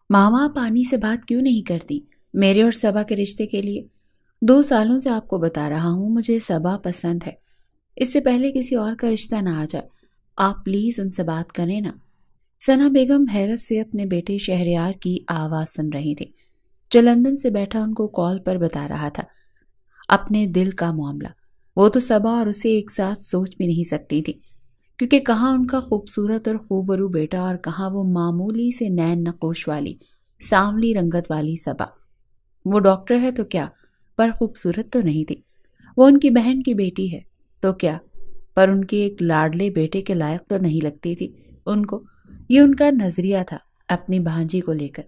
ماما آپ آنی سے بات کیوں نہیں کرتی میرے اور صبا کے رشتے کے لیے؟ 2 سالوں سے آپ کو بتا رہا ہوں مجھے صبا پسند ہے، اس سے پہلے کسی اور کا رشتہ نہ آ جائے، آپ پلیز ان سے بات کریں نا۔ ثنا بیگم حیرت سے اپنے بیٹے شہریار کی آواز سن رہی تھی جو لندن سے بیٹھا ان کو کال پر بتا رہا تھا اپنے دل کا معاملہ۔ وہ تو صبا اور اسے ایک ساتھ سوچ بھی نہیں سکتی تھی، کیونکہ کہاں ان کا خوبصورت اور خوبرو بیٹا اور کہاں وہ معمولی سے نین نقوش والی سانولی رنگت والی صبا۔ وہ ڈاکٹر ہے تو کیا، پر خوبصورت تو نہیں تھی۔ وہ ان کی بہن کی بیٹی ہے تو کیا، پر ان کے ایک لاڈلے بیٹے کے لائق تو نہیں لگتی تھی ان کو۔ یہ ان کا نظریہ تھا اپنی بھانجی کو لے کر۔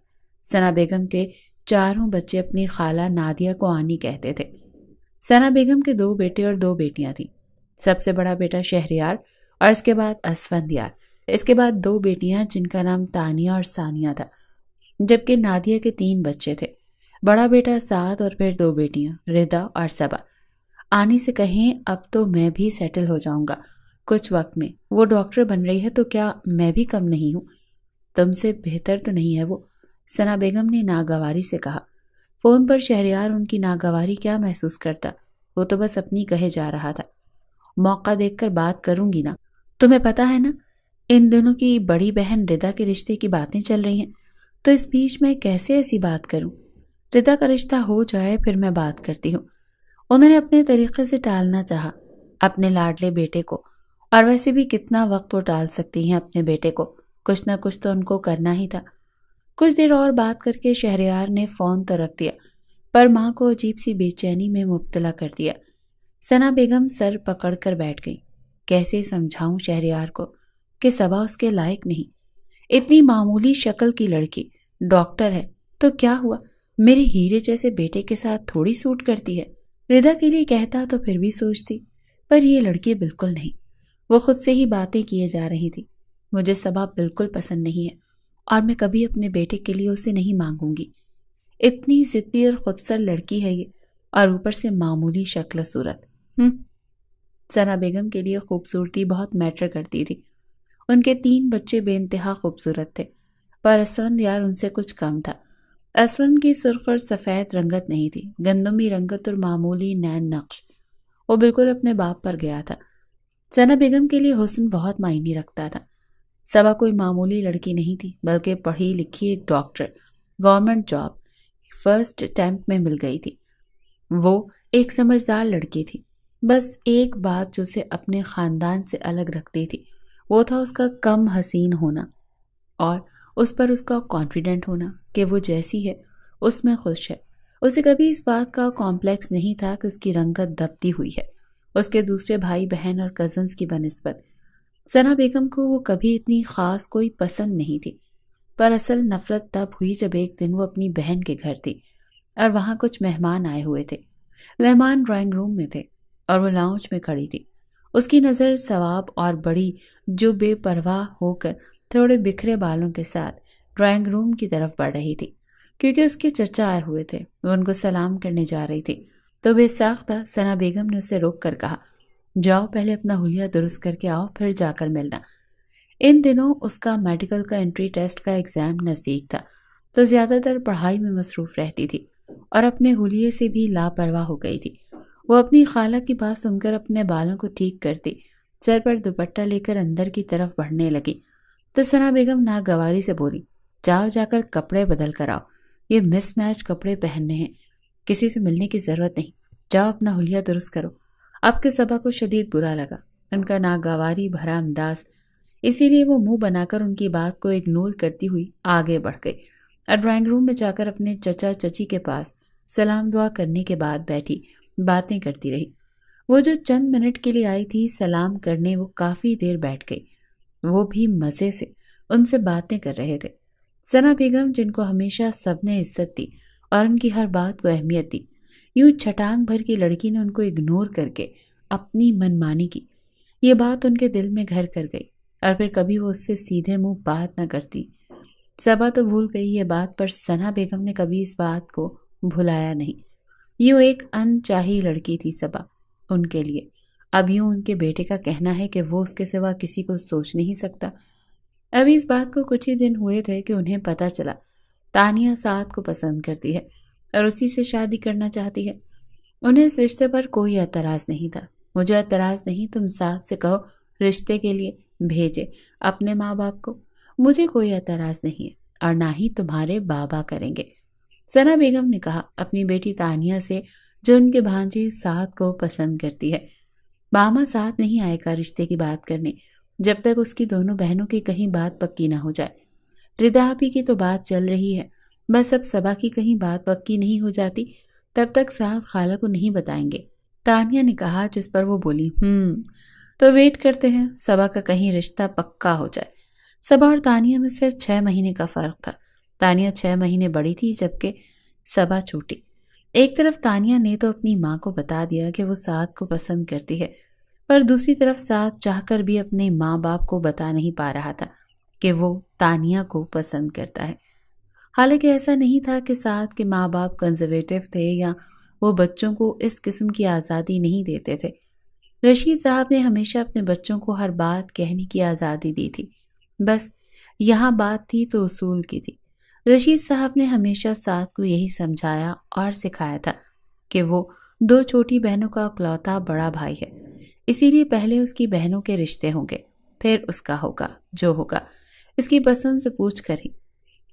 ثنا بیگم کے 4 بچے اپنی خالہ نادیہ کو آنی کہتے تھے۔ ثنا بیگم کے 2 بیٹے اور 2 بیٹیاں تھیں۔ سب سے بڑا بیٹا شہریار اور اس کے بعد اسفندیار، اس کے بعد 2 بیٹیاں جن کا نام تانیہ اور ثانیہ تھا، جبکہ نادیہ کے 3 بچے تھے، بڑا بیٹا سعد اور پھر 2 بیٹیاں ردا اور صبا۔ آنی سے کہیں اب تو میں بھی سیٹل ہو جاؤں گا کچھ وقت میں، وہ ڈاکٹر بن رہی ہے تو کیا میں بھی کم نہیں ہوں؟ تم سے بہتر تو نہیں ہے وہ، ثنا بیگم نے ناگواری سے کہا۔ فون پر شہریار ان کی ناگواری کیا محسوس کرتا، وہ تو بس اپنی کہے جا رہا تھا۔ موقع دیکھ کر بات کروں گی نا، تمہیں پتا ہے نا ان دنوں کی بڑی بہن ردا کے رشتے کی باتیں چل رہی ہیں، تو اس بیچ میں کیسے ایسی بات کروں؟ ردا کا رشتہ ہو جائے پھر میں بات کرتی ہوں۔ انہوں نے اپنے طریقے سے ٹالنا چاہا اپنے لاڈلے بیٹے کو، اور ویسے بھی کتنا وقت وہ ٹال سکتی ہیں اپنے بیٹے کو، کچھ نہ کچھ تو ان کو کرنا ہی تھا۔ کچھ دیر اور بات کر کے شہریار نے فون تو رکھ دیا، پر ماں کو عجیب سی بے چینی میں مبتلا کر دیا۔ ثنا بیگم سر پکڑ کر بیٹھ گئی۔ کیسے سمجھاؤں شہریار کو کہ صبا اس کے لائق نہیں؟ اتنی معمولی شکل کی لڑکی ڈاکٹر ہے تو کیا ہوا، میرے ہیرے جیسے بیٹے کے ساتھ تھوڑی سوٹ کرتی ہے۔ ردا کے لیے کہتا تو پھر بھی سوچتی، پر یہ لڑکی بالکل نہیں۔ وہ خود سے ہی باتیں کیے جا رہی تھی۔ مجھے صبا بالکل پسند نہیں ہے اور میں کبھی اپنے بیٹے کے لیے اسے نہیں مانگوں گی۔ اتنی ضدی اور خودسر لڑکی ہے یہ، اور اوپر سے معمولی شکل و صورت۔ ثنا بیگم کے لیے خوبصورتی بہت میٹر کرتی تھی۔ ان کے 3 بچے بے انتہا خوبصورت تھے، پر اسفندیار ان سے کچھ کم تھا۔ اسفند کی سرخ اور سفید رنگت نہیں تھی، گندمی رنگت اور معمولی نین نقش۔ وہ بالکل اپنے باپ پر گیا تھا۔ ثنا بیگم کے لیے حسن بہت معنی رکھتا تھا۔ صبا کوئی معمولی لڑکی نہیں تھی، بلکہ پڑھی لکھی ایک doctor, government job first attempt میں مل گئی تھی۔ وہ ایک سمجھدار لڑکی تھی۔ بس ایک بات جو اسے اپنے خاندان سے الگ رکھتی تھی وہ تھا اس کا کم حسین ہونا، اور اس پر اس کا کانفیڈنٹ ہونا کہ وہ جیسی ہے اس میں خوش ہے۔ اسے کبھی اس بات کا کمپلیکس نہیں تھا کہ اس کی رنگت دبتی ہوئی ہے اس کے دوسرے بھائی بہن اور کزنز کی بنسبت۔ ثنا بیگم کو وہ کبھی اتنی خاص کوئی پسند نہیں تھی، پر اصل نفرت تب ہوئی جب ایک دن وہ اپنی بہن کے گھر تھی اور وہاں کچھ مہمان آئے ہوئے تھے۔ مہمان ڈرائنگ روم میں تھے اور وہ لاؤنج میں کھڑی تھی۔ اس کی نظر ثواب اور بڑی جو بے پرواہ ہو کر تھوڑے بکھرے بالوں کے ساتھ ڈرائنگ روم کی طرف بڑھ رہی تھی، کیونکہ اس کے چچا آئے ہوئے تھے۔ وہ ان کو سلام کرنے جا رہی تھی تو بے ساختہ ثنا بیگم نے اسے روک کر کہا، جاؤ پہلے اپنا حلیہ درست کر کے آؤ، پھر جا کر ملنا۔ ان دنوں اس کا میڈیکل کا انٹری ٹیسٹ کا ایگزام نزدیک تھا، تو زیادہ تر پڑھائی میں مصروف رہتی تھی اور اپنے حلیے سے بھی لاپرواہ ہو گئی تھی۔ وہ اپنی خالہ کی بات سن کر اپنے بالوں کو ٹھیک کرتی، سر پر دوپٹہ لے کر اندر کی طرف بڑھنے لگی تو ثنا بیگم ناگواری سے بولی، جاؤ جا کر کپڑے بدل کر آؤ، یہ مس میچ کپڑے پہننے ہیں، کسی سے ملنے کی ضرورت نہیں، جاؤ اپنا حلیہ درست کرو۔ اب کے صبا کو شدید برا لگا ان کا ناگواری بھرا انداز، اسی لیے وہ منہ بنا کر ان کی بات کو اگنور کرتی ہوئی آگے بڑھ گئی اور ڈرائنگ روم میں جا کر اپنے چچا چچی کے پاس سلام دعا کرنے کے بعد بیٹھی باتیں کرتی رہی۔ وہ جو چند منٹ کے لیے آئی تھی سلام کرنے، وہ کافی دیر بیٹھ گئی، وہ بھی مزے سے ان سے باتیں کر رہے تھے۔ ثنا بیگم جن کو ہمیشہ سب نے عزت دی اور ان کی ہر بات کو اہمیت دی، یوں چھٹانگ بھر کی لڑکی نے ان کو اگنور کر کے اپنی منمانی کی۔ یہ بات ان کے دل میں گھر کر گئی اور پھر کبھی وہ اس سے سیدھے منہ بات نہ کرتی۔ صبا تو بھول گئی یہ بات، پر ثنا بیگم نے کبھی اس بات کو بھلایا نہیں۔ یوں ایک انچاہی لڑکی تھی صبا ان کے لیے۔ اب یوں ان کے بیٹے کا کہنا ہے کہ وہ اس کے سوا کسی کو سوچ نہیں سکتا۔ ابھی اس بات کو کچھ ہی دن ہوئے تھے کہ انہیں پتہ چلا تانیہ سعد کو پسند کرتی ہے اور اسی سے شادی کرنا چاہتی ہے۔ انہیں اس رشتے پر کوئی اعتراض نہیں تھا۔ مجھے اعتراض نہیں، تم سعد سے کہو رشتے کے لیے بھیجے اپنے ماں باپ کو، مجھے کوئی اعتراض نہیں ہے، اور نہ ہی تمہارے بابا کریں گے۔ ثنا بیگم نے کہا اپنی بیٹی تانیہ سے، جو ان کے بھانجے سعد کو پسند کرتی ہے۔ ماما سعد نہیں آئے گا رشتے کی بات کرنے جب تک اس کی دونوں بہنوں کی کہیں بات پکی نہ ہو جائے۔ ردا آپی کی تو بات چل رہی ہے، بس اب صبا کی کہیں بات پکی نہیں ہو جاتی تب تک سعد خالہ کو نہیں بتائیں گے، تانیہ نے کہا، جس پر وہ بولی تو ویٹ کرتے ہیں صبا کا کہیں رشتہ پکا ہو جائے۔ صبا اور تانیہ میں صرف 6 مہینے کا فرق تھا۔ تانیہ 6 مہینے بڑی تھی جبکہ صبا چھوٹی۔ ایک طرف تانیہ نے تو اپنی ماں کو بتا دیا کہ وہ سعد کو پسند کرتی ہے، پر دوسری طرف سعد چاہ کر بھی اپنے ماں باپ کو بتا نہیں پا رہا تھا کہ وہ تانیہ کو پسند کرتا ہے۔ حالانکہ ایسا نہیں تھا کہ سعد کے ماں باپ کنزرویٹو تھے یا وہ بچوں کو اس قسم کی آزادی نہیں دیتے تھے۔ رشید صاحب نے ہمیشہ اپنے بچوں کو ہر بات کہنے کی آزادی دی تھی، بس یہاں بات تھی تو اصول کی تھی۔ رشید صاحب نے ہمیشہ سعد کو یہی سمجھایا اور سکھایا تھا کہ وہ 2 چھوٹی بہنوں کا اکلوتا بڑا بھائی ہے، اسی لیے پہلے اس کی بہنوں کے رشتے ہوں گے، پھر اس کا ہوگا جو ہوگا اس کی پسند سے پوچھ کر ہی۔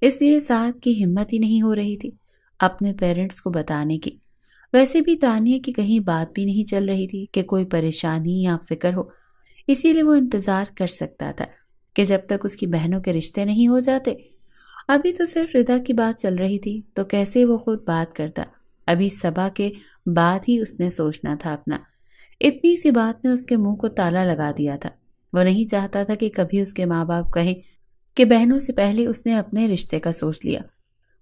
اس لیے سعد کی ہمت ہی نہیں ہو رہی تھی اپنے پیرنٹس کو بتانے کی۔ ویسے بھی تانیہ کی کہیں بات بھی نہیں چل رہی تھی کہ کوئی پریشانی یا فکر ہو، اسی لیے وہ انتظار کر سکتا تھا کہ جب تک اس کی بہنوں کے رشتے نہیں ہو جاتے۔ ابھی تو صرف ردا کی بات چل رہی تھی تو کیسے وہ خود بات کرتا، ابھی صبا کے بعد ہی اس نے سوچنا تھا اپنا۔ اتنی سی بات نے اس کے منہ کو تالا لگا دیا تھا۔ وہ نہیں چاہتا تھا کہ کبھی اس کے ماں باپ کہیں کہ بہنوں سے پہلے اس نے اپنے رشتے کا سوچ لیا۔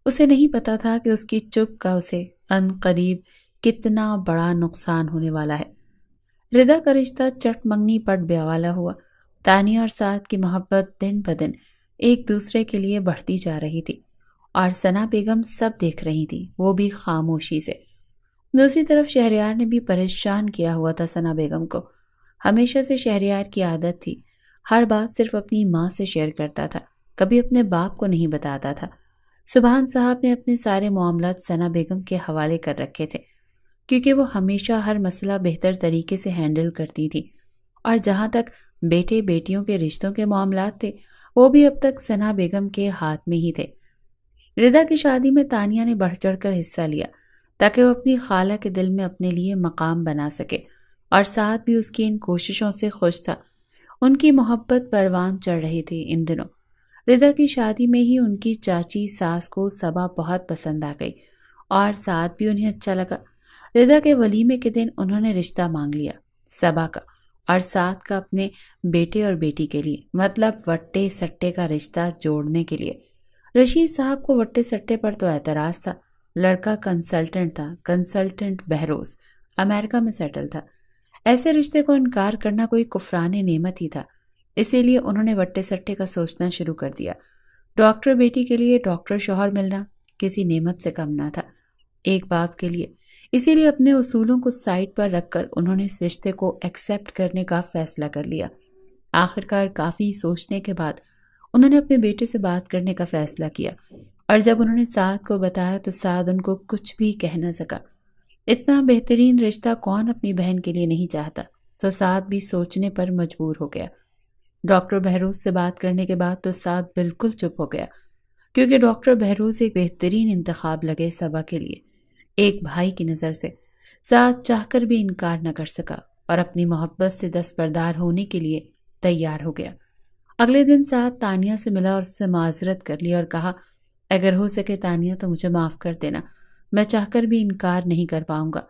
اسے نہیں پتا تھا کہ اس کی چپ کا اسے ان قریب کتنا بڑا نقصان ہونے والا ہے۔ ردا کا رشتہ چٹ منگنی پٹ بیاوالا ہوا۔ تانیہ اور سعد کی محبت دن بدن ایک دوسرے کے لیے بڑھتی جا رہی تھی، اور ثنا بیگم سب دیکھ رہی تھی، وہ بھی خاموشی سے۔ دوسری طرف شہریار نے بھی پریشان کیا ہوا تھا ثنا بیگم کو۔ ہمیشہ سے شہریار کی عادت تھی ہر بات صرف اپنی ماں سے شیئر کرتا تھا، کبھی اپنے باپ کو نہیں بتاتا تھا۔ سبحان صاحب نے اپنے سارے معاملات ثنا بیگم کے حوالے کر رکھے تھے، کیونکہ وہ ہمیشہ ہر مسئلہ بہتر طریقے سے ہینڈل کرتی تھی، اور جہاں تک بیٹے بیٹیوں کے رشتوں کے معاملات تھے وہ بھی اب تک ثنا بیگم کے ہاتھ میں ہی تھے۔ ردا کی شادی میں تانیہ نے بڑھ چڑھ کر حصہ لیا تاکہ وہ اپنی خالہ کے دل میں اپنے لیے مقام بنا سکے، اور سعد بھی اس کی ان کوششوں سے خوش تھا۔ ان کی محبت پروان چڑھ رہی تھی ان دنوں۔ ردا کی شادی میں ہی ان کی چاچی ساس کو صبا بہت پسند آ گئی، اور سعد بھی انہیں اچھا لگا۔ ردا کے ولیمے کے دن انہوں نے رشتہ مانگ لیا، صبا کا اور سعد کا اپنے بیٹے اور بیٹی کے لیے، مطلب وٹے سٹے کا رشتہ جوڑنے کے لیے۔ رشید صاحب کو وٹے سٹے پر تو اعتراض تھا۔ لڑکا کنسلٹنٹ تھا، کنسلٹنٹ بہروز، امریکہ میں سیٹل تھا۔ ایسے رشتے کو انکار کرنا کوئی کفران نعمت ہی تھا، اسی لیے انہوں نے وٹے سٹے کا سوچنا شروع کر دیا۔ ڈاکٹر بیٹی کے لیے ڈاکٹر شوہر ملنا کسی نعمت سے کم نہ تھا ایک باپ کے لیے، اسی لیے اپنے اصولوں کو سائڈ پر رکھ کر انہوں نے اس رشتے کو ایکسیپٹ کرنے کا فیصلہ کر لیا۔ آخرکار کافی سوچنے کے بعد انہوں نے اپنے بیٹے سے بات کرنے کا فیصلہ کیا، اور جب انہوں نے سعد کو بتایا تو سعد ان کو کچھ بھی کہہ نہ سکا۔ اتنا بہترین رشتہ کون اپنی بہن کے لیے نہیں چاہتا، تو سعد بھی سوچنے پر مجبور ہو گیا۔ ڈاکٹر بہروز سے بات کرنے کے بعد تو سعد بالکل چپ ہو گیا، کیونکہ ڈاکٹر بہروز ایک بہترین انتخاب لگے صبا کے لیے۔ ایک بھائی کی نظر سے سعد چاہ کر بھی انکار نہ کر سکا، اور اپنی محبت سے دستبردار ہونے کے لیے تیار ہو گیا۔ اگلے دن سعد تانیہ سے ملا اور اس سے معذرت کر لی اور کہا، اگر ہو سکے تانیہ تو مجھے معاف کر دینا، میں چاہ کر بھی انکار نہیں کر پاؤں گا۔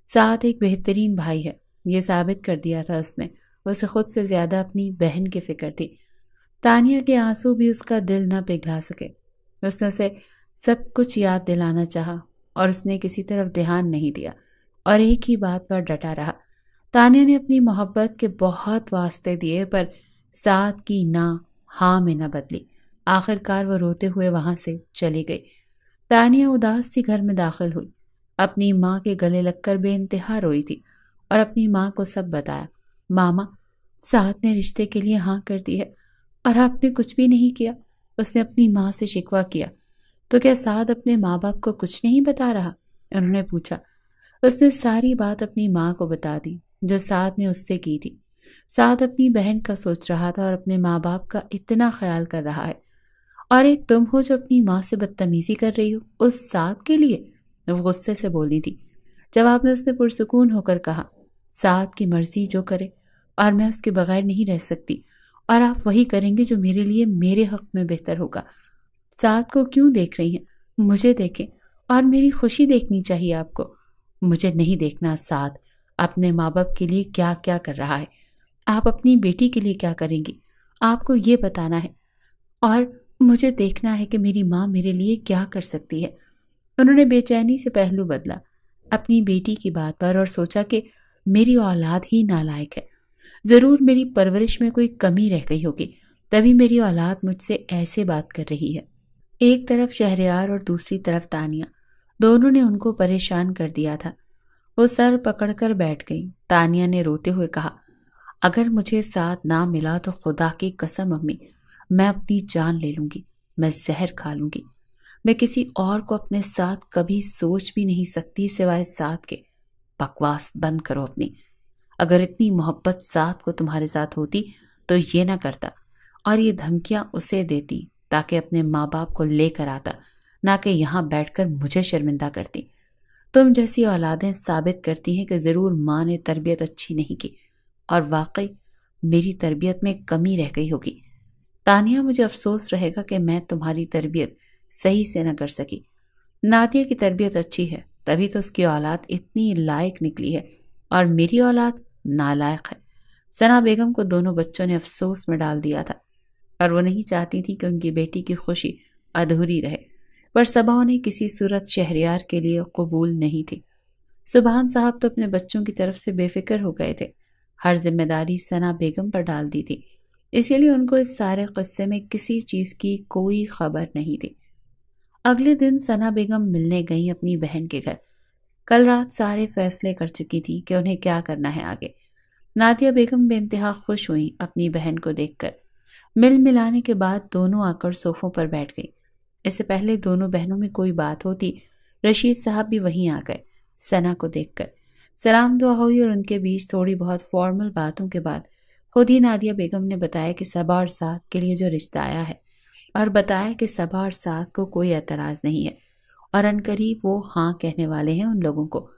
سعد ایک بہترین بھائی ہے، یہ ثابت کر دیا تھا اس نے۔ اسے خود سے زیادہ اپنی بہن کی فکر تھی۔ تانیہ کے آنسو بھی اس کا دل نہ پگھلا سکے۔ اس نے اسے سب کچھ یاد دلانا چاہا، اور اس نے کسی طرف دھیان نہیں دیا اور ایک ہی بات پر ڈٹا رہا۔ تانیہ نے اپنی محبت کے بہت واسطے دیے، پر سعد کی نہ ہاں میں نہ بدلی۔ آخرکار وہ روتے ہوئے وہاں سے چلی گئی۔ تانیہ اداس سی گھر میں داخل ہوئی، اپنی ماں کے گلے لگ کر بے انتہا روئی تھی، اور اپنی ماں کو سب بتایا۔ ماما، سعد نے رشتے کے لیے ہاں کر دی ہے، اور آپ نے کچھ بھی نہیں کیا۔ اس نے اپنی ماں سے شکوہ کیا۔ تو کیا سعد اپنے ماں باپ کو کچھ نہیں بتا رہا؟ انہوں نے پوچھا۔ اس نے ساری بات اپنی ماں کو بتا دی جو سعد نے اس سے کی تھی۔ سعد اپنی بہن کا سوچ رہا تھا اور اپنے ماں باپ کا اتنا خیال کر رہا ہے، اور ایک تم ہو جو اپنی ماں سے بدتمیزی کر رہی ہو اس سعد کے لیے۔ وہ غصے سے بولی تھی۔ جواب میں اس نے پرسکون ہو کر کہا، سعد کی مرضی جو کرے، اور میں اس کے بغیر نہیں رہ سکتی، اور آپ وہی کریں گے جو میرے لیے میرے حق میں بہتر ہوگا۔ سعد کو کیوں دیکھ رہی ہیں؟ مجھے دیکھیں، اور میری خوشی دیکھنی چاہیے آپ کو۔ مجھے نہیں دیکھنا سعد اپنے ماں باپ کے لیے کیا کیا کر رہا ہے، آپ اپنی بیٹی کے لیے کیا کریں گی، آپ کو یہ بتانا ہے، اور مجھے دیکھنا ہے کہ میری ماں میرے لیے کیا کر سکتی ہے۔ انہوں نے بے چینی سے پہلو بدلا اپنی بیٹی کی بات پر، اور سوچا کہ میری اولاد ہی نالائق ہے، ضرور میری پرورش میں کوئی کمی رہ گئی ہوگی، تبھی میری اولاد مجھ سے ایسے بات کر رہی ہے۔ ایک طرف شہریار اور دوسری طرف تانیہ، دونوں نے ان کو پریشان کر دیا تھا۔ وہ سر پکڑ کر بیٹھ گئی۔ تانیہ نے روتے ہوئے کہا، اگر مجھے ساتھ نہ ملا تو خدا کی قسم امی، میں اپنی جان لے لوں گی، میں زہر کھا لوں گی۔ میں کسی اور کو اپنے ساتھ کبھی سوچ بھی نہیں سکتی سوائے ساتھ کے۔ بکواس بند کرو اپنی۔ اگر اتنی محبت ساتھ کو تمہارے ساتھ ہوتی تو یہ نہ کرتا، اور یہ دھمکیاں اسے دیتی تاکہ اپنے ماں باپ کو لے کر آتا، نہ کہ یہاں بیٹھ کر مجھے شرمندہ کرتی۔ تم جیسی اولادیں ثابت کرتی ہیں کہ ضرور ماں نے تربیت اچھی نہیں کی، اور واقعی میری تربیت میں کمی رہ گئی ہوگی۔ تانیہ، مجھے افسوس رہے گا کہ میں تمہاری تربیت صحیح سے نہ کر سکی۔ نادیہ کی تربیت اچھی ہے، تبھی تو اس کی اولاد اتنی لائق نکلی ہے، اور میری اولاد نالائق ہے۔ ثنا بیگم کو دونوں بچوں نے افسوس میں ڈال دیا تھا، اور وہ نہیں چاہتی تھی کہ ان کی بیٹی کی خوشی ادھوری رہے، پر صبا انہیں کسی صورت شہریار کے لیے قبول نہیں تھی۔ سبحان صاحب تو اپنے بچوں کی طرف سے بے فکر ہو گئے تھے، ہر ذمہ داری ثنا بیگم پر ڈال دی تھی، اسی لیے ان کو اس سارے قصے میں کسی چیز کی کوئی خبر نہیں تھی۔ اگلے دن ثنا بیگم ملنے گئیں اپنی بہن کے گھر۔ کل رات سارے فیصلے کر چکی تھی کہ انہیں کیا کرنا ہے آگے۔ نادیہ بیگم بے انتہا خوش ہوئیں اپنی بہن کو دیکھ کر۔ مل ملانے کے بعد دونوں آ کر صوفوں پر بیٹھ گئی۔ اس سے پہلے دونوں بہنوں میں کوئی بات ہوتی، رشید صاحب بھی وہیں آ گئے ثنا کو دیکھ کر۔ سلام دعا ہوئی، اور ان کے بیچ تھوڑی بہت فارمل باتوں کے بعد خود ہی نادیہ بیگم نے بتایا کہ صبا اور سعد کے لیے جو رشتہ آیا ہے، اور بتایا کہ صبا اور سعد کو کوئی اعتراض نہیں ہے، اور عنقریب وہ ہاں کہنے والے ہیں ان لوگوں کو۔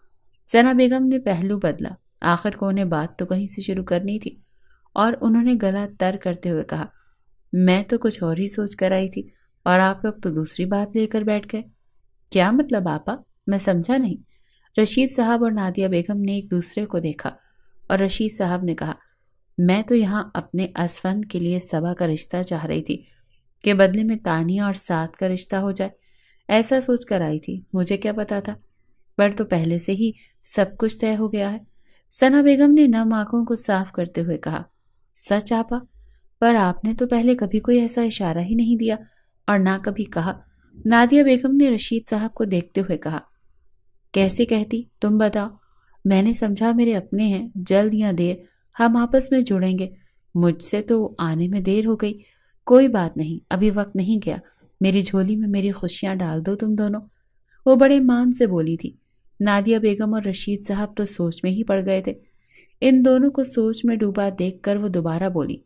ثنا بیگم نے پہلو بدلا، آخر کو انہیں بات تو کہیں سے شروع کرنی تھی، اور انہوں نے گلا تر کرتے ہوئے کہا، میں تو کچھ اور ہی سوچ کر آئی تھی، اور آپ لوگ تو دوسری بات لے کر بیٹھ گئے۔ کیا مطلب آپا؟ میں سمجھا نہیں۔ رشید صاحب اور نادیہ بیگم نے ایک دوسرے کو دیکھا، اور رشید صاحب نے کہا، میں تو یہاں اپنے اسفند کے لیے صبا کا رشتہ چاہ رہی تھی کہ بدلے میں تانیہ اور سعد کا رشتہ ہو جائے، ایسا سوچ کر آئی تھی، مجھے کیا پتا تھا، پر تو پہلے سے ہی سب کچھ طے ہو گیا ہے۔ ثنا بیگم نے نم آنکھوں کو صاف کرتے ہوئے کہا، سچ آپا؟ پر آپ نے تو پہلے کبھی کوئی ایسا اشارہ ہی نہیں دیا، اور نہ کبھی کہا۔ نادیہ بیگم نے رشید صاحب کو دیکھتے ہوئے کہا، کیسے کہتی، تم بتاؤ؟ میں نے سمجھا میرے اپنے ہیں، جلد یا دیر ہم آپس میں جڑیں گے، مجھ سے تو آنے میں دیر ہو گئی۔ کوئی بات نہیں، ابھی وقت نہیں گیا، میری جھولی میں میری خوشیاں ڈال دو تم دونوں۔ وہ بڑے مان سے بولی تھی۔ نادیہ بیگم اور رشید صاحب تو سوچ میں ہی پڑ گئے تھے۔ ان دونوں کو سوچ میں ڈوبا دیکھ کر وہ دوبارہ بولی،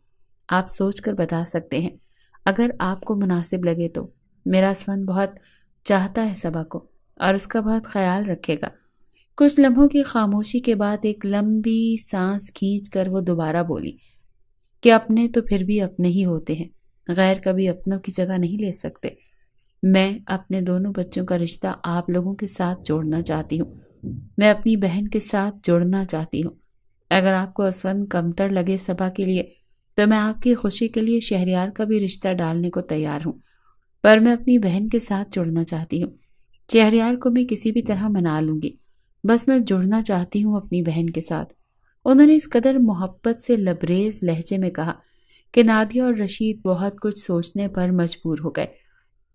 آپ سوچ کر بتا سکتے ہیں، اگر آپ کو مناسب لگے تو۔ میرا اسفند بہت چاہتا ہے صبا کو، اور اس کا بہت خیال رکھے گا۔ کچھ لمحوں کی خاموشی کے بعد ایک لمبی سانس کھینچ کر وہ دوبارہ بولی کہ اپنے تو پھر بھی اپنے ہی ہوتے ہیں، غیر کبھی اپنوں کی جگہ نہیں لے سکتے۔ میں اپنے دونوں بچوں کا رشتہ آپ لوگوں کے ساتھ جوڑنا چاہتی ہوں، میں اپنی بہن کے ساتھ جوڑنا چاہتی ہوں۔ اگر آپ کو اسفند کمتر لگے صبا کے لیے تو میں آپ کی خوشی کے لیے شہریار کا بھی رشتہ ڈالنے کو تیار ہوں، پر میں اپنی بہن کے ساتھ جڑنا چاہتی ہوں۔ شہریار کو میں کسی بھی طرح منا لوں گی، بس میں جڑنا چاہتی ہوں اپنی بہن کے ساتھ۔ انہوں نے اس قدر محبت سے لبریز لہجے میں کہا کہ نادیہ اور رشید بہت کچھ سوچنے پر مجبور ہو گئے۔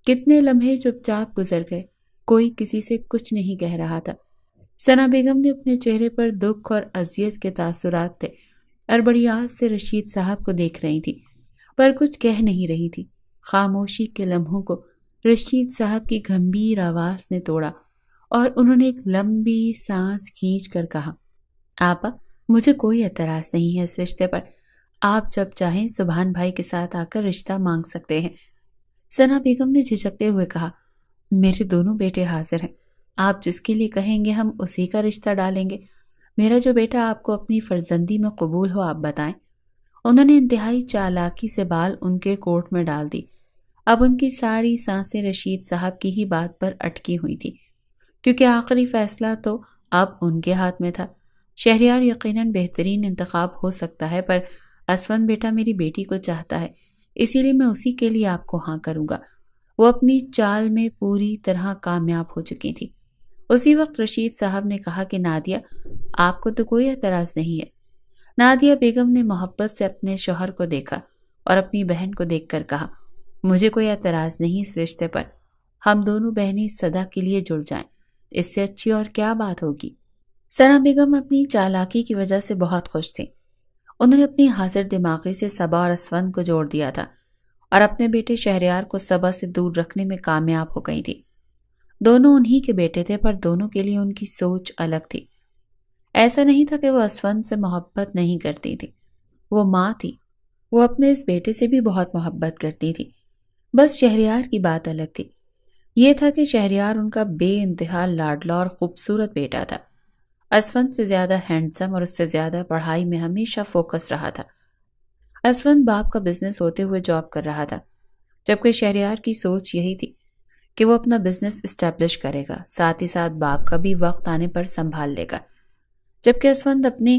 کتنے لمحے چپ چاپ گزر گئے، کوئی کسی سے کچھ نہیں کہہ رہا تھا۔ ثنا بیگم نے اپنے چہرے پر دکھ اور اذیت کے تاثرات تھے، اور بڑی آس سے رشید صاحب کو دیکھ رہی تھی، پر کچھ کہہ نہیں رہی تھی۔ خاموشی کے لمحوں کو رشید صاحب کی گھمبیر آواز نے توڑا اور انہوں نے ایک لمبی سانس کھینچ کر کہا، آپا مجھے کوئی اعتراض نہیں ہے اس رشتے پر، آپ جب چاہیں سبحان بھائی کے ساتھ آ کر رشتہ مانگ سکتے ہیں۔ ثنا بیگم نے جھجکتے ہوئے کہا، میرے دونوں بیٹے حاضر ہیں، آپ جس کے لیے کہیں گے ہم اسی کا رشتہ ڈالیں گے۔ میرا جو بیٹا آپ کو اپنی فرزندی میں قبول ہو آپ بتائیں۔ انہوں نے انتہائی چالاکی سے بال ان کے کوٹ میں ڈال دی۔ اب ان کی ساری سانسیں رشید صاحب کی ہی بات پر اٹکی ہوئی تھی، کیونکہ آخری فیصلہ تو اب ان کے ہاتھ میں تھا۔ شہریار یقیناً بہترین انتخاب ہو سکتا ہے، پر اسفند بیٹا میری بیٹی کو چاہتا ہے، اسی لیے میں اسی کے لیے آپ کو ہاں کروں گا۔ وہ اپنی چال میں پوری طرح کامیاب ہو چکی تھی۔ اسی وقت رشید صاحب نے کہا کہ نادیہ، آپ کو تو کوئی اعتراض نہیں ہے؟ نادیہ بیگم نے محبت سے اپنے شوہر کو دیکھا اور اپنی بہن کو دیکھ کر کہا، مجھے کوئی اعتراض نہیں اس رشتے پر، ہم دونوں بہنیں سدا کے لیے جڑ جائیں، اس سے اچھی اور کیا بات ہوگی۔ ثنا بیگم اپنی چالاکی کی وجہ سے بہت خوش تھیں۔ انہوں نے اپنی حاضر دماغی سے صبا اور اسفند کو جوڑ دیا تھا اور اپنے بیٹے شہریار کو صبا سے دور رکھنے میں کامیاب ہو گئی تھی۔ دونوں انہی کے بیٹے تھے، پر دونوں کے لیے ان کی سوچ الگ تھی۔ ایسا نہیں تھا کہ وہ اسفند سے محبت نہیں کرتی تھی، وہ ماں تھی، وہ اپنے اس بیٹے سے بھی بہت محبت کرتی تھی، بس شہریار کی بات الگ تھی۔ یہ تھا کہ شہریار ان کا بے انتہا لاڈلا اور خوبصورت بیٹا تھا، اسفند سے زیادہ ہینڈسم اور اس سے زیادہ پڑھائی میں ہمیشہ فوکس رہا تھا۔ اسفند باپ کا بزنس ہوتے ہوئے جاب کر رہا تھا، جبکہ شہریار کی سوچ یہی تھی کہ وہ اپنا بزنس اسٹیبلش کرے گا، ساتھ ہی ساتھ باپ کا بھی وقت آنے پر سنبھال لے گا، جبکہ اسفند اپنی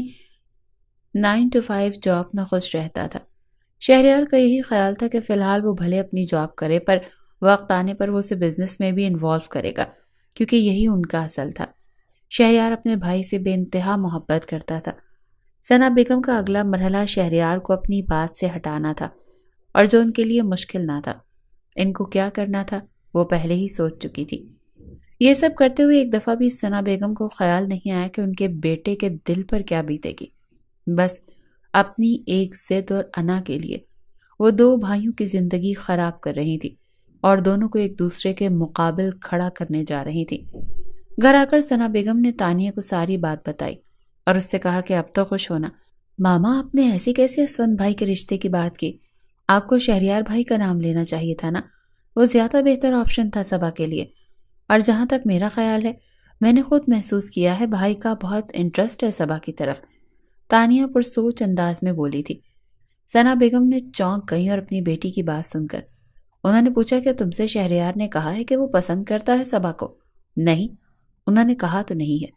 9 to 5 جاب میں خوش رہتا تھا۔ شہریار کا یہی خیال تھا کہ فی الحال وہ بھلے اپنی جاب کرے، پر وقت آنے پر وہ اسے بزنس میں بھی انوالو کرے گا، کیونکہ یہی ان کا اصل تھا۔ شہریار اپنے بھائی سے بے انتہا محبت کرتا تھا۔ ثنا بیگم کا اگلا مرحلہ شہریار کو اپنی بات سے ہٹانا تھا، اور جو ان کے لیے مشکل نہ تھا۔ ان کو کیا کرنا تھا وہ پہلے ہی سوچ چکی تھی۔ یہ سب کرتے ہوئے ایک دفعہ بھی ثنا بیگم کو خیال نہیں آیا کہ ان کے بیٹے کے دل پر کیا بیتے گی۔ بس اپنی ایک ضد اور انا کے لیے وہ دو بھائیوں کی زندگی خراب کر رہی تھی اور دونوں کو ایک دوسرے کے مقابل کھڑا کرنے جا رہی تھی۔ گھر آ کر ثنا بیگم نے تانیہ کو ساری بات بتائی اور اس سے کہا کہ اب تو خوش ہونا۔ ماما، آپ نے ایسے کیسے اسفند بھائی کے رشتے کی بات کی؟ آپ کو شہریار بھائی کا نام لینا چاہیے تھا نا، وہ زیادہ بہتر آپشن تھا صبا کے لیے۔ اور جہاں تک میرا خیال ہے، میں نے خود محسوس کیا ہے بھائی کا بہت انٹرسٹ ہے صبا کی طرف، تانیہ پرسوچ انداز میں بولی تھی۔ ثنا بیگم نے چونک گئی اور اپنی بیٹی کی بات سن کر انہوں نے پوچھا کہ تم سے شہریار نے کہا ہے کہ وہ پسند کرتا ہے صبا کو؟ نہیں، انہوں نے کہا تو نہیں ہے،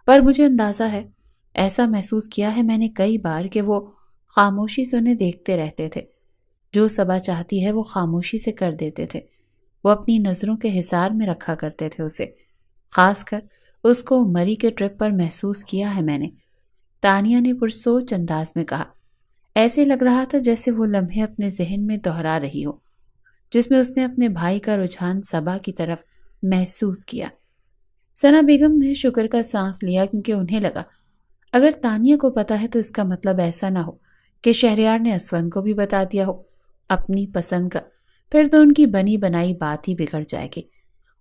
پر مجھے اندازہ ہے، ایسا محسوس کیا ہے میں نے کئی بار کہ وہ خاموشی سے انہیں دیکھتے رہتے تھے۔ جو صبا چاہتی ہے وہ خاموشی سے کر دیتے تھے، وہ اپنی نظروں کے حصار میں رکھا کرتے تھے اسے، خاص کر اس کو مری کے ٹرپ پر محسوس کیا ہے میں نے، تانیہ نے پرسوچ انداز میں کہا۔ ایسے لگ رہا تھا جیسے وہ لمحے اپنے ذہن میں دہرا رہی ہو، جس میں اس نے اپنے بھائی کا رجحان صبا کی طرف محسوس کیا۔ ثنا بیگم نے شکر کا سانس لیا، کیونکہ انہیں لگا اگر تانیہ کو پتا ہے تو اس کا مطلب ایسا نہ ہو کہ شہریار نے اسفند کو بھی بتا دیا ہو اپنی پسند کا، پھر تو ان کی بنی بنائی بات ہی بگڑ جائے گی۔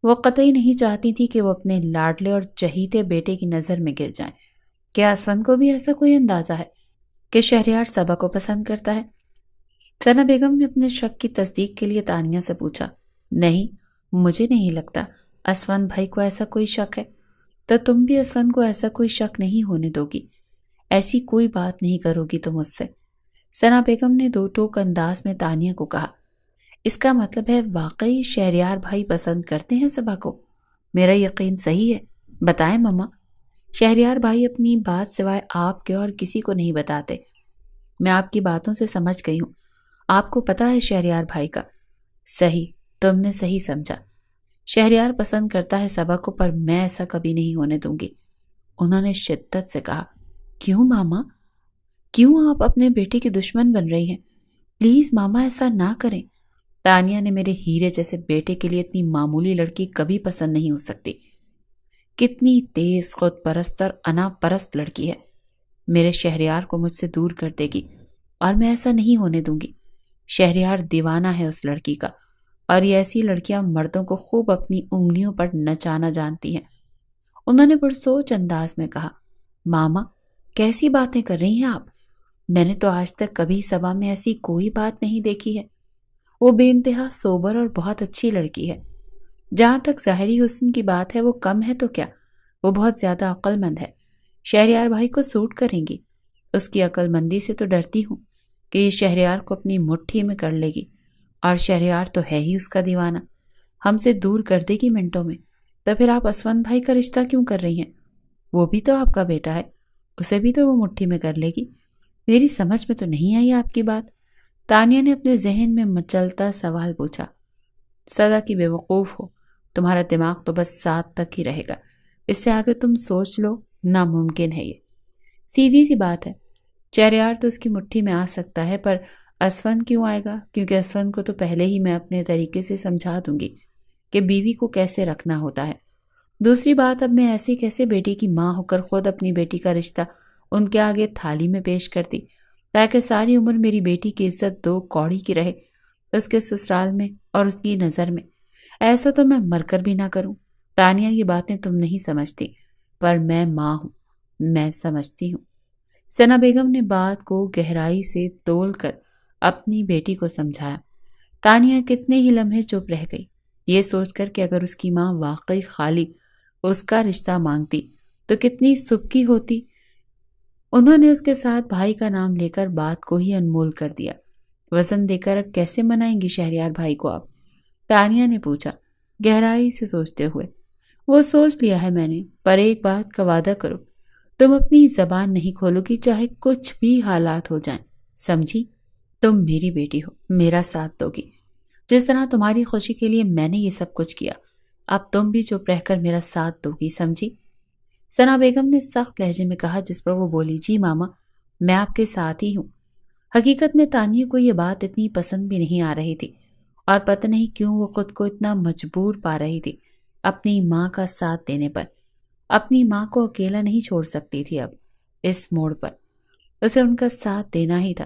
وہ قطعی نہیں چاہتی تھی کہ وہ اپنے لاڈلے اور چہیتے بیٹے کی نظر میں گر جائیں۔ کیا اسفند کو بھی ایسا کوئی اندازہ ہے کہ شہریار صبا کو پسند کرتا ہے؟ ثنا بیگم نے اپنے شک کی تصدیق کے لیے تانیہ سے پوچھا۔ نہیں، مجھے نہیں لگتا اسفند بھائی کو ایسا کوئی شک ہے، تو تم بھی اسفند کو ایسا کوئی شک نہیں ہونے دو گی، ایسی کوئی بات نہیں کرو گی تم اس سے؟ ثنا بیگم نے دو ٹوک انداز میں تانیہ کو کہا۔ اس کا مطلب ہے واقعی شہریار بھائی پسند کرتے ہیں صبا کو؟ میرا یقین صحیح ہے، بتائیں ماما۔ شہریار بھائی اپنی بات سوائے آپ کے اور کسی کو نہیں بتاتے، میں آپ کی باتوں سے سمجھ گئی ہوں، آپ کو پتا ہے شہریار بھائی کا۔ صحیح، تم نے صحیح سمجھا، شہریار پسند کرتا ہے صبا کو، پر میں ایسا کبھی نہیں ہونے دوں گی، انہوں نے شدت سے کہا۔ کیوں ماما؟ کیوں آپ اپنے بیٹے کی دشمن بن رہی ہیں؟ پلیز ماما ایسا نہ کریں، تانیہ نے میرے ہیرے جیسے بیٹے کے لیے اتنی معمولی لڑکی کبھی پسند نہیں ہو سکتی۔ کتنی تیز خود پرست اور انا پرست لڑکی ہے، میرے شہریار کو مجھ سے دور کر دے گی، اور میں ایسا نہیں ہونے دوں گی۔ شہریار دیوانہ ہے اس لڑکی کا، اور یہ ایسی لڑکیاں مردوں کو خوب اپنی انگلیوں پر نچانا جانتی ہیں۔ انہوں نے پرسوچ انداز میں کہا، ماما کیسی باتیں کر رہی ہیں آپ؟ میں نے تو آج تک کبھی صبا میں ایسی کوئی بات نہیں دیکھی ہے۔ وہ بے انتہا سوبر اور بہت اچھی لڑکی ہے۔ جہاں تک ظاہری حسن کی بات ہے وہ کم ہے تو کیا، وہ بہت زیادہ عقل مند ہے، شہریار بھائی کو سوٹ کریں گی۔ اس کی عقل مندی سے تو ڈرتی ہوں کہ یہ شہریار کو اپنی مٹھی میں کر لے گی، اور شہریار تو ہے ہی اس کا دیوانہ، ہم سے دور کر دے گی منٹوں میں۔ تو پھر آپ اسون بھائی کا رشتہ کیوں کر رہی ہیں؟ وہ بھی تو آپ کا بیٹا ہے، اسے بھی تو وہ مٹھی میں کر لے گی۔ میری سمجھ میں تو نہیں آئی آپ کی بات۔ تانیہ نے اپنے ذہن میں مچلتا سوال پوچھا۔ سدا کی بے وقوف ہو، تمہارا دماغ تو بس 7 تک ہی رہے گا، اس سے آگے تم سوچ لو، ناممکن ہے یہ۔ سیدھی سی بات ہے، شہریار تو اس کی مٹھی میں آ سکتا ہے، پر اسون کیوں آئے گا؟ کیونکہ اسون کو تو پہلے ہی میں اپنے طریقے سے سمجھا دوں گی کہ بیوی کو کیسے رکھنا ہوتا ہے۔ دوسری بات، اب میں ایسی کیسے بیٹی کی ماں ہو کر خود اپنی بیٹی کا رشتہ ان کے آگے تھالی میں پیش کرتی تاکہ ساری عمر میری بیٹی کی عزت 2 کوڑی کی رہے اس کے سسرال میں اور اس کی نظر میں۔ ایسا تو میں مر کر بھی نہ کروں۔ تانیہ، یہ باتیں تم نہیں سمجھتی، پر میں ماں ہوں، میں سمجھتی ہوں۔ ثنا بیگم نے بات کو گہرائی سے تول کر اپنی بیٹی کو سمجھایا۔ تانیہ کتنے ہی لمحے چپ رہ گئی، یہ سوچ کر کہ اگر اس کی ماں واقعی خالی اس کا رشتہ مانگتی تو کتنی سبکی ہوتی۔ انہوں نے اس کے ساتھ بھائی کا نام لے کر بات کو ہی انمول کر دیا۔ وزن دے کر اب کیسے منائیں گی شہریار بھائی کو آپ؟ تانیہ نے پوچھا گہرائی سے سوچتے ہوئے۔ وہ سوچ لیا ہے میں نے، پر ایک بات کا وعدہ کرو، تم اپنی زبان نہیں کھولو گی چاہے کچھ بھی حالات ہو جائیں، سمجھی؟ تم میری بیٹی ہو، میرا ساتھ دو گی، جس طرح تمہاری خوشی کے لیے میں نے یہ سب کچھ کیا، اب تم بھی چپ رہ کر میرا ساتھ دو گی، سمجھی؟ ثنا بیگم نے سخت لہجے میں کہا، جس پر وہ بولی، جی ماما، میں آپ کے ساتھ ہی ہوں۔ حقیقت میں تانیہ کو یہ بات اتنی پسند بھی نہیں آ رہی تھی، اور پتہ نہیں کیوں وہ خود کو اتنا مجبور پا رہی تھی اپنی ماں کا ساتھ دینے پر۔ اپنی ماں کو اکیلا نہیں چھوڑ سکتی تھی، اب اس موڑ پر اسے ان کا ساتھ دینا ہی تھا۔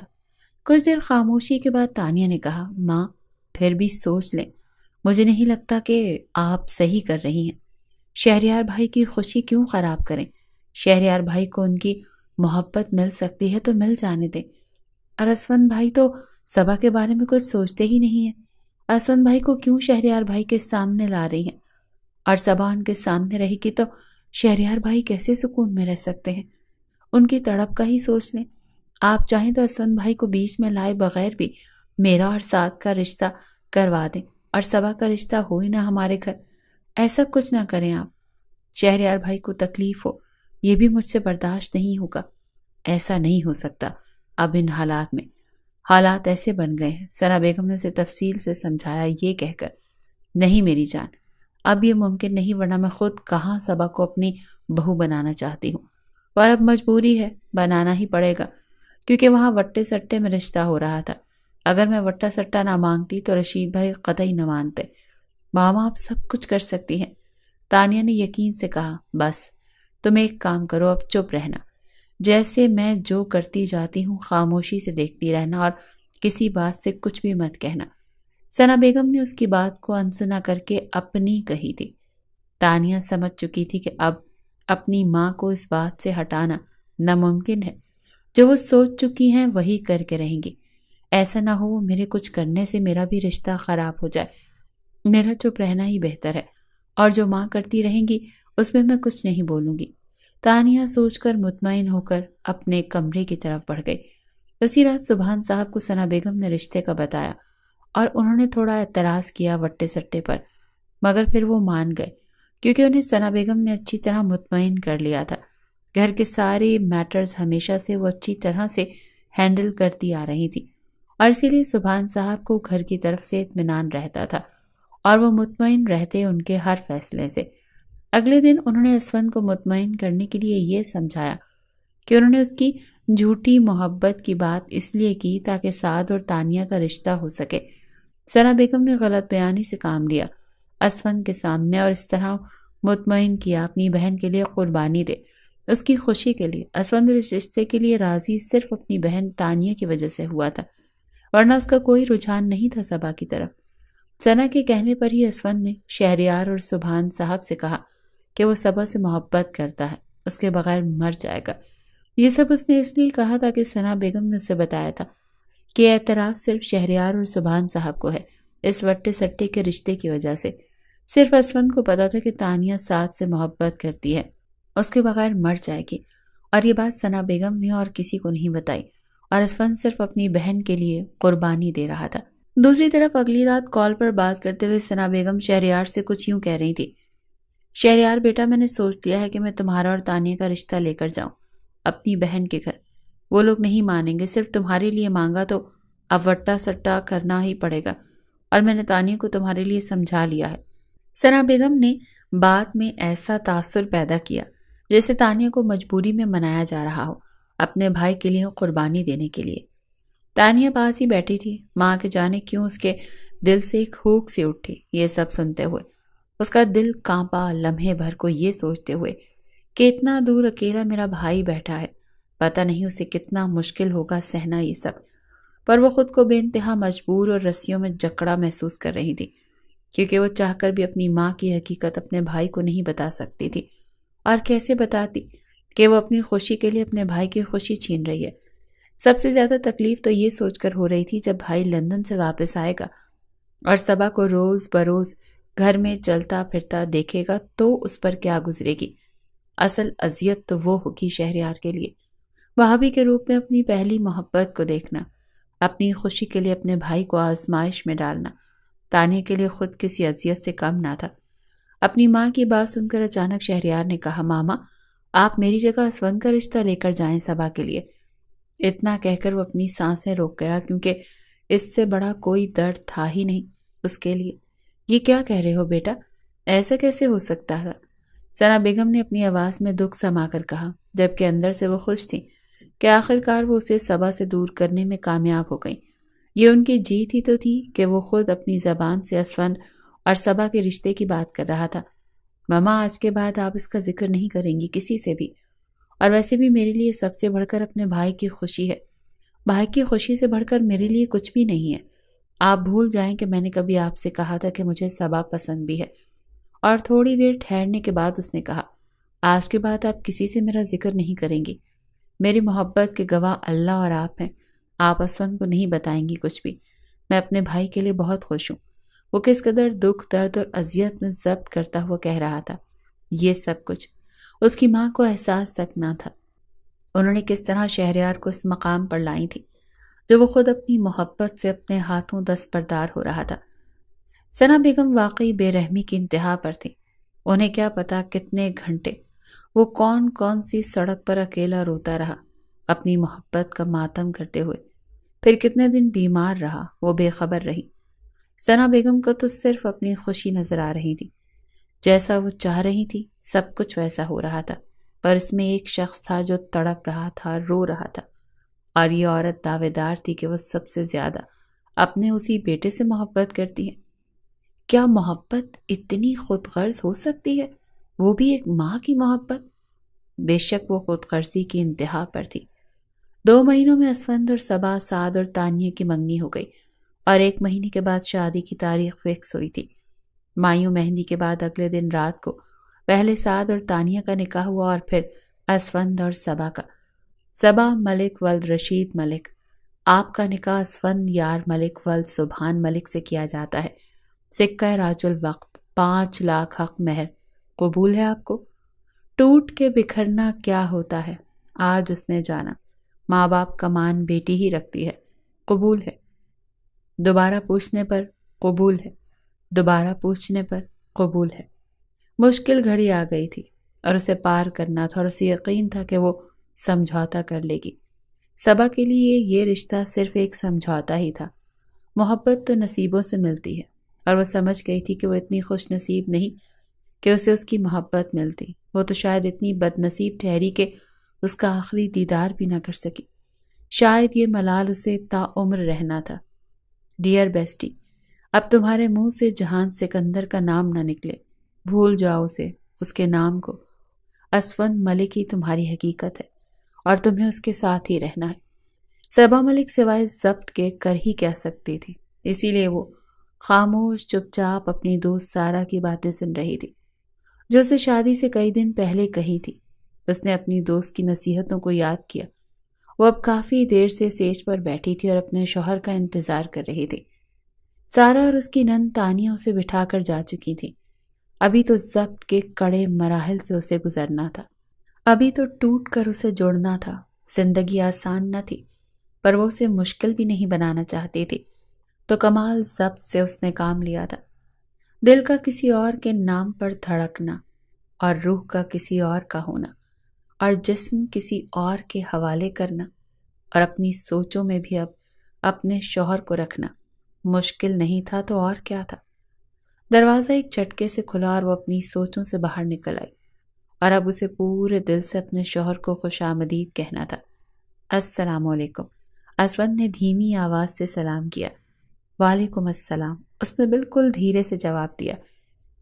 کچھ دیر خاموشی کے بعد تانیہ نے کہا، ماں پھر بھی سوچ لیں، مجھے نہیں لگتا کہ آپ صحیح کر رہی ہیں۔ شہریار بھائی کی خوشی کیوں خراب کریں؟ شہریار بھائی کو ان کی محبت مل سکتی ہے تو مل جانے دیں۔ اور اسون بھائی تو صبا کے بارے میں کچھ سوچتے ہی نہیں ہیں۔ اسون بھائی کو کیوں شہریار بھائی کے سامنے لا رہی ہیں؟ اور صبا ان کے سامنے رہے گی تو شہریار بھائی کیسے سکون میں رہ سکتے ہیں؟ ان کی تڑپ کا ہی سوچ لیں۔ آپ چاہیں تو اسون بھائی کو بیچ میں لائے بغیر بھی میرا اور ساتھ کا رشتہ کروا دیں، اور صبا کا رشتہ ہو ہی نہ ہمارے گھر۔ ایسا کچھ نہ کریں آپ، شہریار بھائی کو تکلیف ہو، یہ بھی مجھ سے برداشت نہیں ہوگا۔ ایسا نہیں ہو سکتا اب ان حالات میں، حالات ایسے بن گئے ہیں۔ ثنا بیگم نے اسے تفصیل سے سمجھایا، یہ کہہ کر، نہیں میری جان، اب یہ ممکن نہیں، ورنہ میں خود کہاں صبا کو اپنی بہو بنانا چاہتی ہوں، پر اب مجبوری ہے، بنانا ہی پڑے گا، کیونکہ وہاں وٹے سٹے میں رشتہ ہو رہا تھا۔ اگر میں وٹا سٹا نہ مانگتی تو رشید بھائی قطعی نہ مانتے۔ ماما آپ سب کچھ کر سکتی ہیں، تانیہ نے یقین سے کہا، بس تم ایک کام کرو، اب چپ رہنا، جیسے میں جو کرتی جاتی ہوں خاموشی سے دیکھتی رہنا، اور کسی بات سے کچھ بھی مت کہنا۔ ثنا بیگم نے اس کی بات کو انسنا کر کے اپنی کہی تھی۔ تانیہ سمجھ چکی تھی کہ اب اپنی ماں کو اس بات سے ہٹانا ناممکن ہے، جو وہ سوچ چکی ہیں وہی کر کے رہیں گی۔ ایسا نہ ہو میرے کچھ کرنے سے میرا بھی رشتہ خراب ہو جائے، میرا چپ رہنا ہی بہتر ہے، اور جو ماں کرتی رہیں گی اس میں کچھ نہیں بولوں گی۔ تانیہ سوچ کر مطمئن ہو کر اپنے کمرے کی طرف بڑھ گئی۔ اسی رات سبحان صاحب کو ثنا بیگم نے رشتے کا بتایا، اور انہوں نے تھوڑا اعتراض کیا وٹے سٹے پر، مگر پھر وہ مان گئے، کیونکہ انہیں ثنا بیگم نے اچھی طرح مطمئن کر لیا تھا۔ گھر کے سارے میٹرز ہمیشہ سے وہ اچھی طرح سے ہینڈل کرتی آ رہی تھی، اور اسی لیے سبحان صاحب کو گھر کی طرف سے اطمینان رہتا تھا، اور وہ مطمئن رہتے ان کے ہر فیصلے سے۔ اگلے دن انہوں نے اسون کو مطمئن کرنے کے لیے یہ سمجھایا کہ انہوں نے اس کی جھوٹی محبت کی بات اس لیے کی تاکہ سعد اور تانیہ کا رشتہ ہو سکے۔ ثنا بیگم نے غلط بیانی سے کام لیا اسون کے سامنے، اور اس طرح مطمئن کیا اپنی بہن کے لیے قربانی دے، اس کی خوشی کے لیے۔ اسون اس رشتے کے لیے راضی صرف اپنی بہن تانیہ کی وجہ سے ہوا تھا، ورنہ اس کا کوئی رجحان نہیں تھا صبا کی طرف۔ ثنا کے کہنے پر ہی اسفند نے شہریار اور سبحان صاحب سے کہا کہ وہ صبا سے محبت کرتا ہے، اس کے بغیر مر جائے گا۔ یہ سب اس نے اس لیے کہا تھا کہ ثنا بیگم نے اسے بتایا تھا کہ اعتراف صرف شہریار اور سبحان صاحب کو ہے، اس وٹے سٹے کے رشتے کی وجہ سے۔ صرف اسفند کو پتا تھا کہ تانیہ سعد سے محبت کرتی ہے، اس کے بغیر مر جائے گی، اور یہ بات ثنا بیگم نے اور کسی کو نہیں بتائی، اور اسفند صرف اپنی بہن کے لیے قربانی دے رہا تھا۔ دوسری طرف اگلی رات کال پر بات کرتے ہوئے ثنا بیگم شہریار سے کچھ یوں کہہ رہی تھی: شہریار بیٹا، میں نے سوچ لیا ہے کہ میں تمہارا اور تانیہ کا رشتہ لے کر جاؤں اپنی بہن کے گھر۔ وہ لوگ نہیں مانیں گے، صرف تمہارے لیے مانگا تو اب وٹا سٹا کرنا ہی پڑے گا، اور میں نے تانیہ کو تمہارے لیے سمجھا لیا ہے۔ ثنا بیگم نے بات میں ایسا تاثر پیدا کیا جیسے تانیہ کو مجبوری میں منایا جا رہا ہو اپنے بھائی کے لیے قربانی دینے کے لیے۔ تانیہ پاس ہی بیٹھی تھی، ماں کے جانے کیوں اس کے دل سے ایک ہوک سی اٹھی۔ یہ سب سنتے ہوئے اس کا دل کانپا، لمحے بھر کو یہ سوچتے ہوئے کہ اتنا دور اکیلا میرا بھائی بیٹھا ہے، پتہ نہیں اسے کتنا مشکل ہوگا سہنا یہ سب۔ پر وہ خود کو بے انتہا مجبور اور رسیوں میں جکڑا محسوس کر رہی تھی، کیونکہ وہ چاہ کر بھی اپنی ماں کی حقیقت اپنے بھائی کو نہیں بتا سکتی تھی، اور کیسے بتاتی کہ وہ اپنی خوشی کے لیے اپنے بھائی کی خوشی چھین رہی ہے۔ سب سے زیادہ تکلیف تو یہ سوچ کر ہو رہی تھی جب بھائی لندن سے واپس آئے گا اور صبا کو روز بروز گھر میں چلتا پھرتا دیکھے گا تو اس پر کیا گزرے گی۔ اصل اذیت تو وہ ہوگی شہریار کے لیے، بھابھی کے روپ میں اپنی پہلی محبت کو دیکھنا، اپنی خوشی کے لیے اپنے بھائی کو آزمائش میں ڈالنا۔ تانیہ کے لیے خود کسی اذیت سے کم نہ تھا۔ اپنی ماں کی بات سن کر اچانک شہریار نے کہا: ماما، آپ میری جگہ اسفند کا رشتہ لے کر جائیں صبا کے لیے۔ اتنا کہہ کر وہ اپنی سانسیں روک گیا، کیونکہ اس سے بڑا کوئی درد تھا ہی نہیں اس کے لیے۔ یہ کیا کہہ رہے ہو بیٹا؟ ایسا کیسے ہو سکتا تھا؟ ثنا بیگم نے اپنی آواز میں دکھ سما کر کہا، جبکہ اندر سے وہ خوش تھی کہ آخرکار وہ اسے صبا سے دور کرنے میں کامیاب ہو گئی۔ یہ ان کی جیت ہی تو تھی کہ وہ خود اپنی زبان سے اسفند اور صبا کے رشتے کی بات کر رہا تھا۔ ماما، آج کے بعد آپ اس کا ذکر نہیں کریں گی کسی سے بھی، اور ویسے بھی میرے لیے سب سے بڑھ کر اپنے بھائی کی خوشی ہے۔ بھائی کی خوشی سے بڑھ کر میرے لیے کچھ بھی نہیں ہے۔ آپ بھول جائیں کہ میں نے کبھی آپ سے کہا تھا کہ مجھے صبا پسند بھی ہے۔ اور تھوڑی دیر ٹھہرنے کے بعد اس نے کہا: آج کے بعد آپ کسی سے میرا ذکر نہیں کریں گی۔ میری محبت کے گواہ اللہ اور آپ ہیں۔ آپ اسفند کو نہیں بتائیں گی کچھ بھی۔ میں اپنے بھائی کے لیے بہت خوش ہوں۔ وہ کس قدر دکھ، درد اور اذیت میں ضبط کرتا ہوا کہہ رہا تھا۔ یہ سب کچھ اس کی ماں کو احساس تک نہ تھا۔ انہوں نے کس طرح شہریار کو اس مقام پر لائی تھی جو وہ خود اپنی محبت سے اپنے ہاتھوں دستبردار ہو رہا تھا۔ ثنا بیگم واقعی بے رحمی کی انتہا پر تھی۔ انہیں کیا پتا کتنے گھنٹے وہ کون کون سی سڑک پر اکیلا روتا رہا اپنی محبت کا ماتم کرتے ہوئے، پھر کتنے دن بیمار رہا، وہ بے خبر رہی۔ ثنا بیگم کو تو صرف اپنی خوشی نظر آ رہی تھی، جیسا وہ چاہ رہی تھی سب کچھ ویسا ہو رہا تھا، پر اس میں ایک شخص تھا جو تڑپ رہا تھا، رو رہا تھا، اور یہ عورت دعوے دار تھی کہ وہ سب سے زیادہ اپنے اسی بیٹے سے محبت کرتی ہے۔ کیا محبت اتنی خود غرض ہو سکتی ہے؟ وہ بھی ایک ماں کی محبت؟ بے شک وہ خود غرضی کی انتہا پر تھی۔ 2 مہینوں میں اسفند اور صبا، سعد اور تانیہ کی منگنی ہو گئی، اور 1 مہینے کے بعد شادی کی تاریخ فکس ہوئی تھی۔ مایوں مہندی کے بعد اگلے دن رات کو پہلے سعد اور تانیہ کا نکاح ہوا اور پھر اسفند اور صبا کا۔ صبا ملک ولد رشید ملک، آپ کا نکاح اسفند یار ملک ولد سبحان ملک سے کیا جاتا ہے۔ سکہ راج الوقت، 5 لاکھ حق مہر، قبول ہے آپ کو؟ ٹوٹ کے بکھرنا کیا ہوتا ہے آج اس نے جانا۔ ماں باپ کا مان بیٹی ہی رکھتی ہے، قبول ہے؟ دوبارہ پوچھنے پر قبول ہے، دوبارہ پوچھنے پر قبول ہے۔ مشکل گھڑی آ گئی تھی اور اسے پار کرنا تھا، اور اسے یقین تھا کہ وہ سمجھوتا کر لے گی۔ صبا کے لیے یہ رشتہ صرف ایک سمجھوتا ہی تھا۔ محبت تو نصیبوں سے ملتی ہے، اور وہ سمجھ گئی تھی کہ وہ اتنی خوش نصیب نہیں کہ اسے اس کی محبت ملتی۔ وہ تو شاید اتنی بد نصیب ٹھہری کہ اس کا آخری دیدار بھی نہ کر سکی۔ شاید یہ ملال اسے تا عمر رہنا تھا۔ ڈیئر بیسٹی، اب تمہارے منہ سے جہان سکندر کا نام نہ نکلے، بھول جاؤ اسے، اس کے نام کو۔ اسفند ملک ہی تمہاری حقیقت ہے، اور تمہیں اس کے ساتھ ہی رہنا ہے۔ صبا ملک سوائے ضبط کے کر ہی کیا سکتی تھی، اسی لیے وہ خاموش چپ چاپ اپنی دوست سارا کی باتیں سن رہی تھی جو اسے شادی سے کئی دن پہلے کہی تھی۔ اس نے اپنی دوست کی نصیحتوں کو یاد کیا۔ وہ اب کافی دیر سے سیج پر بیٹھی تھی اور اپنے شوہر کا انتظار کر رہی تھی۔ سارا اور اس کی نند تانیہ اسے بٹھا کر جا چکی تھی۔ ابھی تو ضبط کے کڑے مراحل سے اسے گزرنا تھا، ابھی تو ٹوٹ کر اسے جوڑنا تھا۔ زندگی آسان نہ تھی، پر وہ اسے مشکل بھی نہیں بنانا چاہتی تھی، تو کمال ضبط سے اس نے کام لیا تھا۔ دل کا کسی اور کے نام پر دھڑکنا، اور روح کا کسی اور کا ہونا، اور جسم کسی اور کے حوالے کرنا، اور اپنی سوچوں میں بھی اب اپنے شوہر کو رکھنا مشکل نہیں تھا تو اور کیا تھا۔ دروازہ ایک جھٹکے سے کھلا اور وہ اپنی سوچوں سے باہر نکل آئی، اور اب اسے پورے دل سے اپنے شوہر کو خوش آمدید کہنا تھا۔ السلام علیکم، اسود نے دھیمی آواز سے سلام کیا۔ وعلیکم السلام، اس نے بالکل دھیرے سے جواب دیا۔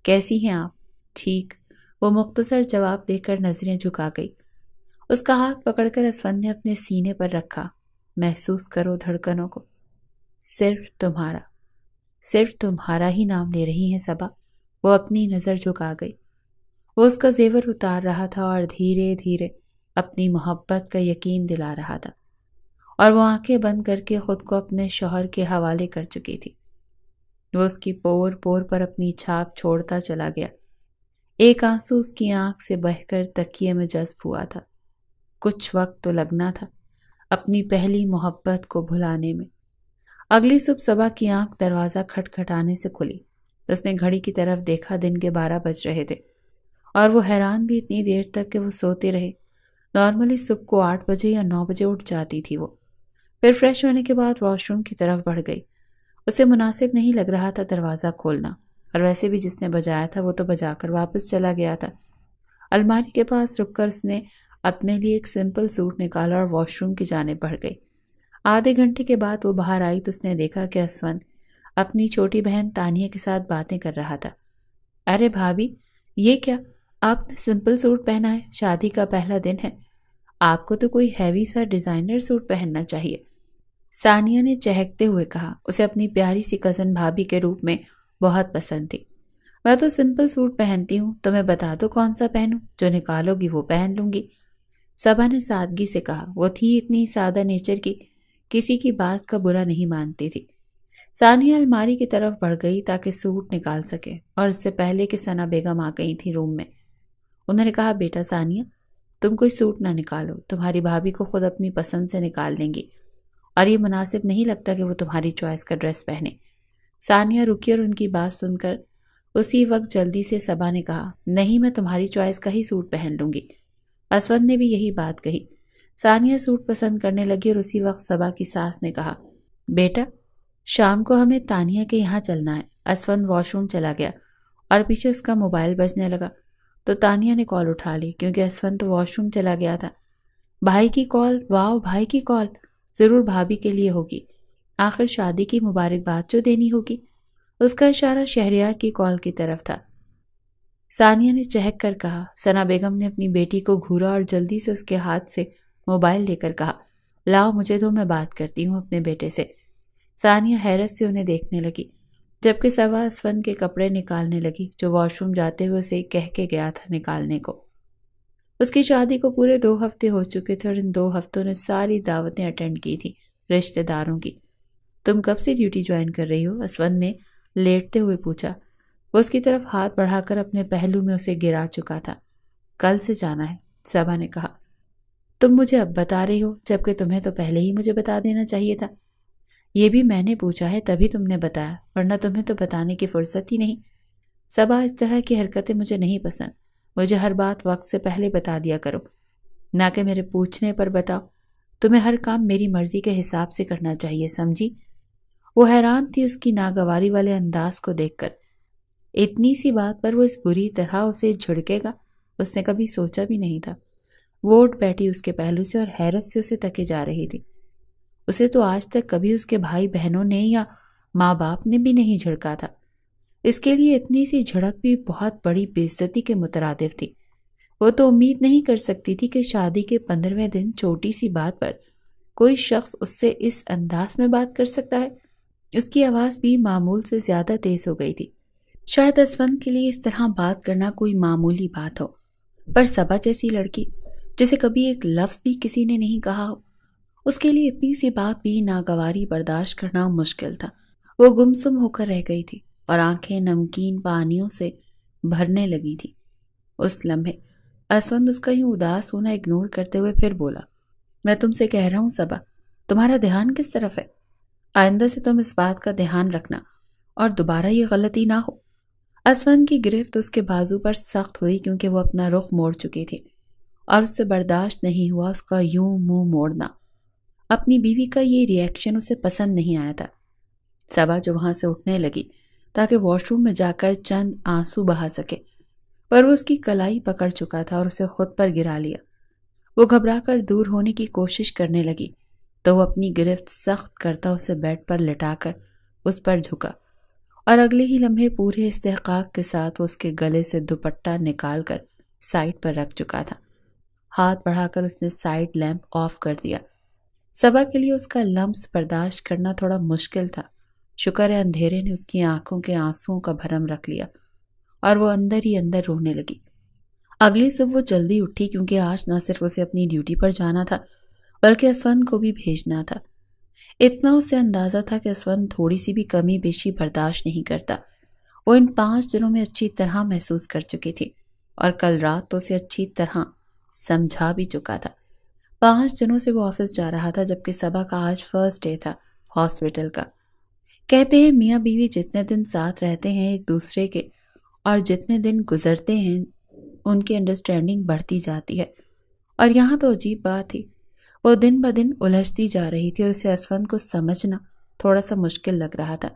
کیسی ہیں آپ؟ ٹھیک، وہ مختصر جواب دے کر نظریں جھکا گئی۔ اس کا ہاتھ پکڑ کر اسود نے اپنے سینے پر رکھا۔ محسوس کرو دھڑکنوں کو۔ صرف تمہارا ہی نام لے رہی ہیں صبا۔ وہ اپنی نظر جھکا گئی۔ وہ اس کا زیور اتار رہا تھا اور دھیرے دھیرے اپنی محبت کا یقین دلا رہا تھا، اور وہ آنکھیں بند کر کے خود کو اپنے شوہر کے حوالے کر چکی تھی۔ وہ اس کی پور پور پر اپنی چھاپ چھوڑتا چلا گیا۔ ایک آنسو اس کی آنکھ سے بہہ کر تکیے میں جذب ہوا تھا۔ کچھ وقت تو لگنا تھا اپنی پہلی محبت کو بھلانے میں۔ اگلی صبح صبا کی آنکھ دروازہ کھٹکھٹانے سے کھلی۔ اس نے گھڑی کی طرف دیکھا، دن کے 12 بج رہے تھے، اور وہ حیران بھی اتنی دیر تک کہ وہ سوتے رہے۔ نارملی صبح کو 8 بجے یا 9 بجے اٹھ جاتی تھی وہ۔ پھر فریش ہونے کے بعد واش روم کی طرف بڑھ گئی۔ اسے مناسب نہیں لگ رہا تھا دروازہ کھولنا، اور ویسے بھی جس نے بجایا تھا وہ تو بجا کر واپس چلا گیا تھا۔ الماری کے پاس رک کر اس نے اپنے لیے ایک سمپل سوٹ نکالا اور واش روم کی جانب بڑھ گئی۔ آدھے گھنٹے کے بعد وہ باہر آئی تو اس نے دیکھا کہ اسود اپنی چھوٹی بہن تانیہ کے ساتھ باتیں کر رہا تھا۔ ارے بھابھی، یہ کیا؟ آپ نے سمپل سوٹ پہنا ہے؟ شادی کا پہلا دن ہے، آپ کو تو کوئی ہیوی سا ڈیزائنر سوٹ پہننا چاہیے، ثانیہ نے چہکتے ہوئے کہا۔ اسے اپنی پیاری سی کزن بھابھی کے روپ میں بہت پسند تھی۔ میں تو سمپل سوٹ پہنتی ہوں، تمہیں بتا دو کون سا پہنوں، جو نکالو گی وہ پہن لوں گی، صبا نے سادگی سے کہا۔ وہ تھی اتنی سادہ نیچر کی، کسی کی بات کا برا نہیں مانتی تھی۔ ثانیہ الماری کی طرف بڑھ گئی تاکہ سوٹ نکال سکے، اور اس سے پہلے کہ ثنا بیگم آ گئی تھی روم میں، انہوں نے کہا، بیٹا ثانیہ، تم کوئی سوٹ نہ نکالو، تمہاری بھابھی کو خود اپنی پسند سے نکال لیں گی، اور یہ مناسب نہیں لگتا کہ وہ تمہاری چوائس کا ڈریس پہنے۔ ثانیہ رکی اور ان کی بات سن کر اسی وقت جلدی سے صبا نے کہا، نہیں، میں تمہاری چوائس کا ہی سوٹ پہن لوں گی۔ اسود نے بھی یہی بات کہی۔ ثانیہ سوٹ پسند کرنے لگی اور اسی وقت صبا کی ساس نے کہا، بیٹا شام کو ہمیں تانیہ کے یہاں چلنا ہے۔ اسود واش روم چلا گیا اور پیچھے اس کا موبائل بجنے لگا تو تانیہ نے کال اٹھا لی، کیونکہ اسود تو واش روم چلا گیا تھا۔ بھائی کی کال، واو، بھائی کی کال، ضرور بھابھی کے لیے ہوگی، آخر شادی کی مبارکباد جو دینی ہوگی۔ اس کا اشارہ شہریار کی کال کی طرف تھا۔ ثانیہ نے چہک کر کہا۔ ثنا بیگم نے اپنی بیٹی کو گھورا اور جلدی سے اس کے ہاتھ سے موبائل لے کر کہا، لاؤ مجھے دو، میں بات کرتی ہوں اپنے بیٹے سے۔ ثانیہ حیرت سے انہیں دیکھنے لگی، جبکہ صبا اسود کے کپڑے نکالنے لگی جو واش روم جاتے ہوئے اسے کہہ کے گیا تھا نکالنے کو۔ اس کی شادی کو پورے 2 ہفتے ہو چکے تھے اور ان 2 ہفتوں نے ساری دعوتیں اٹینڈ کی تھی رشتہ داروں کی۔ تم کب سے ڈیوٹی جوائن کر رہی ہو؟ اسود نے لیٹتے ہوئے پوچھا۔ وہ اس کی طرف ہاتھ بڑھا کر اپنے پہلو میں اسے گرا چکا تھا۔ کل سے جانا ہے، صبا نے کہا۔ تم مجھے اب بتا رہی ہو، جبکہ تمہیں تو پہلے ہی مجھے بتا دینا چاہیے تھا۔ یہ بھی میں نے پوچھا ہے تبھی تم نے بتایا، ورنہ تمہیں تو بتانے کی فرصت ہی نہیں۔ صبا، اس طرح کی حرکتیں مجھے نہیں پسند، مجھے ہر بات وقت سے پہلے بتا دیا کرو، نہ کہ میرے پوچھنے پر بتاؤ۔ تمہیں ہر کام میری مرضی کے حساب سے کرنا چاہیے، سمجھی؟ وہ حیران تھی اس کی ناگواری والے انداز کو دیکھ کر۔ اتنی سی بات پر وہ اس بری طرح اسے جھڑکے گا، اس نے کبھی سوچا بھی نہیں تھا۔ وہ اٹھ بیٹھی اس کے پہلو سے اور حیرت سے اسے تکے جا رہی تھی۔ اسے تو آج تک کبھی اس کے بھائی بہنوں نے یا ماں باپ نے بھی نہیں جھڑکا تھا۔ اس کے لیے اتنی سی جھڑک بھی بہت بڑی بے عزتی کے مترادف تھی۔ وہ تو امید نہیں کر سکتی تھی کہ شادی کے 15ویں دن چھوٹی سی بات پر کوئی شخص اس سے اس انداز میں بات کر سکتا ہے۔ اس کی آواز بھی معمول سے زیادہ تیز ہو گئی تھی۔ شاید اسفند کے لیے اس طرح بات کرنا کوئی معمولی بات ہو، پر صبا جیسی لڑکی جسے کبھی ایک لفظ بھی کسی نے نہیں کہا ہو، اس کے لیے اتنی سی بات بھی ناگواری برداشت کرنا مشکل تھا۔ وہ گمسم ہو کر رہ گئی تھی اور آنکھیں نمکین پانیوں سے بھرنے لگی تھی۔ اس لمحے اسفند اس کا یوں اداس ہونا اگنور کرتے ہوئے پھر بولا، میں تم سے کہہ رہا ہوں صبا، تمہارا دھیان کس طرف ہے؟ آئندہ سے تم اس بات کا دھیان رکھنا اور دوبارہ یہ غلطی نہ ہو۔ اسفند کی گرفت اس کے بازو پر سخت ہوئی کیونکہ وہ اپنا رخ موڑ چکی تھی اور اس سے برداشت نہیں ہوا اس کا یوں منہ موڑنا۔ اپنی بیوی کا یہ ری ایکشن اسے پسند نہیں آیا تھا۔ صبا جو وہاں سے اٹھنے لگی تاکہ واش روم میں جا کر چند آنسو بہا سکے، پر وہ اس کی کلائی پکڑ چکا تھا اور اسے خود پر گرا لیا۔ وہ گھبرا کر دور ہونے کی کوشش کرنے لگی تو وہ اپنی گرفت سخت کرتا اسے بیڈ پر لٹا کر اس پر جھکا اور اگلے ہی لمحے پورے استحقاق کے ساتھ اس کے گلے سے دوپٹہ نکال کر سائڈ پر رکھ چکا تھا۔ ہاتھ بڑھا کر اس نے سائڈ لیمپ آف کر دیا۔ صبا کے لیے اس کا لمس برداشت کرنا تھوڑا مشکل تھا۔ شکر ہے اندھیرے نے اس کی آنکھوں کے آنسوؤں کا بھرم رکھ لیا اور وہ اندر ہی اندر رونے لگی۔ اگلی صبح وہ جلدی اٹھی کیونکہ آج نہ صرف اسے اپنی ڈیوٹی پر جانا تھا بلکہ اسفند کو بھی بھیجنا تھا۔ اتنا اسے اندازہ تھا کہ اسفند تھوڑی سی بھی کمی بیشی برداشت نہیں کرتا۔ وہ ان 5 دنوں میں اچھی طرح محسوس کر چکی تھی اور کل رات تو اسے اچھی طرح سمجھا بھی چکا تھا۔ 5 دنوں سے وہ آفس جا رہا تھا جبکہ صبا کا آج فرسٹ ڈے تھا ہاسپٹل کا۔ کہتے ہیں میاں بیوی جتنے دن ساتھ رہتے ہیں ایک دوسرے کے اور جتنے دن گزرتے ہیں ان کی انڈرسٹینڈنگ بڑھتی جاتی ہے، اور یہاں تو عجیب بات تھی، وہ دن بدن الجھتی جا رہی تھی اور اسے اسفند کو سمجھنا تھوڑا سا مشکل لگ رہا تھا۔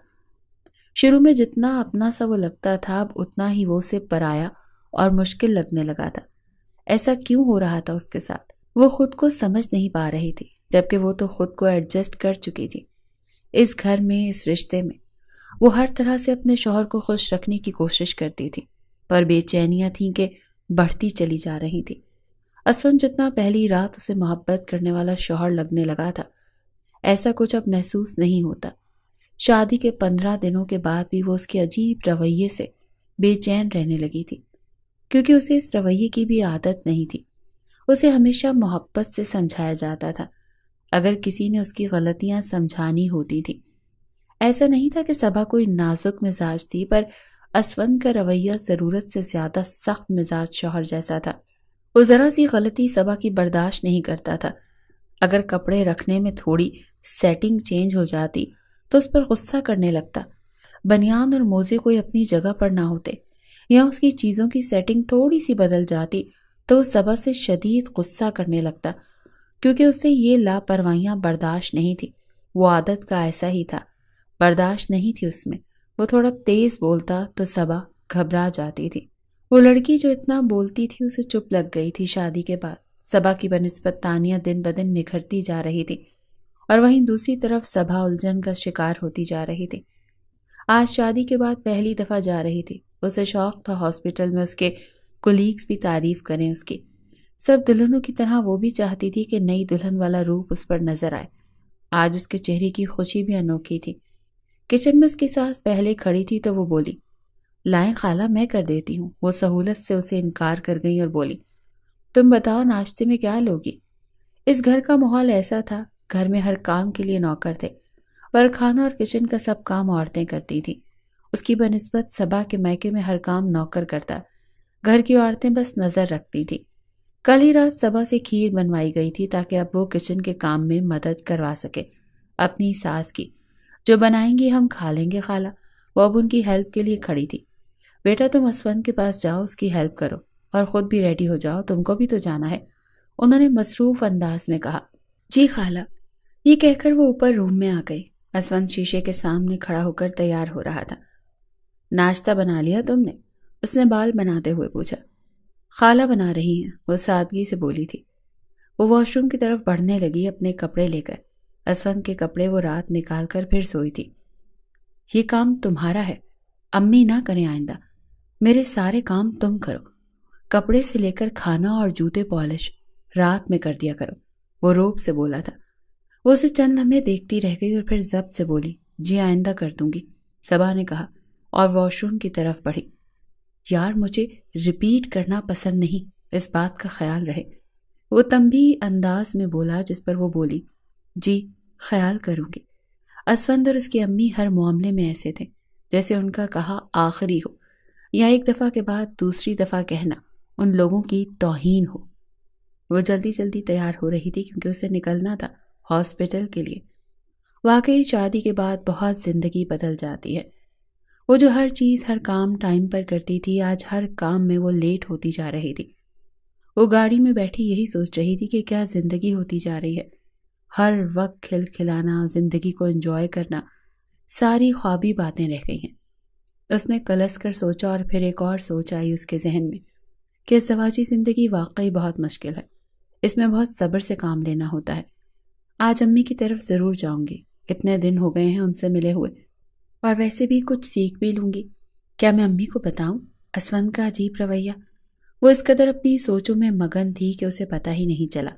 شروع میں جتنا اپنا سا وہ لگتا تھا اب اتنا ہی وہ اسے پرایا اور مشکل لگنے لگا تھا۔ ایسا کیوں ہو رہا تھا اس کے ساتھ؟ وہ خود کو سمجھ نہیں پا رہی تھی جبکہ وہ تو خود کو ایڈجسٹ کر چکی تھی۔ اس گھر میں، اس رشتے میں وہ ہر طرح سے اپنے شوہر کو خوش رکھنے کی کوشش کرتی تھی، پر بے چینیاں تھیں کہ بڑھتی چلی جا رہی تھی۔ اسفند جتنا پہلی رات اسے محبت کرنے والا شوہر لگنے لگا تھا، ایسا کچھ اب محسوس نہیں ہوتا۔ شادی کے 15 دنوں کے بعد بھی وہ اس کے عجیب رویے سے بے چین رہنے لگی تھی کیونکہ اسے اس رویے کی بھی عادت نہیں تھی۔ اسے ہمیشہ محبت سے سمجھایا جاتا تھا اگر کسی نے اس کی غلطیاں سمجھانی ہوتی تھی۔ ایسا نہیں تھا کہ صبا کوئی نازک مزاج تھی، پر اسفند کا رویہ ضرورت سے زیادہ سخت مزاج شوہر جیسا تھا۔ وہ ذرا سی غلطی صبا کی برداشت نہیں کرتا تھا۔ اگر کپڑے رکھنے میں تھوڑی سیٹنگ چینج ہو جاتی تو اس پر غصہ کرنے لگتا۔ بنیان اور موزے کوئی اپنی جگہ پر نہ ہوتے یا اس کی چیزوں کی سیٹنگ تھوڑی سی بدل جاتی تو صبا سے شدید غصہ کرنے لگتا کیونکہ اسے یہ لاپرواہیاں برداشت نہیں تھی۔ وہ عادت کا ایسا ہی تھا، برداشت نہیں تھی اس میں۔ وہ تھوڑا تیز بولتا تو صبا گھبرا جاتی تھی۔ وہ لڑکی جو اتنا بولتی تھی اسے چپ لگ گئی تھی۔ شادی کے بعد صبا کی بنسبت تانیہ دن بدن نکھرتی جا رہی تھی اور وہیں دوسری طرف صبا الجھن کا شکار ہوتی جا رہی تھی۔ آج شادی کے بعد پہلی دفعہ جا رہی تھی۔ اسے شوق تھا ہاسپٹل میں اس کے کولیگز بھی تعریف کریں اس کی۔ سب دلہنوں کی طرح وہ بھی چاہتی تھی کہ نئی دلہن والا روپ اس پر نظر آئے۔ آج اس کے چہرے کی خوشی بھی انوکھی تھی۔ کچن میں اس کی ساس پہلے کھڑی تھی تو وہ بولی، لائیں خالہ میں کر دیتی ہوں۔ وہ سہولت سے اسے انکار کر گئی اور بولی، تم بتاؤ ناشتے میں کیا لوگی؟ اس گھر کا ماحول ایسا تھا، گھر میں ہر کام کے لیے نوکر تھے، پر کھانا اور کچن کا سب کام عورتیں کرتی تھیں۔ اس کی بنسبت صبا کے میکے میں ہر کام نوکر کرتا، گھر کی عورتیں بس نظر رکھتی تھیں۔ کل ہی رات صبا سے کھیر بنوائی گئی تھی تاکہ اب وہ کچن کے کام میں مدد کروا سکے اپنی ساس کی۔ جو بنائیں گی ہم کھا لیں گے خالہ۔ وہ اب ان کی ہیلپ کے لیے کھڑی تھی۔ بیٹا تم اسفند کے پاس جاؤ، اس کی ہیلپ کرو اور خود بھی ریڈی ہو جاؤ، تم کو بھی تو جانا ہے، انہوں نے مصروف انداز میں کہا۔ جی خالہ، یہ کہہ کر وہ اوپر روم میں آ گئی۔ اسفند شیشے کے سامنے کھڑا ہو کر تیار ہو رہا تھا۔ ناشتہ بنا لیا تم نے؟ اس نے بال بناتے ہوئے پوچھا۔ خالہ بنا رہی ہیں، وہ سادگی سے بولی تھی۔ وہ واش روم کی طرف بڑھنے لگی اپنے کپڑے لے کر۔ اسفند کے کپڑے وہ رات نکال کر پھر سوئی تھی۔ یہ کام تمہارا ہے، امی نہ کریں آئندہ، میرے سارے کام تم کرو، کپڑے سے لے کر کھانا اور جوتے پالش رات میں کر دیا کرو، وہ روب سے بولا تھا۔ وہ اسے چند لمحے دیکھتی رہ گئی اور پھر ضبط سے بولی، جی آئندہ کر دوں گی، صبا نے کہا اور واش روم کی طرف بڑھی۔ یار مجھے ریپیٹ کرنا پسند نہیں، اس بات کا خیال رہے، وہ تنبیہی انداز میں بولا، جس پر وہ بولی جی خیال کروں گی۔ اسفند اور اس کی امی ہر معاملے میں ایسے تھے جیسے ان کا کہا آخری ہو، یا ایک دفعہ کے بعد دوسری دفعہ کہنا ان لوگوں کی توہین ہو۔ وہ جلدی جلدی تیار ہو رہی تھی کیونکہ اسے نکلنا تھا ہاسپٹل کے لیے۔ واقعی شادی کے بعد بہت زندگی بدل جاتی ہے۔ وہ جو ہر چیز ہر کام ٹائم پر کرتی تھی، آج ہر کام میں وہ لیٹ ہوتی جا رہی تھی۔ وہ گاڑی میں بیٹھی یہی سوچ رہی تھی کہ کیا زندگی ہوتی جا رہی ہے، ہر وقت کھل کھلانا، زندگی کو انجوائے کرنا، ساری خوابی باتیں رہ گئی ہیں۔ اس نے کلس کر سوچا اور پھر ایک اور سوچ آئی اس کے ذہن میں کہ ازدواجی زندگی واقعی بہت مشکل ہے، اس میں بہت صبر سے کام لینا ہوتا ہے۔ آج امی کی طرف ضرور جاؤں گی، اتنے دن ہو گئے ہیں ان سے ملے ہوئے، اور ویسے بھی کچھ سیکھ بھی لوں گی۔ کیا میں امی کو بتاؤں؟ اسفند کا عجیب رویہ۔ وہ اس قدر اپنی سوچوں میں مگن تھی کہ اسے پتہ ہی نہیں چلا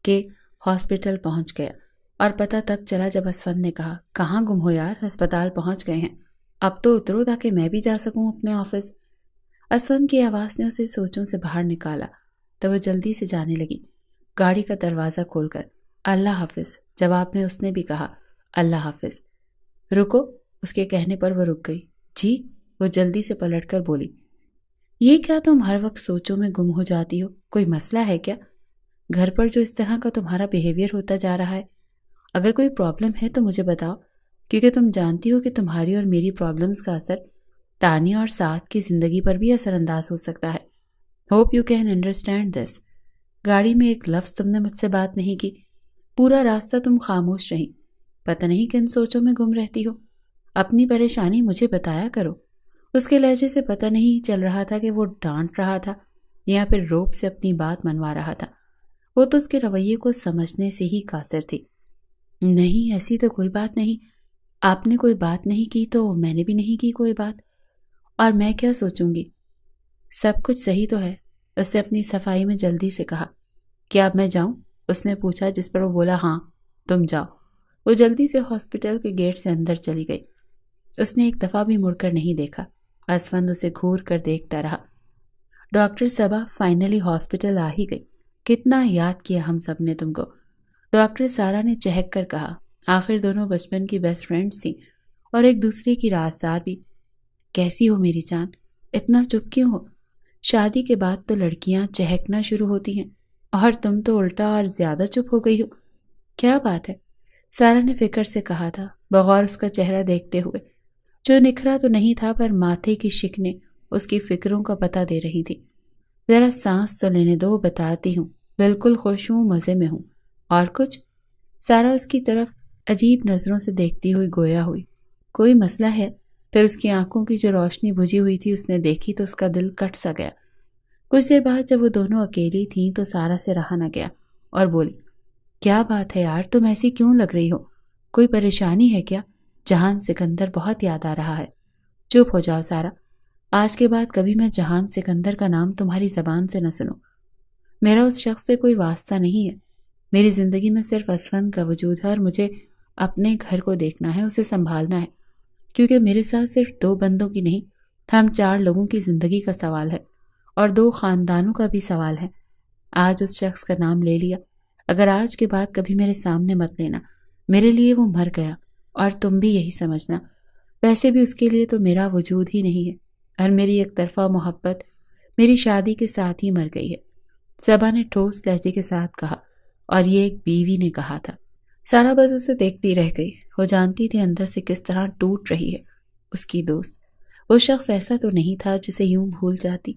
کہ ہاسپٹل پہنچ گیا، اور پتہ تب چلا جب اسفند نے کہا کہاں گم ہو یار؟ ہسپتال پہنچ گئے ہیں، اب تو اترو تاکہ میں بھی جا سکوں اپنے آفس۔ اسفند کی آواز نے اسے سوچوں سے باہر نکالا تو وہ جلدی سے جانے لگی، گاڑی کا دروازہ کھول کر۔ اللہ حافظ جواب میں اس نے بھی کہا اللہ حافظ۔ رکو، اس کے کہنے پر وہ رک گئی۔ جی، وہ جلدی سے پلٹ کر بولی، یہ کیا تم ہر وقت سوچوں میں گم ہو جاتی ہو؟ کوئی مسئلہ ہے کیا؟ گھر پر جو اس طرح کا تمہارا بیہیویئر ہوتا جا رہا ہے، اگر کوئی پرابلم ہے تو مجھے بتاؤ، کیونکہ تم جانتی ہو کہ تمہاری اور میری پرابلمز کا اثر تانیہ اور سعد کی زندگی پر بھی اثر انداز ہو سکتا ہے۔ Hope you can understand this. گاڑی میں ایک لفظ تم نے مجھ سے بات نہیں کی، پورا راستہ تم خاموش رہی، پتہ نہیں کن سوچوں میں گم رہتی ہو۔ اپنی پریشانی مجھے بتایا کرو۔ اس کے لہجے سے پتہ نہیں چل رہا تھا کہ وہ ڈانٹ رہا تھا یا پھر روب سے اپنی بات منوا رہا تھا۔ وہ تو اس کے رویے کو سمجھنے سے ہی قاصر تھی۔ نہیں، ایسی تو کوئی بات نہیں، آپ نے کوئی بات نہیں کی تو میں نے بھی نہیں کی کوئی بات، اور میں کیا سوچوں گی؟ سب کچھ صحیح تو ہے، اس نے اپنی صفائی میں جلدی سے کہا۔ کیا اب میں جاؤں؟ اس نے پوچھا، جس پر وہ بولا ہاں تم جاؤ۔ وہ جلدی سے ہاسپٹل کے گیٹ سے اندر چلی گئی۔ اس نے ایک دفعہ بھی مڑ کر نہیں دیکھا۔ اسفند اسے گھور کر دیکھتا رہا۔ ڈاکٹر صبا فائنلی ہاسپٹل آ ہی گئی۔ کتنا یاد کیا ہم سب نے تم کو، ڈاکٹر سارا نے چہک کر کہا۔ آخر دونوں بچپن کی بیسٹ فرینڈز تھیں اور ایک دوسرے کی رازدار بھی۔ کیسی ہو میری جان؟ اتنا چپ کیوں ہو؟ شادی کے بعد تو لڑکیاں چہکنا شروع ہوتی ہیں اور تم تو الٹا اور زیادہ چپ ہو گئی ہو، کیا بات ہے؟ سارا نے فکر سے کہا تھا، بغور اس کا چہرہ دیکھتے ہوئے، جو نکھرا تو نہیں تھا پر ماتھے کی شکنیں اس کی فکروں کا پتہ دے رہی تھی۔ ذرا سانس تو لینے دو، بتاتی ہوں، بالکل خوش ہوں، مزے میں ہوں۔ اور کچھ؟ سارا اس کی طرف عجیب نظروں سے دیکھتی ہوئی گویا ہوئی۔ کوئی مسئلہ ہے؟ پھر اس کی آنکھوں کی جو روشنی بجھی ہوئی تھی اس نے دیکھی تو اس کا دل کٹ سا گیا۔ کچھ دیر بعد جب وہ دونوں اکیلی تھیں تو سارا سے رہا نہ گیا اور بولی، کیا بات ہے یار، تم ایسی کیوں لگ رہی ہو؟ کوئی پریشانی ہے کیا؟ جہان سکندر بہت یاد آ رہا ہے۔ چپ ہو جاؤ سارا، آج کے بعد کبھی میں جہان سکندر کا نام تمہاری زبان سے نہ سنوں۔ میرا اس شخص سے کوئی واسطہ نہیں ہے، میری زندگی میں صرف اسفند کا وجود ہے اور مجھے اپنے گھر کو دیکھنا ہے، اسے سنبھالنا ہے، کیونکہ میرے ساتھ صرف 2 بندوں کی نہیں، ہم 4 لوگوں کی زندگی کا سوال ہے اور 2 خاندانوں کا بھی سوال ہے۔ آج اس شخص کا نام لے لیا، اگر آج کے بعد کبھی میرے سامنے مت لینا، میرے لیے وہ مر گیا، اور تم بھی یہی سمجھنا۔ ویسے بھی اس کے لیے تو میرا وجود ہی نہیں ہے، اور میری ایک طرفہ محبت میری شادی کے ساتھ ہی مر گئی ہے، صبا نے ٹھوس لہجے کے ساتھ کہا، اور یہ ایک بیوی نے کہا تھا۔ سارا بس اسے دیکھتی رہ گئی، وہ جانتی تھی اندر سے کس طرح ٹوٹ رہی ہے اس کی دوست۔ وہ شخص ایسا تو نہیں تھا جسے یوں بھول جاتی،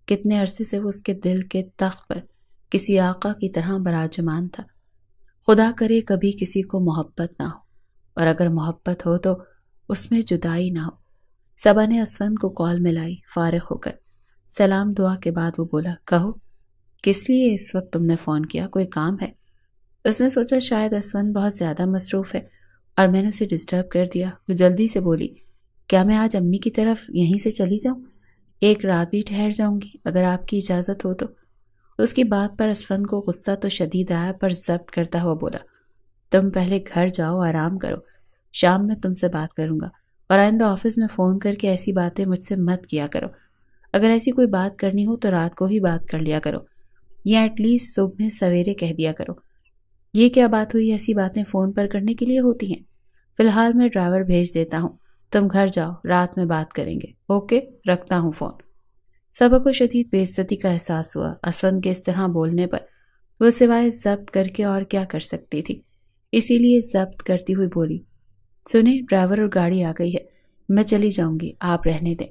کتنے عرصے سے وہ اس کے دل کے تخت پر کسی آقا کی طرح براجمان تھا۔ خدا کرے کبھی کسی کو محبت نہ ہو، اور اگر محبت ہو تو اس میں جدائی نہ ہو۔ صبا نے اسفند کو کال ملائی فارغ ہو کر۔ سلام دعا کے بعد وہ بولا، کہو کس لیے اس وقت تم نے فون کیا؟ کوئی کام ہے؟ اس نے سوچا شاید اسفند بہت زیادہ مصروف ہے اور میں نے اسے ڈسٹرب کر دیا۔ وہ جلدی سے بولی، کیا میں آج امی کی طرف یہیں سے چلی جاؤں؟ ایک رات بھی ٹھہر جاؤں گی اگر آپ کی اجازت ہو تو۔ اس کی بات پر اسفند کو غصہ تو شدید آیا پر ضبط کرتا ہوا بولا، تم پہلے گھر جاؤ، آرام کرو، شام میں تم سے بات کروں گا، اور آئندہ آفس میں فون کر کے ایسی باتیں مجھ سے مت کیا کرو۔ اگر ایسی کوئی بات کرنی ہو تو رات کو ہی بات کر لیا کرو، یا ایٹ لیسٹ صبح میں سویرے کہہ دیا کرو۔ یہ کیا بات ہوئی؟ ایسی باتیں فون پر کرنے کے لیے ہوتی ہیں۔ فی الحال میں ڈرائیور بھیج دیتا ہوں، تم گھر جاؤ، رات میں بات کریں گے۔ اوکے، رکھتا ہوں فون۔ صبا کو شدید بے عزتی کا احساس ہوا۔ اسفند کے اس طرح بولنے پر وہ سوائے ضبط کر کے اور کیا کر سکتی تھی، اسی لیے ضبط کرتی ہوئی بولی، سنیں، ڈرائیور اور گاڑی آ گئی ہے، میں چلی جاؤں گی، آپ رہنے دیں۔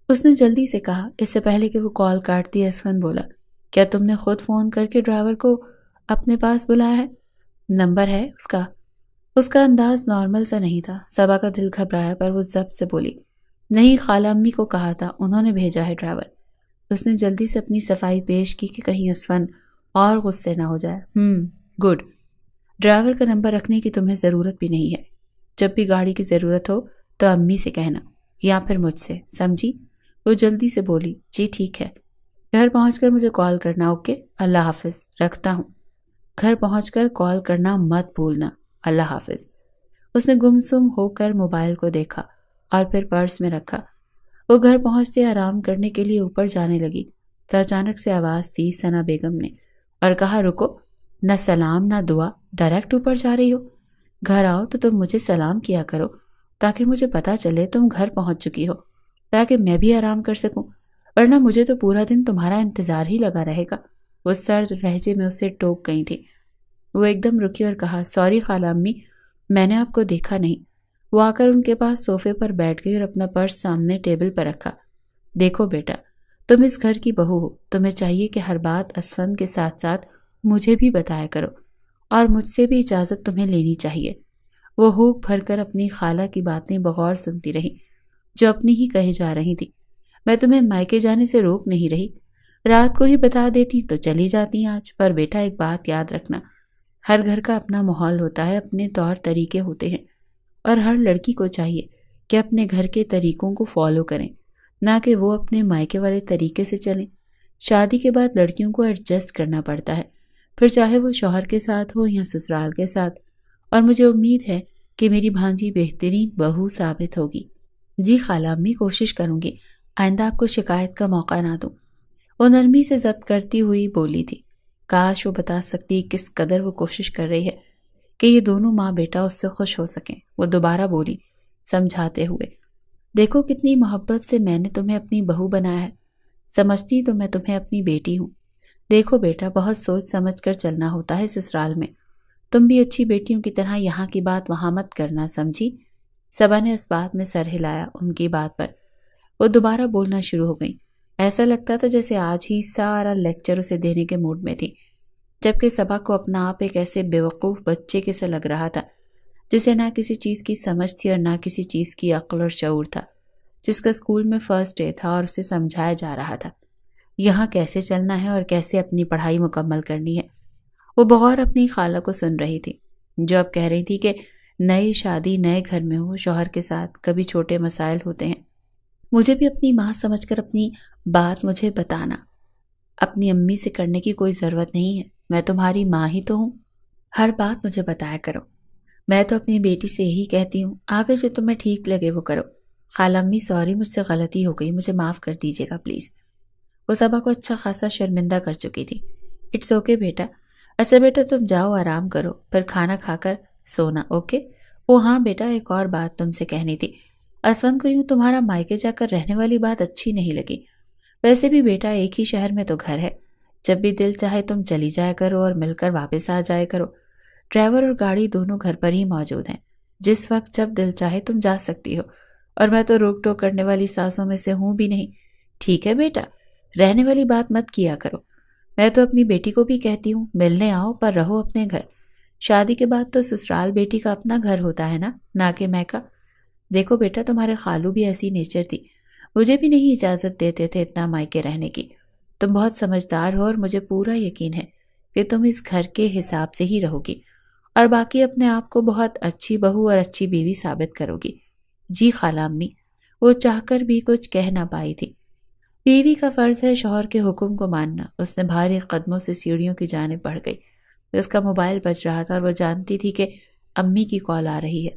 اس نے جلدی سے کہا۔ اس سے پہلے کہ وہ کال کاٹتی اسفند بولا، کیا تم نے خود فون کر کے ڈرائیور کو اپنے پاس بلایا ہے؟ نمبر ہے اس کا؟ اس کا انداز نارمل سا نہیں تھا۔ صبا کا دل گھبرایا پر وہ ضبط سے بولی، نہیں، خالہ امی کو کہا تھا، انہوں نے بھیجا ہے ڈرائیور۔ اس نے جلدی سے اپنی صفائی پیش کی کہ کہیں اسفند اور غصے نہ ہو جائے۔ گڈ، ڈرائیور کا نمبر رکھنے کی تمہیں ضرورت بھی نہیں ہے۔ جب بھی گاڑی کی ضرورت ہو تو امی سے کہنا یا پھر مجھ سے، سمجھی؟ وہ جلدی سے بولی، جی ٹھیک ہے، گھر پہنچ کر مجھے کال کرنا۔ اوکے، اللہ حافظ، رکھتا ہوں۔ گھر پہنچ کر کال کرنا مت بھولنا، اللہ حافظ۔ اس نے گمسم ہو کر موبائل کو دیکھا اور پھر پرس میں رکھا۔ وہ گھر پہنچتے آرام کرنے کے لیے اوپر جانے لگی تو اچانک سے آواز دی ثنا بیگم نے اور کہا، رکو، نہ سلام نہ دعا، ڈائریکٹ اوپر جا رہی ہو؟ گھر آؤ تو تم مجھے سلام کیا کرو تاکہ مجھے پتا چلے تم گھر پہنچ چکی ہو، تاکہ میں بھی آرام کر سکوں، ورنہ مجھے تو پورا دن تمہارا انتظار ہی لگا رہے گا۔ وہ سرد لہجے میں اسے ٹوک گئی تھی۔ وہ ایک دم رکی اور کہا، سوری خالہ امی، میں نے آپ کو دیکھا نہیں۔ وہ آ کر ان کے پاس صوفے پر بیٹھ گئی اور اپنا پرس سامنے ٹیبل پر رکھا۔ دیکھو بیٹا، تم اس گھر کی بہو ہو، تمہیں چاہیے کہ ہر بات اسفند کے ساتھ ساتھ مجھے بھی بتایا کرو، اور مجھ سے بھی اجازت تمہیں لینی چاہیے۔ وہ ہوک بھر کر اپنی خالہ کی باتیں بغور سنتی رہی جو اپنی ہی کہے جا رہی تھی۔ میں تمہیں مائکے جانے سے روک نہیں رہی، رات کو ہی بتا دیتی تو چلی جاتی آج، پر بیٹا ایک بات یاد رکھنا، ہر گھر کا اپنا ماحول ہوتا ہے، اپنے طور طریقے ہوتے ہیں، اور ہر لڑکی کو چاہیے کہ اپنے گھر کے طریقوں کو فالو کریں، نہ کہ وہ اپنے مائکے والے طریقے سے چلیں۔ شادی کے بعد لڑکیوں کو ایڈجسٹ کرنا پڑتا ہے، پھر چاہے وہ شوہر کے ساتھ ہو یا سسرال کے ساتھ، اور مجھے امید ہے کہ میری بھانجی بہترین بہو ثابت ہوگی۔ جی خالہ امی، کوشش کروں گی آئندہ آپ کو شکایت کا موقع نہ دوں۔ وہ نرمی سے ضبط کرتی ہوئی بولی تھی۔ کاش وہ بتا سکتی کس قدر وہ کوشش کر رہی ہے کہ یہ دونوں ماں بیٹا اس سے خوش ہو سکیں۔ وہ دوبارہ بولی سمجھاتے ہوئے، دیکھو کتنی محبت سے میں نے تمہیں اپنی بہو بنایا ہے، سمجھتی تو میں تمہیں اپنی بیٹی ہوں۔ دیکھو بیٹا، بہت سوچ سمجھ کر چلنا ہوتا ہے سسرال میں، تم بھی اچھی بیٹیوں کی طرح یہاں کی بات وہاں مت کرنا، سمجھی؟ صبا نے اس بات میں سر ہلایا ان کی بات پر۔ وہ دوبارہ بولنا شروع ہو گئی۔ ایسا لگتا تھا جیسے آج ہی سارا لیکچر اسے دینے کے موڈ میں تھی، جبکہ صبا کو اپنا آپ ایک ایسے بیوقوف بچے کے سے لگ رہا تھا جسے نہ کسی چیز کی سمجھ تھی اور نہ کسی چیز کی عقل اور شعور تھا، جس کا اسکول میں فرسٹ ڈے تھا اور اسے سمجھایا جا رہا تھا یہاں کیسے چلنا ہے اور کیسے اپنی پڑھائی مکمل کرنی ہے۔ وہ بغور اپنی خالہ کو سن رہی تھی جو اب کہہ رہی تھی کہ نئی شادی نئے گھر میں ہو، شوہر کے ساتھ کبھی چھوٹے مسائل ہوتے ہیں، مجھے بھی اپنی ماں سمجھ کر اپنی بات مجھے بتانا، اپنی امی سے کرنے کی کوئی ضرورت نہیں ہے، میں تمہاری ماں ہی تو ہوں، ہر بات مجھے بتایا کرو۔ میں تو اپنی بیٹی سے یہی کہتی ہوں، آگے جو تمہیں ٹھیک لگے وہ کرو۔ خالہ امی سوری، مجھ سے غلطی ہو گئی، مجھے معاف کر دیجیے گا پلیز۔ وہ صبا کو اچھا خاصا شرمندہ کر چکی تھی۔ اٹس اوکے بیٹا، اچھا بیٹا تم جاؤ آرام کرو، پھر کھانا کھا کر سونا، اوکے؟ وہ ہاں بیٹا، ایک اور بات تم سے کہنی تھی، اسفند کو یوں تمہارا مائکے جا کر رہنے والی بات اچھی نہیں لگی، ویسے بھی بیٹا ایک ہی شہر میں تو گھر ہے، جب بھی دل چاہے تم چلی جایا کرو اور مل کر واپس آ جایا کرو، ڈرائیور اور گاڑی دونوں گھر پر ہی موجود ہیں، جس وقت جب دل چاہے تم جا سکتی ہو، اور میں تو روک ٹوک کرنے والی ساسوں میں سے ہوں بھی نہیں۔ ٹھیک ہے بیٹا، رہنے والی بات مت کیا کرو، میں تو اپنی بیٹی کو بھی کہتی ہوں ملنے آؤ پر رہو اپنے گھر، شادی کے بعد تو سسرال بیٹی کا اپنا گھر ہوتا ہے نا، نہ کہ میں کا۔ دیکھو بیٹا، تمہارے خالو بھی ایسی نیچر تھی، مجھے بھی نہیں اجازت دیتے تھے اتنا مائکے رہنے کی، تم بہت سمجھدار ہو اور مجھے پورا یقین ہے کہ تم اس گھر کے حساب سے ہی رہو گی اور باقی اپنے آپ کو بہت اچھی بہو اور اچھی بیوی ثابت کرو گی۔ جی خالہ امی، وہ چاہ کر بھی کچھ کہہ نہ پائی تھی۔ بیوی کا فرض ہے شوہر کے حکم کو ماننا۔ اس نے بھاری قدموں سے سیڑھیوں کی جانب بڑھ گئی۔ اس کا موبائل بج رہا تھا اور وہ جانتی تھی کہ امی کی کال آ رہی ہے۔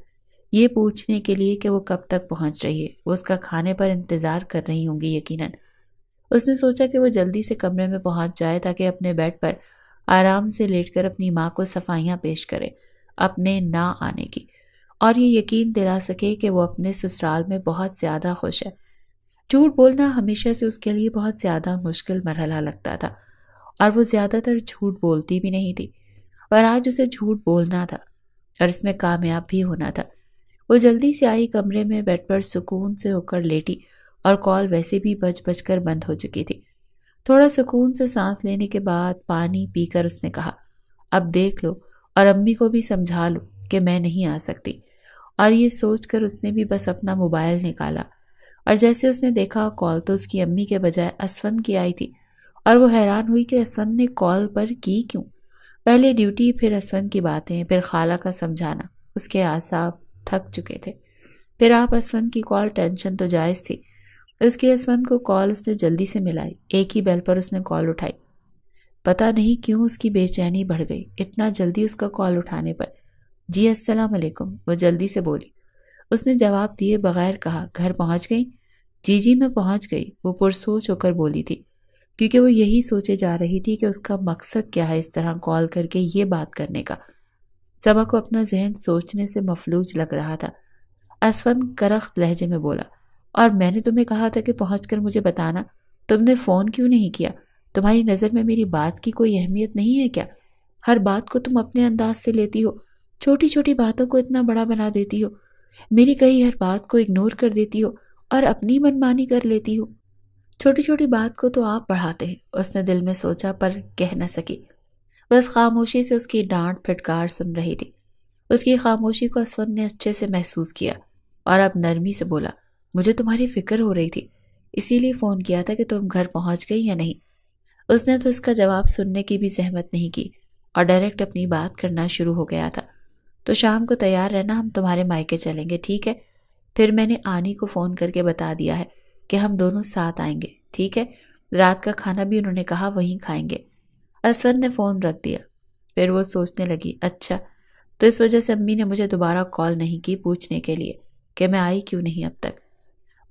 یہ پوچھنے کے لیے کہ وہ کب تک پہنچ رہی ہے۔ وہ اس کا کھانے پر انتظار کر رہی ہوں گی یقیناً۔ اس نے سوچا کہ وہ جلدی سے کمرے میں پہنچ جائے تاکہ اپنے بیڈ پر آرام سے لیٹ کر اپنی ماں کو صفائیاں پیش کرے اپنے نہ آنے کی، اور یہ یقین دلا سکے کہ وہ اپنے سسرال میں بہت زیادہ خوش ہے۔ جھوٹ بولنا ہمیشہ سے اس کے لیے بہت زیادہ مشکل مرحلہ لگتا تھا، اور وہ زیادہ تر جھوٹ بولتی بھی نہیں تھی، اور آج اسے جھوٹ بولنا تھا اور اس میں کامیاب بھی ہونا تھا۔ وہ جلدی سے آئی، کمرے میں بیڈ پر سکون سے ہو کر لیٹی، اور کال ویسے بھی بج بج کر بند ہو چکی تھی۔ تھوڑا سکون سے سانس لینے کے بعد پانی پی کر اس نے کہا، اب دیکھ لو اور امی کو بھی سمجھا لو کہ میں نہیں آ سکتی۔ اور یہ سوچ کر اس نے بھی بس اپنا موبائل نکالا، اور جیسے اس نے دیکھا کال تو اس کی امی کے بجائے اسفند کی آئی تھی، اور وہ حیران ہوئی کہ اسفند نے کال پر کی کیوں۔ پہلے ڈیوٹی، پھر اسفند کی باتیں، پھر خالہ کا سمجھانا، اس کے اعصاب تھک چکے تھے۔ پھر آپ اسفند کی کال، ٹینشن تو جائز تھی۔ اس کی اسفند کو کال اس نے جلدی سے ملائی، ایک ہی بیل پر اس نے کال اٹھائی۔ پتہ نہیں کیوں اس کی بے چینی بڑھ گئی اتنا جلدی اس کا کال اٹھانے پر۔ جی السلام علیکم، وہ جلدی سے بولی۔ اس نے جواب دیے بغیر کہا، گھر پہنچ گئی؟ جی میں پہنچ گئی، وہ پرسوچ ہو کر بولی تھی، کیونکہ وہ یہی سوچے جا رہی تھی کہ اس کا مقصد کیا ہے اس طرح کال کر کے یہ بات کرنے کا۔ صبا کو اپنا ذہن سوچنے سے مفلوج لگ رہا تھا۔ اسفند کرخت لہجے میں بولا، اور میں نے تمہیں کہا تھا کہ پہنچ کر مجھے بتانا، تم نے فون کیوں نہیں کیا؟ تمہاری نظر میں میری بات کی کوئی اہمیت نہیں ہے کیا؟ ہر بات کو تم اپنے انداز سے لیتی ہو، چھوٹی چھوٹی باتوں کو اتنا بڑا بنا دیتی ہو، میری کہی ہر بات کو اگنور کر دیتی ہو اور اپنی منمانی کر لیتی ہو۔ چھوٹی چھوٹی بات کو تو آپ بڑھاتے ہیں، اس نے دل میں سوچا پر کہہ نہ سکی۔ بس خاموشی سے اس کی ڈانٹ پھٹکار سن رہی تھی۔ اس کی خاموشی کو اسفند نے اچھے سے محسوس کیا، اور اب نرمی سے بولا، مجھے تمہاری فکر ہو رہی تھی، اسی لیے فون کیا تھا کہ تم گھر پہنچ گئی یا نہیں۔ اس نے تو اس کا جواب سننے کی بھی زحمت نہیں کی، اور ڈائریکٹ اپنی بات کرنا شروع ہو گیا تھا۔ تو شام کو تیار رہنا، ہم تمہارے مائکے چلیں گے، ٹھیک ہے؟ پھر میں نے آنی کو فون کر کے بتا دیا ہے کہ ہم دونوں ساتھ آئیں گے، ٹھیک ہے؟ رات کا کھانا بھی انہوں نے کہا وہیں کھائیں گے۔ اسفند نے فون رکھ دیا۔ پھر وہ سوچنے لگی، اچھا تو اس وجہ سے امی نے مجھے دوبارہ کال نہیں کی پوچھنے کے لیے کہ میں آئی کیوں نہیں اب تک۔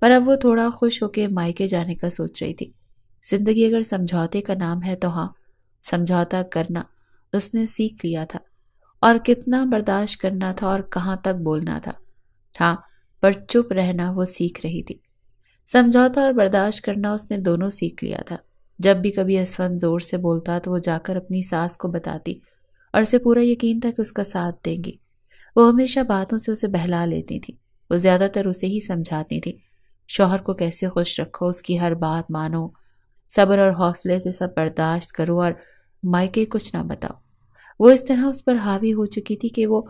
پر اب وہ تھوڑا خوش ہو کے مائکے جانے کا سوچ رہی تھی۔ زندگی اگر سمجھوتے کا نام ہے تو ہاں، سمجھوتا کرنا اس نے سیکھ لیا تھا، اور کتنا برداشت کرنا تھا اور کہاں تک بولنا تھا۔ ہاں، پر چپ رہنا وہ سیکھ رہی تھی۔ سمجھوتا اور برداشت کرنا اس نے دونوں سیکھ لیا تھا۔ جب بھی کبھی اسفند زور سے بولتا تو وہ جا کر اپنی ساس کو بتاتی، اور اسے پورا یقین تھا کہ اس کا ساتھ دیں گی۔ وہ ہمیشہ باتوں سے اسے بہلا لیتی تھی، وہ زیادہ تر اسے ہی سمجھاتی تھی، شوہر کو کیسے خوش رکھو، اس کی ہر بات مانو، صبر اور حوصلے سے سب برداشت کرو، اور مائکے کچھ نہ بتاؤ۔ وہ اس طرح اس پر حاوی ہو چکی تھی کہ وہ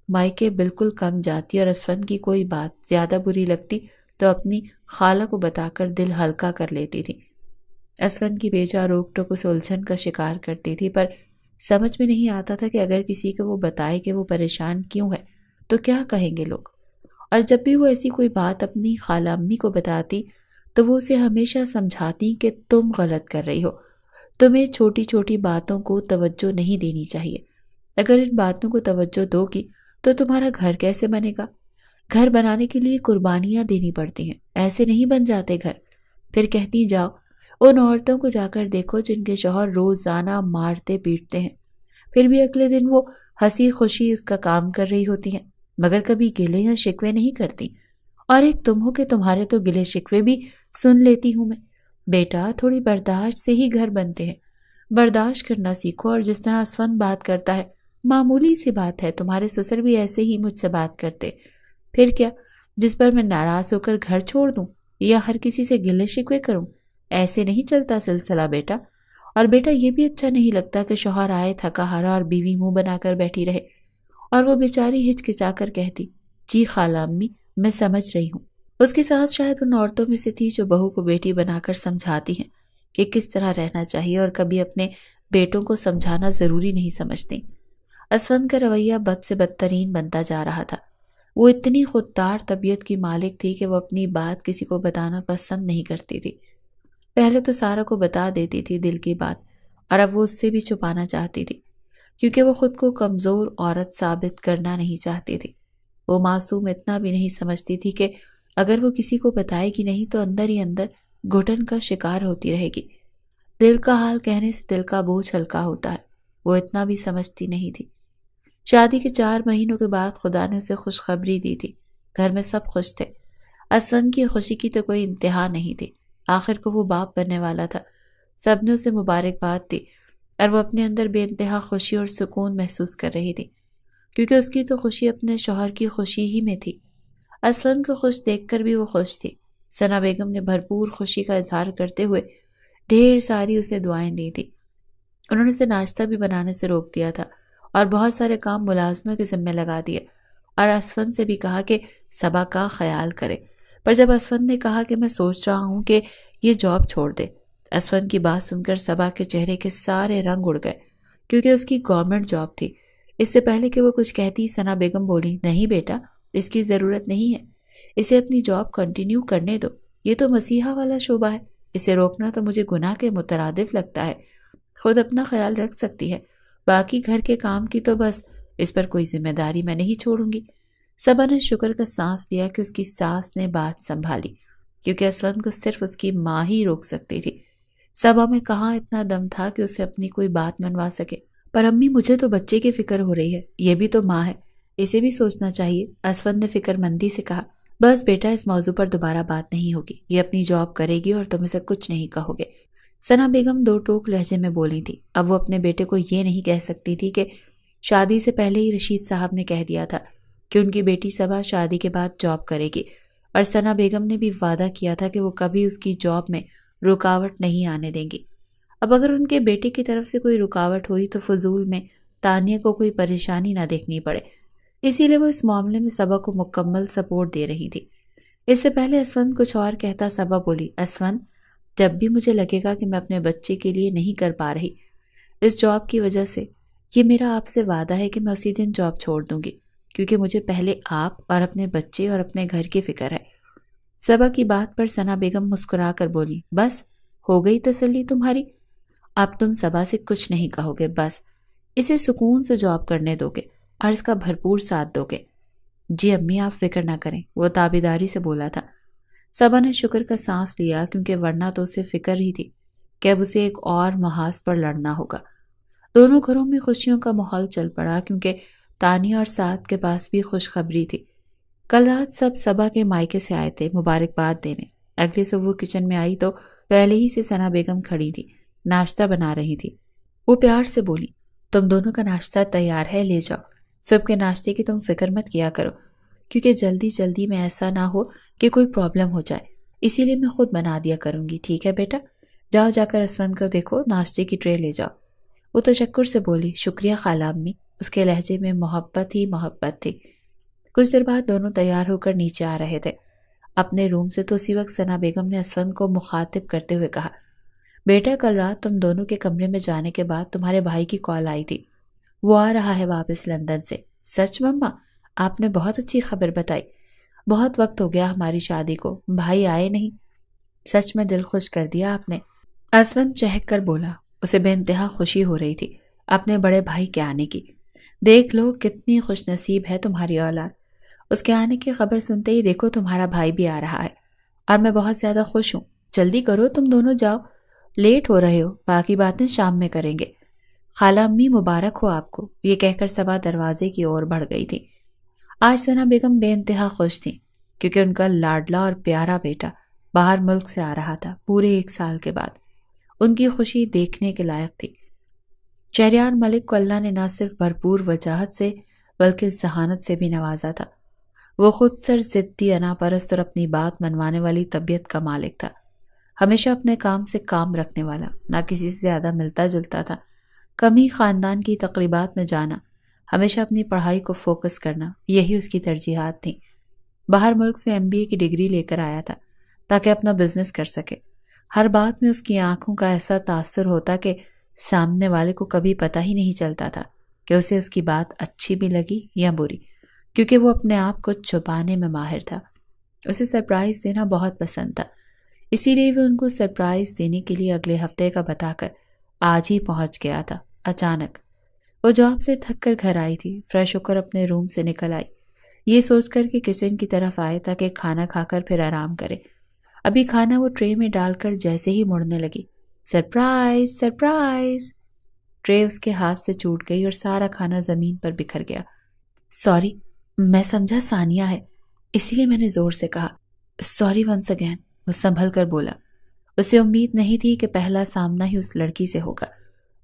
مائکے بالکل کم جاتی، اور اسفند کی کوئی بات زیادہ بری لگتی تو اپنی خالہ کو بتا کر دل ہلکا کر لیتی تھی۔ اسفند کی بیجا روک ٹوک اسے الجھن کا شکار کرتی تھی، پر سمجھ میں نہیں آتا تھا کہ اگر کسی کو وہ بتائے کہ وہ پریشان کیوں ہے تو کیا کہیں گے لوگ۔ اور جب بھی وہ ایسی کوئی بات اپنی خالہ امی کو بتاتی تو وہ اسے ہمیشہ سمجھاتی کہ تم غلط کر رہی ہو، تمہیں چھوٹی چھوٹی باتوں کو توجہ نہیں دینی چاہیے، اگر ان باتوں کو توجہ دو گی تو تمہارا گھر کیسے بنے گا؟ گھر بنانے کے لیے قربانیاں دینی پڑتی ہیں، ایسے نہیں بن جاتے گھر۔ پھر کہتی جاؤ، ان عورتوں کو جا کر دیکھو جن کے شوہر روزانہ مارتے پیٹتے ہیں، پھر بھی اگلے دن وہ ہنسی خوشی اس کا کام کر رہی ہوتی ہیں، مگر کبھی گلے یا شکوے نہیں کرتی۔ اور ایک تم ہو کہ تمہارے تو گلے شکوے بھی سن لیتی ہوں میں۔ بیٹا، تھوڑی برداشت سے ہی گھر بنتے ہیں، برداشت کرنا سیکھو۔ اور جس طرح اسفند بات کرتا ہے، معمولی سی بات ہے، تمہارے سسر بھی ایسے ہی مجھ سے بات کرتے، پھر کیا جس پر میں ناراض ہو کر گھر چھوڑ دوں یا ہر کسی سے گلے شکوے کروں؟ ایسے نہیں چلتا سلسلہ بیٹا۔ اور بیٹا یہ بھی اچھا نہیں لگتا کہ شوہر آئے تھکا ہارا اور بیوی منہ بنا کر بیٹھی رہے۔ اور وہ بیچاری ہچکچا کر کہتی، جی خالہ امی، میں سمجھ رہی ہوں۔ اس کی ساس شاید ان عورتوں میں سے تھی جو بہو کو بیٹی بنا کر سمجھاتی ہیں کہ کس طرح رہنا چاہیے، اور کبھی اپنے بیٹوں کو سمجھانا ضروری نہیں سمجھتی۔ اسفند کا رویہ بد سے بدترین بنتا جا رہا تھا۔ وہ اتنی خوددار طبیعت کی مالک تھی کہ وہ اپنی بات کسی کو بتانا پسند نہیں کرتی تھی۔ پہلے تو سارا کو بتا دیتی تھی دل کی بات، اور اب وہ اس سے بھی چھپانا چاہتی تھی، کیونکہ وہ خود کو کمزور عورت ثابت کرنا نہیں چاہتی تھی۔ وہ معصوم اتنا بھی نہیں سمجھتی تھی کہ اگر وہ کسی کو بتائے گی نہیں تو اندر ہی اندر گھٹن کا شکار ہوتی رہے گی۔ دل کا حال کہنے سے دل کا بوجھ ہلکا ہوتا ہے، وہ اتنا بھی سمجھتی نہیں تھی۔ شادی کے 4 مہینوں کے بعد خدا نے اسے خوشخبری دی تھی۔ گھر میں سب خوش تھے، اسفند کی خوشی کی تو کوئی انتہا نہیں تھی۔ آخر کو وہ باپ بننے والا تھا۔ سب نے اسے مبارکباد دی اور وہ اپنے اندر بے انتہا خوشی اور سکون محسوس کر رہی تھی، کیونکہ اس کی تو خوشی اپنے شوہر کی خوشی ہی میں تھی۔ اسفند کو خوش دیکھ کر بھی وہ خوش تھی۔ ثنا بیگم نے بھرپور خوشی کا اظہار کرتے ہوئے ڈھیر ساری اسے دعائیں دی تھی۔ انہوں نے اسے ناشتہ بھی بنانے سے روک دیا تھا اور بہت سارے کام ملازموں کے ذمہ لگا دیے، اور اسفند سے بھی کہا کہ صبا کا خیال کرے۔ پر جب اسفند نے کہا کہ میں سوچ رہا ہوں کہ یہ جاب چھوڑ دے، اسفند کی بات سن کر صبا کے چہرے کے سارے رنگ اڑ گئے، کیونکہ اس کی گورنمنٹ جاب تھی۔ اس سے پہلے کہ وہ کچھ کہتی، ثنا بیگم بولی، نہیں بیٹا، اس کی ضرورت نہیں ہے، اسے اپنی جاب کنٹینیو کرنے دو، یہ تو مسیحا والا شعبہ ہے، اسے روکنا تو مجھے گناہ کے مترادف لگتا ہے۔ خود اپنا خیال رکھ سکتی ہے، باقی گھر کے کام کی تو بس اس پر کوئی ذمہ داری میں نہیں چھوڑوں گی۔ صبا نے شکر کا سانس لیا کہ اس کی ساس نے بات سنبھالی، کیونکہ اسلم کو صرف اس کی ماں ہی روک سکتی تھی۔ صبا میں کہاں اتنا دم تھا کہ اسے اپنی کوئی بات منوا سکے۔ پر امی، مجھے تو بچے کی فکر ہو رہی ہے، یہ بھی تو ماں ہے، اسے بھی سوچنا چاہیے، اسفند نے فکر مندی سے کہا۔ بس بیٹا، اس موضوع پر دوبارہ بات نہیں ہوگی، یہ اپنی جاب کرے گی اور تم اسے کچھ نہیں کہو گے۔ ثنا بیگم 2 ٹوک لہجے میں بولی تھی۔ اب وہ اپنے بیٹے کو یہ نہیں کہہ سکتی تھی کہ شادی سے پہلے ہی رشید صاحب نے کہہ دیا تھا کہ ان کی بیٹی صبا شادی کے بعد جاب کرے گی، اور ثنا بیگم نے بھی وعدہ کیا تھا کہ وہ کبھی اس کی جاب میں رکاوٹ نہیں آنے دیں گی۔ اب اگر ان کے بیٹے کی طرف سے کوئی رکاوٹ ہوئی تو فضول میں تانیہ کو کوئی پریشانی نہ دیکھنی پڑے، اسی لیے وہ اس معاملے میں صبا کو مکمل سپورٹ دے رہی تھی۔ اس سے پہلے اسفند کچھ اور کہتا، صبا بولی، اسفند، جب بھی مجھے لگے گا کہ میں اپنے بچے کے لیے نہیں کر پا رہی اس جاب کی وجہ سے، یہ میرا آپ سے وعدہ ہے کہ میں اسی دن جاب چھوڑ دوں گی، کیونکہ مجھے پہلے آپ اور اپنے بچے اور اپنے گھر کی فکر ہے۔ صبا کی بات پر ثنا بیگم مسکرا کر بولی، بس ہو گئی تسلی تمہاری؟ اب تم صبا سے کچھ نہیں کہو گے، بس اسے سکون سے جاب کرنے دو گے اور اس کا بھرپور ساتھ دو گے۔ جی امی، آپ فکر نہ کریں، وہ تابیداری سے بولا تھا۔ صبا نے شکر کا سانس لیا، کیونکہ ورنہ تو اسے فکر ہی تھی کہ اب اسے ایک اور محاذ پر لڑنا ہوگا۔ دونوں گھروں میں خوشیوں کا ماحول چل پڑا، کیونکہ تانیہ اور سعد کے پاس بھی خوشخبری تھی۔ کل رات سب صبا کے مائکے سے آئے تھے مبارکباد دینے۔ اگلے صبح وہ کچن میں آئی تو پہلے ہی سے ثنا بیگم کھڑی تھی، ناشتہ بنا رہی تھی۔ وہ پیار سے بولی، تم دونوں کا ناشتہ تیار ہے، لے جاؤ۔ صبح کے ناشتے کی تم فکر مت کیا کرو، کیونکہ جلدی جلدی میں ایسا نہ ہو کہ کوئی پرابلم ہو جائے، اسی لیے میں خود بنا دیا کروں گی، ٹھیک ہے بیٹا؟ جاؤ، جا کر اسفند کو دیکھو، ناشتے کی ٹرے لے جاؤ۔ وہ تشکر سے بولی، شکریہ خالہ امی۔ اس کے لہجے میں محبت ہی محبت تھی۔ کچھ دیر بعد دونوں تیار ہو کر نیچے آ رہے تھے اپنے روم سے، تو اسی وقت ثنا بیگم نے اسفند کو مخاطب کرتے ہوئے کہا، بیٹا، کل رات تم دونوں کے کمرے میں جانے کے بعد تمہارے بھائی کی کال آئی تھی، وہ آ رہا ہے واپس لندن سے۔ سچ مما؟ آپ نے بہت اچھی خبر بتائی، بہت وقت ہو گیا ہماری شادی کو، بھائی آئے نہیں، سچ میں دل خوش کر دیا آپ نے۔ اسفند چہک کر بولا، اسے بے انتہا خوشی ہو رہی تھی اپنے بڑے بھائی کے آنے کی۔ دیکھ لو کتنی خوش نصیب ہے تمہاری اولاد، اس کے آنے کی خبر سنتے ہی دیکھو تمہارا بھائی بھی آ رہا ہے، اور میں بہت زیادہ خوش ہوں۔ جلدی کرو، تم دونوں جاؤ، لیٹ ہو رہے ہو، باقی باتیں شام میں کریں گے۔ خالہ امی، مبارک ہو آپ کو، یہ کہہ کر صبا دروازے کی اور بڑھ گئی تھی۔ آج ثنا بیگم بے انتہا خوش تھی، کیونکہ ان کا لاڈلا اور پیارا بیٹا باہر ملک سے آ رہا تھا پورے 1 سال کے بعد۔ ان کی خوشی دیکھنے کے لائق تھی۔ شہریار ملک کو اللہ نے نہ صرف بھرپور وجاہت سے بلکہ ذہانت سے بھی نوازا تھا۔ وہ خود سر ضدی، انا پرست اور اپنی بات منوانے والی طبیعت کا مالک تھا، ہمیشہ اپنے کام سے کام رکھنے والا، نہ کسی سے زیادہ ملتا جلتا تھا، کم ہی خاندان کی تقریبات میں جانا، ہمیشہ اپنی پڑھائی کو فوکس کرنا، یہی اس کی ترجیحات تھیں۔ باہر ملک سے MBA کی ڈگری لے کر آیا تھا تاکہ اپنا بزنس کر سکے۔ ہر بات میں اس کی آنکھوں کا ایسا تاثر ہوتا کہ سامنے والے کو کبھی پتہ ہی نہیں چلتا تھا کہ اسے اس کی بات اچھی بھی لگی یا بری، کیونکہ وہ اپنے آپ کو چھپانے میں ماہر تھا۔ اسے سرپرائز دینا بہت پسند تھا، اسی لیے وہ ان کو سرپرائز دینے کے لیے اگلے ہفتے کا بتا کر آج ہی پہنچ گیا تھا۔ اچانک وہ جاب سے تھک کر گھر آئی تھی، فریش ہو کر اپنے روم سے نکل آئی۔ یہ سوچ کر کہ کچن کی طرف آئے تاکہ کھانا کھا کر پھر آرام کرے۔ ابھی کھانا وہ ٹرے میں ڈال کر جیسے ہی مڑنے لگی، سرپرائز سرپرائز! ٹرے اس کے ہاتھ سے چھوٹ گئی اور سارا کھانا زمین پر بکھر گیا۔ سوری، میں سمجھا ثانیہ ہے، اسی لیے میں نے زور سے کہا۔ سوری ونس اگین، وہ سنبھل کر بولا۔ اسے امید نہیں تھی کہ پہلا سامنا ہی اس لڑکی سے ہوگا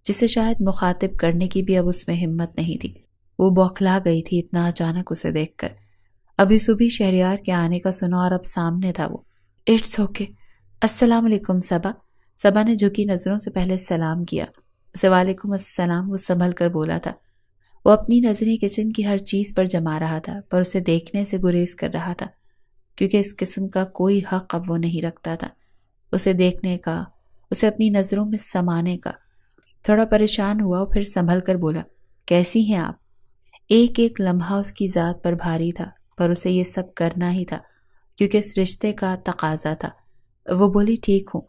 جسے شاید مخاطب کرنے کی بھی اب اس میں ہمت نہیں تھی۔ وہ بوکھلا گئی تھی اتنا اچانک اسے دیکھ کر۔ ابھی صبح شہریار کے آنے کا سنا اور اب سامنے تھا وہ۔ اٹس اوکے، السلام علیکم صبا۔ صبا نے جھکی نظروں سے پہلے سلام کیا۔ اسے وعلیکم السلام، وہ سنبھل کر بولا تھا۔ وہ اپنی نظریں کچن کی ہر چیز پر جما رہا تھا پر اسے دیکھنے سے گریز کر رہا تھا، کیونکہ اس قسم کا کوئی حق اب وہ نہیں رکھتا تھا اسے دیکھنے کا، اسے اپنی نظروں میں سمانے کا۔ تھوڑا پریشان ہوا اور پھر سنبھل کر بولا، کیسی ہیں آپ؟ ایک ایک لمحہ اس کی ذات پر بھاری تھا پر اسے یہ سب کرنا ہی تھا کیونکہ اس رشتے کا تقاضا تھا۔ وہ بولی، ٹھیک ہوں،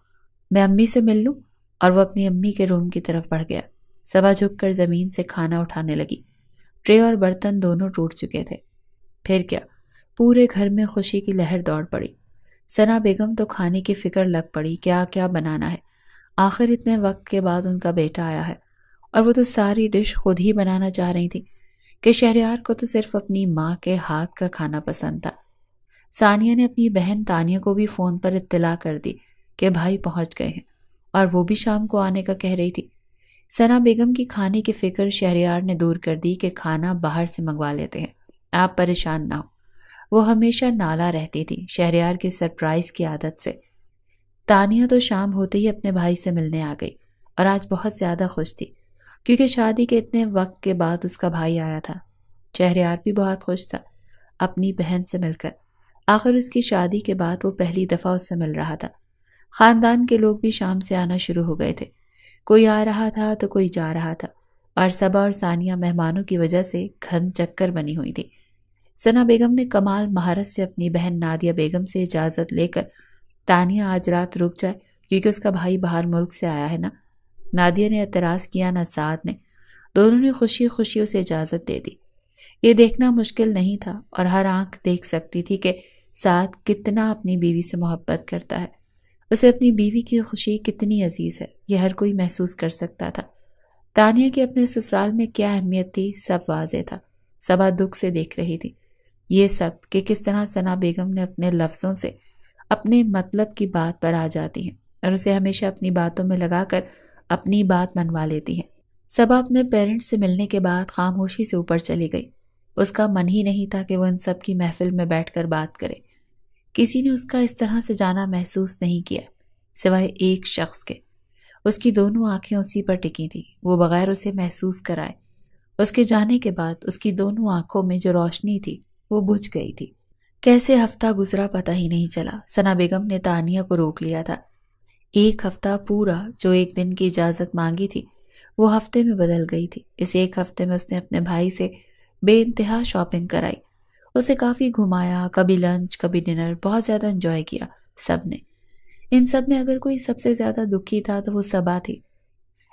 میں امی سے مل لوں؟ اور وہ اپنی امی کے روم کی طرف بڑھ گیا۔ صبا جھک کر زمین سے کھانا اٹھانے لگی۔ ٹرے اور برتن دونوں ٹوٹ چکے تھے۔ پھر کیا، پورے گھر میں خوشی کی لہر دوڑ پڑی۔ ثنا بیگم تو کھانے کی فکر لگ پڑی، کیا کیا بنانا ہے، آخر اتنے وقت کے بعد ان کا بیٹا آیا ہے، اور وہ تو ساری ڈش خود ہی بنانا چاہ رہی تھی کہ شہریار کو تو صرف اپنی ماں کے ہاتھ کا کھانا پسند تھا۔ ثانیہ نے اپنی بہن تانیہ کو بھی فون پر اطلاع کر دی کہ بھائی پہنچ گئے ہیں اور وہ بھی شام کو آنے کا کہہ رہی تھی۔ ثنا بیگم کی کھانے کی فکر شہریار نے دور کر دی کہ کھانا باہر سے منگوا لیتے ہیں، آپ پریشان نہ ہو۔ وہ ہمیشہ نالا رہتی تھی شہریار کے سرپرائز کی عادت سے۔ تانیہ تو شام ہوتے ہی اپنے بھائی سے ملنے آ گئی اور آج بہت زیادہ خوش تھی کیونکہ شادی کے اتنے وقت کے بعد اس کا بھائی آیا تھا۔ شہریار بھی بہت خوش تھا اپنی بہن سے مل کر، آخر اس کی شادی کے بعد وہ پہلی دفعہ اس سے مل رہا تھا۔ خاندان کے لوگ بھی شام سے آنا شروع ہو گئے تھے، کوئی آ رہا تھا تو کوئی جا رہا تھا، اور صبا اور ثانیہ مہمانوں کی وجہ سے گھن چکر بنی ہوئی تھی۔ ثنا بیگم نے کمال مہارت سے اپنی بہن نادیہ بیگم سے اجازت لے کر تانیہ آج رات رک جائے کیونکہ اس کا بھائی باہر ملک سے آیا ہے نا۔ نادیہ نے اعتراض کیا نہ سعد نے، دونوں نے خوشی خوشی اسے اجازت دے دی۔ یہ دیکھنا مشکل نہیں تھا اور ہر آنکھ دیکھ سکتی تھی کہ سعد کتنا اپنی بیوی سے محبت کرتا ہے، اسے اپنی بیوی کی خوشی کتنی عزیز ہے، یہ ہر کوئی محسوس کر سکتا تھا۔ تانیہ کی اپنے سسرال میں کیا اہمیت تھی سب واضح تھا۔ صبا دکھ سے دیکھ رہی تھی یہ سب کہ کس طرح ثنا بیگم نے اپنے لفظوں سے اپنے مطلب کی بات پر آ جاتی ہیں اور اسے ہمیشہ اپنی باتوں میں لگا کر اپنی بات منوا لیتی ہیں۔ صبا اپنے پیرنٹس سے ملنے کے بعد خاموشی سے اوپر چلی گئی۔ اس کا من ہی نہیں تھا کہ وہ ان سب کی محفل میں بیٹھ کر بات کرے۔ کسی نے اس کا اس طرح سے جانا محسوس نہیں کیا سوائے ایک شخص کے۔ اس کی دونوں آنکھیں اسی پر ٹکی تھیں، وہ بغیر اسے محسوس کرائے۔ اس کے جانے کے بعد اس کی دونوں آنکھوں میں جو روشنی تھی وہ بجھ گئی تھی۔ کیسے ہفتہ گزرا پتہ ہی نہیں چلا۔ ثنا بیگم نے تانیہ کو روک لیا تھا۔ ایک ہفتہ پورا جو ایک دن کی اجازت مانگی تھی وہ ہفتے میں بدل گئی تھی۔ اس ایک ہفتے میں اس نے اپنے بھائی سے بے انتہا شاپنگ کرائی، اسے کافی گھمایا، کبھی لنچ کبھی ڈنر، بہت زیادہ انجوائے کیا سب نے۔ ان سب میں اگر کوئی سب سے زیادہ دکھی تھا تو وہ صبا تھی۔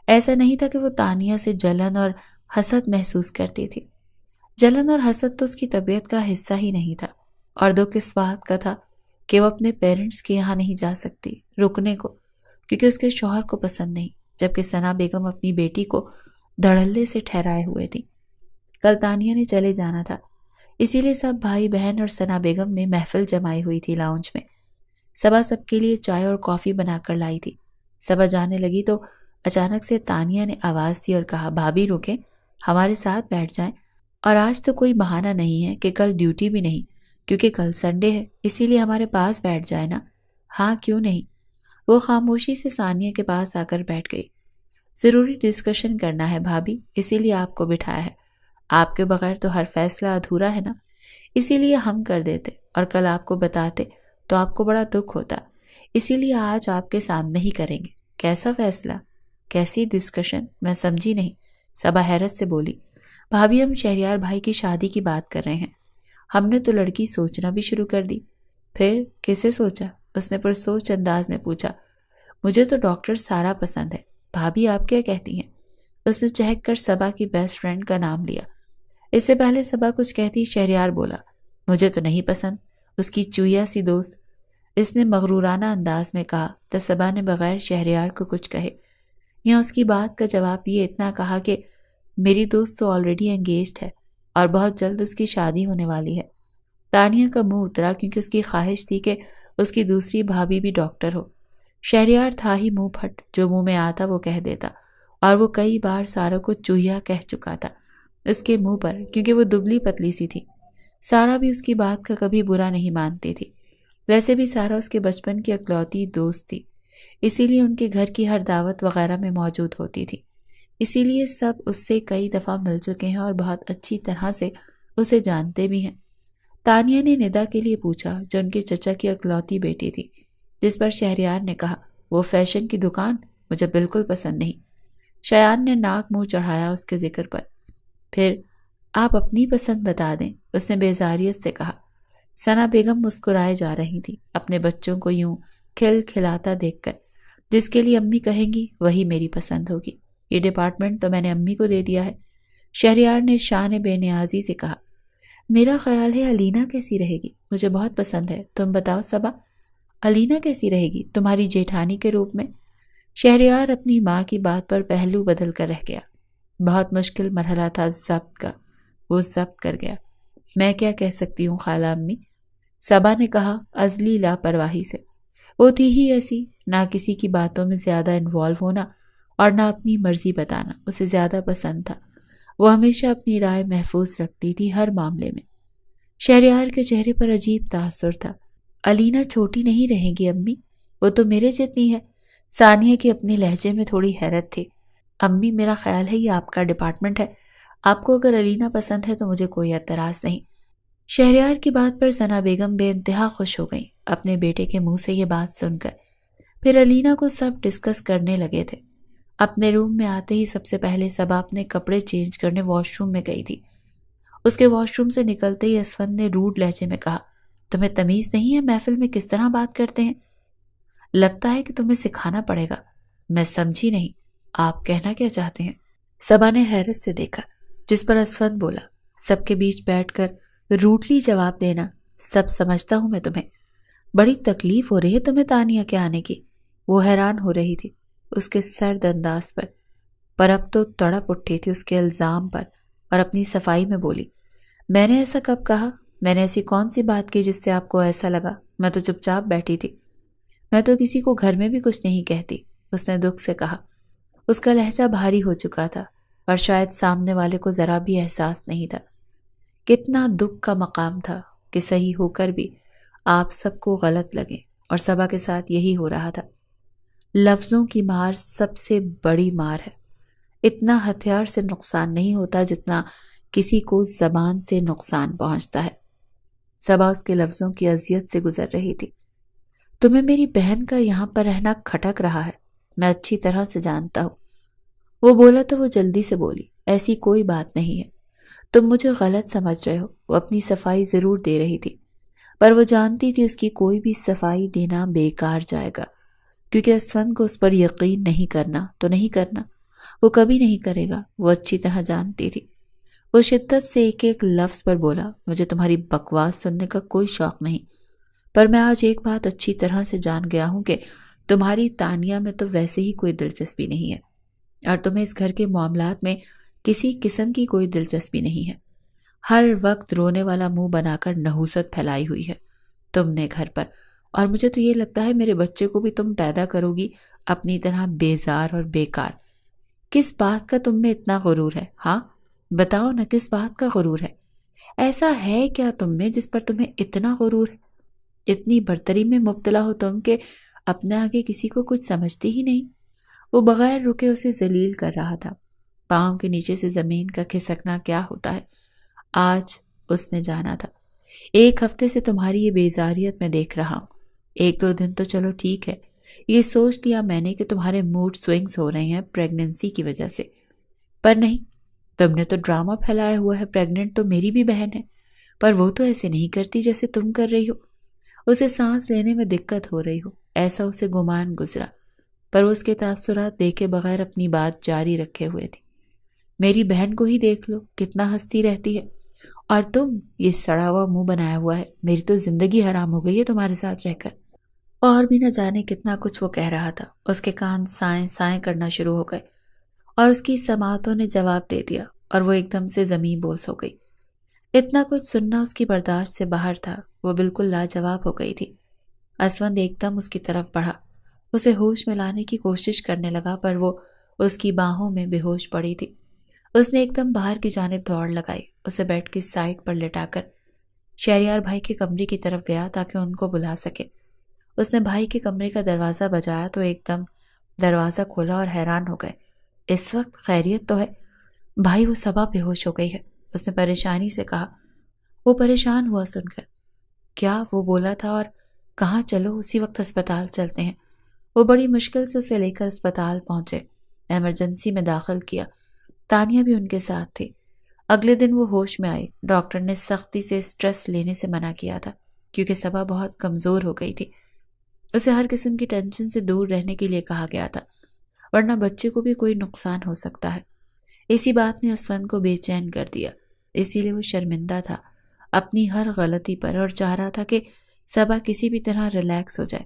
ایسا نہیں تھا کہ وہ تانیہ سے جلن اور حسد محسوس کرتی تھی، جلن اور حسد تو اس کی طبیعت کا حصہ ہی نہیں تھا، اور دکھ اس بات کا تھا کہ وہ اپنے پیرنٹس کے یہاں نہیں جا سکتی رکنے کو کیونکہ اس کے شوہر کو پسند نہیں، جبکہ ثنا بیگم اپنی بیٹی کو دھڑلے سے ٹھہرائے ہوئے تھی۔ کل تانیہ نے چلے جانا تھا، اسی لیے سب بھائی بہن اور ثنا بیگم نے محفل جمائی ہوئی تھی لاؤنج میں۔ صبا سب کے لیے چائے اور کافی بنا کر لائی تھی۔ صبا جانے لگی تو اچانک سے تانیہ نے آواز دی اور کہا، بھابھی رکیں، ہمارے ساتھ بیٹھ جائیں، اور آج تو کوئی بہانہ نہیں ہے کہ کل ڈیوٹی بھی نہیں کیونکہ کل سنڈے ہے، اسی لیے ہمارے پاس بیٹھ جائے نا۔ ہاں کیوں نہیں، وہ خاموشی سے ثانیہ کے پاس آ کر بیٹھ گئی۔ ضروری ڈسکشن کرنا ہے بھابھی، اسی لیے آپ کو بٹھایا ہے، آپ کے بغیر تو ہر فیصلہ ادھورا ہے نا، اسی لیے ہم کر دیتے اور کل آپ کو بتاتے تو آپ کو بڑا دکھ ہوتا، اسی لیے آج آپ کے سامنے ہی کریں گے۔ کیسا فیصلہ، کیسی ڈسکشن، میں سمجھی نہیں۔ صبا حیرت سے بولی، بھابھی ہم شہریار بھائی کی شادی کی بات کر رہے ہیں، ہم نے تو لڑکی سوچنا بھی شروع کر دی۔ پھر کسے سوچا؟ اس نے پرسوچ انداز میں پوچھا۔ مجھے تو ڈاکٹر سارا پسند ہے، بھابھی آپ کیا کہتی ہیں؟ اس نے چہک کر صبا کی بیسٹ فرینڈ کا نام لیا۔ اس سے پہلے صبا کچھ کہتی شہریار بولا، مجھے تو نہیں پسند اس کی چویا سی دوست، اس نے مغرورانہ انداز میں کہا تو صبا نے بغیر شہریار کو کچھ کہے یا اس کی بات کا جواب دیے اتنا کہا کہ میری دوست تو آلریڈی انگیجڈ ہے اور بہت جلد اس کی شادی ہونے والی ہے۔ تانیہ کا منہ اترا کیونکہ اس کی خواہش تھی کہ اس کی دوسری بھابھی بھی ڈاکٹر ہو۔ شہریار تھا ہی منہ پھٹ، جو منہ میں آتا وہ کہہ دیتا، اور وہ کئی بار سارا کو چوہیا کہہ چکا تھا اس کے منہ پر، کیونکہ وہ دبلی پتلی سی تھی۔ سارا بھی اس کی بات کا کبھی برا نہیں مانتی تھی۔ ویسے بھی سارا اس کے بچپن کی اکلوتی دوست تھی، اسی لیے ان کے گھر کی ہر دعوت وغیرہ میں موجود ہوتی تھی۔ اسی لیے سب اس سے کئی دفعہ مل چکے ہیں اور بہت اچھی طرح سے اسے جانتے بھی ہیں۔ تانیہ نے ندا کے لیے پوچھا، جو ان کے چچا کی اکلوتی بیٹی تھی، جس پر شہریار نے کہا وہ فیشن کی دکان مجھے بالکل پسند نہیں۔ شایان نے ناک منہ چڑھایا اس کے ذکر پر۔ پھر آپ اپنی پسند بتا دیں، اس نے بیزاریت سے کہا۔ ثنا بیگم مسکرائے جا رہی تھی اپنے بچوں کو یوں کھل کھلاتا دیکھ کر۔ جس کے لیے امی کہیں گی وہی میری پسند ہوگی، یہ ڈپارٹمنٹ تو میں نے امی کو دے دیا ہے۔ شہریار نے شان بے نیازی سے کہا۔ میرا خیال ہے علینا کیسی رہے گی، مجھے بہت پسند ہے، تم بتاؤ صبا، علینا کیسی رہے گی تمہاری جیٹھانی کے روپ میں؟ شہریار اپنی ماں کی بات پر پہلو بدل کر رہ گیا۔ بہت مشکل مرحلہ تھا ضبط کا، وہ ضبط کر گیا۔ میں کیا کہہ سکتی ہوں خالہ امی، صبا نے کہا ازلی لاپرواہی سے۔ وہ تھی ہی ایسی، نہ کسی کی باتوں میں زیادہ انوالو ہونا اور نہ اپنی مرضی بتانا اسے زیادہ پسند تھا۔ وہ ہمیشہ اپنی رائے محفوظ رکھتی تھی ہر معاملے میں۔ شہریار کے چہرے پر عجیب تاثر تھا۔ علینا چھوٹی نہیں رہے گی امی، وہ تو میرے جتنی ہے۔ ثانیہ کی اپنے لہجے میں تھوڑی حیرت تھی۔ امی میرا خیال ہے یہ آپ کا ڈپارٹمنٹ ہے، آپ کو اگر علینا پسند ہے تو مجھے کوئی اعتراض نہیں۔ شہریار کی بات پر ثنا بیگم بے انتہا خوش ہو گئیں اپنے بیٹے کے منہ سے یہ بات سن کر۔ پھر علینا کو سب ڈسکس کرنے لگے تھے۔ اپنے روم میں آتے ہی سب سے پہلے صبا اپنے کپڑے چینج کرنے واش روم میں گئی تھی۔ اس کے واش روم سے نکلتے ہی اسفند نے روڈ لہجے میں کہا، تمہیں تمیز نہیں ہے محفل میں کس طرح بات کرتے ہیں؟ لگتا ہے کہ تمہیں سکھانا پڑے گا۔ میں سمجھی نہیں، آپ کہنا کیا چاہتے ہیں؟ صبا نے حیرت سے دیکھا، جس پر اسفند بولا، سب کے بیچ بیٹھ کر روٹلی جواب دینا، سب سمجھتا ہوں میں تمہیں۔ بڑی تکلیف ہو رہی ہے تمہیں تانیہ کے آنے کی؟ وہ حیران ہو رہی تھی اس کے سرد انداز پر اب تو تڑپ اٹھی تھی اس کے الزام پر، اور اپنی صفائی میں بولی، میں نے ایسا کب کہا؟ میں نے ایسی کون سی بات کی جس سے آپ کو ایسا لگا؟ میں تو چپ چاپ بیٹھی تھی، میں تو کسی کو گھر میں بھی کچھ نہیں کہتی، اس نے دکھ سے کہا۔ اس کا لہجہ بھاری ہو چکا تھا اور شاید سامنے والے کو ذرا بھی احساس نہیں تھا۔ کتنا دکھ کا مقام تھا کہ صحیح ہو کر بھی آپ سب کو غلط لگے، اور صبا کے ساتھ یہی ہو رہا تھا۔ لفظوں کی مار سب سے بڑی مار ہے۔ اتنا ہتھیار سے نقصان نہیں ہوتا جتنا کسی کو زبان سے نقصان پہنچتا ہے۔ صبا اس کے لفظوں کی اذیت سے گزر رہی تھی۔ تمہیں میری بہن کا یہاں پر رہنا کھٹک رہا ہے، میں اچھی طرح سے جانتا ہوں۔ وہ بولا تو وہ جلدی سے بولی، ایسی کوئی بات نہیں ہے، تم مجھے غلط سمجھ رہے ہو۔ وہ اپنی صفائی ضرور دے رہی تھی، پر وہ جانتی تھی اس کی کوئی بھی صفائی دینا بیکار جائے گا، کیونکہ اسفند کو اس پر یقین نہیں کرنا تو نہیں کرنا، وہ کبھی نہیں کرے گا، وہ اچھی طرح جانتی تھی۔ وہ شدت سے ایک ایک لفظ پر بولا، مجھے تمہاری بکواس سننے کا کوئی شوق نہیں، پر میں آج ایک بات اچھی طرح سے جان گیا ہوں کہ تمہاری تانیہ میں تو ویسے ہی کوئی دلچسپی نہیں ہے، اور تمہیں اس گھر کے معاملات میں کسی قسم کی کوئی دلچسپی نہیں ہے۔ ہر وقت رونے والا منہ بنا کر نحوست پھیلائی ہوئی ہے تم نے گھر پر، اور مجھے تو یہ لگتا ہے میرے بچے کو بھی تم پیدا کرو گی اپنی طرح بیزار اور بیکار۔ کس بات کا تم میں اتنا غرور ہے؟ ہاں بتاؤ نا، کس بات کا غرور ہے؟ ایسا ہے کیا تم میں جس پر تمہیں اتنا غرور ہے؟ اتنی برتری میں مبتلا ہو تم کہ اپنے آگے کسی کو کچھ سمجھتی ہی نہیں۔ وہ بغیر رکے اسے ذلیل کر رہا تھا۔ پاؤں کے نیچے سے زمین کا کھسکنا کیا ہوتا ہے آج اس نے جانا تھا۔ ایک ہفتے سے تمہاری یہ بیزاریت میں دیکھ رہا ہوں۔ ایک دو دن تو چلو ٹھیک ہے، یہ سوچ لیا میں نے کہ تمہارے موڈ سوئنگز ہو رہے ہیں پریگننسی کی وجہ سے، پر نہیں، تم نے تو ڈرامہ پھیلایا ہوا ہے۔ پریگننٹ تو میری بھی بہن ہے، پر وہ تو ایسے نہیں کرتی جیسے تم کر رہی ہو۔ اسے سانس لینے میں دقت ہو رہی ہو ایسا اسے گمان گزرا، پر وہ اس کے تاثرات دیکھے بغیر اپنی بات جاری رکھے ہوئے تھی۔ میری بہن کو ہی دیکھ لو، کتنا ہنستی رہتی ہے، اور تم یہ سڑا ہوا منہ بنایا ہوا ہے، میری تو زندگی حرام ہو گئی ہے تمہارے ساتھ رہ کر۔ اور بھی نہ جانے کتنا کچھ وہ کہہ رہا تھا، اس کے کان سائیں سائیں کرنا شروع ہو گئے اور اس کی سماعتوں نے جواب دے دیا اور وہ ایک دم سے زمین بوس ہو گئی۔ اتنا کچھ سننا اس کی برداشت سے باہر تھا، وہ بالکل لاجواب ہو گئی تھی۔ اسوند ایک دم اس کی طرف بڑھا، اسے ہوش میں لانے کی کوشش کرنے لگا پر وہ اس کی باہوں میں بے ہوش پڑی تھی۔ اس نے ایک دم باہر کی جانب دوڑ لگائی، اسے بیڈ کی سائڈ پر لٹا کر شہریار بھائی کے کمرے کی طرف گیا تاکہ ان کو بلا سکے۔ اس نے بھائی کے کمرے کا دروازہ بجایا تو ایک دم دروازہ کھولا اور حیران ہو گئے۔ اس وقت خیریت تو ہے؟ بھائی، وہ صبا بے ہوش ہو گئی ہے، اس نے پریشانی سے کہا۔ وہ پریشان ہوا سن کر، کیا وہ بولا تھا اور کہاں؟ چلو اسی وقت ہسپتال چلتے ہیں۔ وہ بڑی مشکل سے اسے لے کر اسپتال پہنچے، ایمرجنسی میں داخل کیا، تانیہ بھی ان کے ساتھ تھی۔ اگلے دن وہ ہوش میں آئی۔ ڈاکٹر نے سختی سے اسٹریس لینے سے منع کیا تھا کیونکہ صبا بہت کمزور ہو گئی تھی۔ اسے ہر قسم کی ٹینشن سے دور رہنے کے لیے کہا گیا تھا، ورنہ بچے کو بھی کوئی نقصان ہو سکتا ہے۔ اسی بات نے اسوند کو بے چین کر دیا، اسی لیے وہ شرمندہ تھا اپنی ہر غلطی پر اور چاہ رہا تھا کہ صبا کسی بھی طرح ریلیکس ہو جائے۔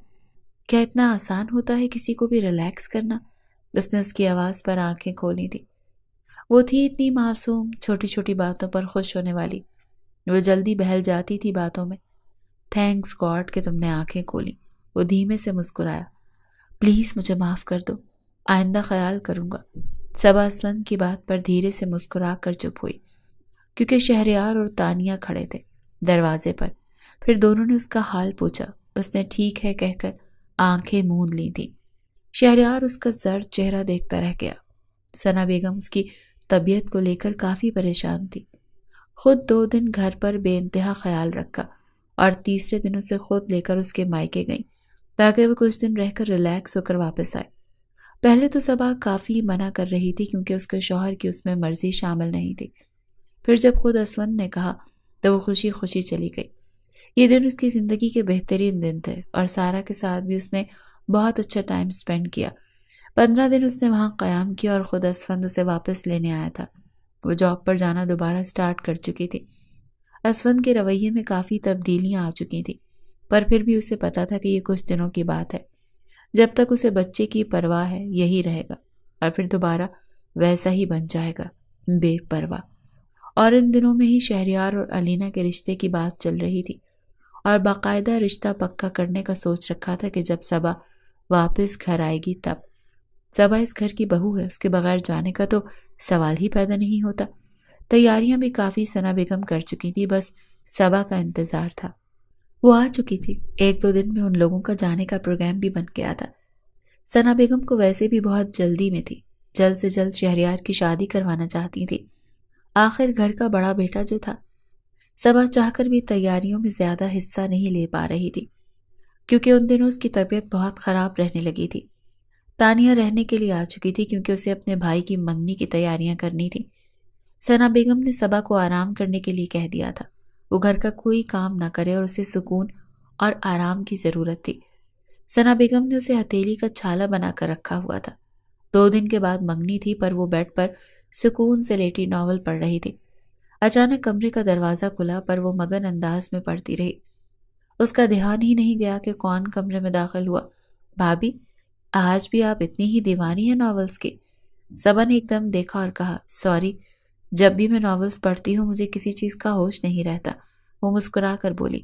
کیا اتنا آسان ہوتا ہے کسی کو بھی ریلیکس کرنا؟ اس نے اس کی آواز پر آنکھیں کھولی تھی۔ وہ تھی اتنی معصوم، چھوٹی چھوٹی باتوں پر خوش ہونے والی، وہ جلدی بہل جاتی تھی باتوں میں۔ تھینکس گاڈ کہ تم نے آنکھیں کھولی، وہ دھیمے سے مسکرایا۔ پلیز مجھے معاف کر دو، آئندہ خیال کروں گا۔ صبا اسوند کی بات پر دھیرے سے مسکرا کر چپ ہوئی کیونکہ شہریار اور تانیہ کھڑے تھے دروازے پر۔ پھر دونوں نے اس کا حال پوچھا، اس نے ٹھیک ہے کہہ کر آنکھیں موند لی تھی۔ شہریار اس کا زرد چہرہ دیکھتا رہ گیا۔ ثنا بیگم اس کی طبیعت کو لے کر کافی پریشان تھی، خود 2 دن گھر پر بے انتہا خیال رکھا اور تیسرے دن اسے خود لے کر اس کے مائکے گئیں تاکہ وہ کچھ دن رہ کر ریلیکس ہو کر واپس آئے۔ پہلے تو صبا کافی منع کر رہی تھی کیونکہ اس کے شوہر کی اس میں مرضی شامل نہیں تھی، پھر جب خود اسوند نے کہا تو وہ خوشی خوشی چلی گئی۔ یہ دن اس کی زندگی کے بہترین دن تھے اور سارا کے ساتھ بھی اس نے بہت اچھا ٹائم سپینڈ کیا۔ 15 دن اس نے وہاں قیام کیا اور خود اسوند اسے واپس لینے آیا تھا۔ وہ جاب پر جانا دوبارہ سٹارٹ کر چکی تھی۔ اسوند کے رویے میں کافی تبدیلیاں آ چکی تھیں، پر پھر بھی اسے پتا تھا کہ یہ کچھ دنوں کی بات ہے۔ جب تک اسے بچے کی پرواہ ہے یہی رہے گا اور پھر دوبارہ ویسا ہی بن جائے گا، بے پرواہ۔ اور ان دنوں میں ہی شہریار اور علینا کے رشتے کی بات چل رہی تھی اور باقاعدہ رشتہ پکا کرنے کا سوچ رکھا تھا کہ جب صبا واپس گھر آئے گی تب۔ صبا اس گھر کی بہو ہے، اس کے بغیر جانے کا تو سوال ہی پیدا نہیں ہوتا۔ تیاریاں بھی کافی ثنا بیگم کر چکی تھی، بس صبا کا انتظار تھا۔ وہ آ چکی تھی، 1-2 دن میں ان لوگوں کا جانے کا پروگرام بھی بن گیا تھا۔ ثنا بیگم کو ویسے بھی بہت جلدی میں تھی، جلد سے جلد شہریار کی شادی کروانا چاہتی تھی، آخر گھر کا بڑا بیٹا جو تھا۔ صبا چاہ کر بھی تیاریوں میں زیادہ حصہ نہیں لے پا رہی تھی کیونکہ ان دنوں اس کی طبیعت بہت خراب رہنے لگی تھی۔ تانیہ رہنے کے لیے آ چکی تھی کیونکہ اسے اپنے بھائی کی منگنی کی تیاریاں کرنی تھی۔ ثنا بیگم نے صبا کو آرام کرنے کے لیے کہہ دیا تھا، وہ گھر کا کوئی کام نہ کرے اور اسے سکون اور آرام کی ضرورت تھی۔ ثنا بیگم نے اسے ہتھیلی کا چھالا بنا کر رکھا ہوا تھا۔ 2 دن کے بعد منگنی تھی پر وہ بیڈ پر سکون سے لیٹی ناول پڑھ رہی تھی۔ اچانک کمرے کا دروازہ کھلا پر وہ مگن انداز میں پڑھتی رہی۔ اس کا دھیان ہی نہیں گیا کہ کون کمرے میں داخل ہوا۔ بھابی، آج بھی آپ اتنی ہی دیوانی ہیں ناولز کی؟ صبا نے ایک دم دیکھا اور کہا، سوری، جب بھی میں ناولز پڑھتی ہوں مجھے کسی چیز کا ہوش نہیں رہتا۔ وہ مسکرا کر بولی۔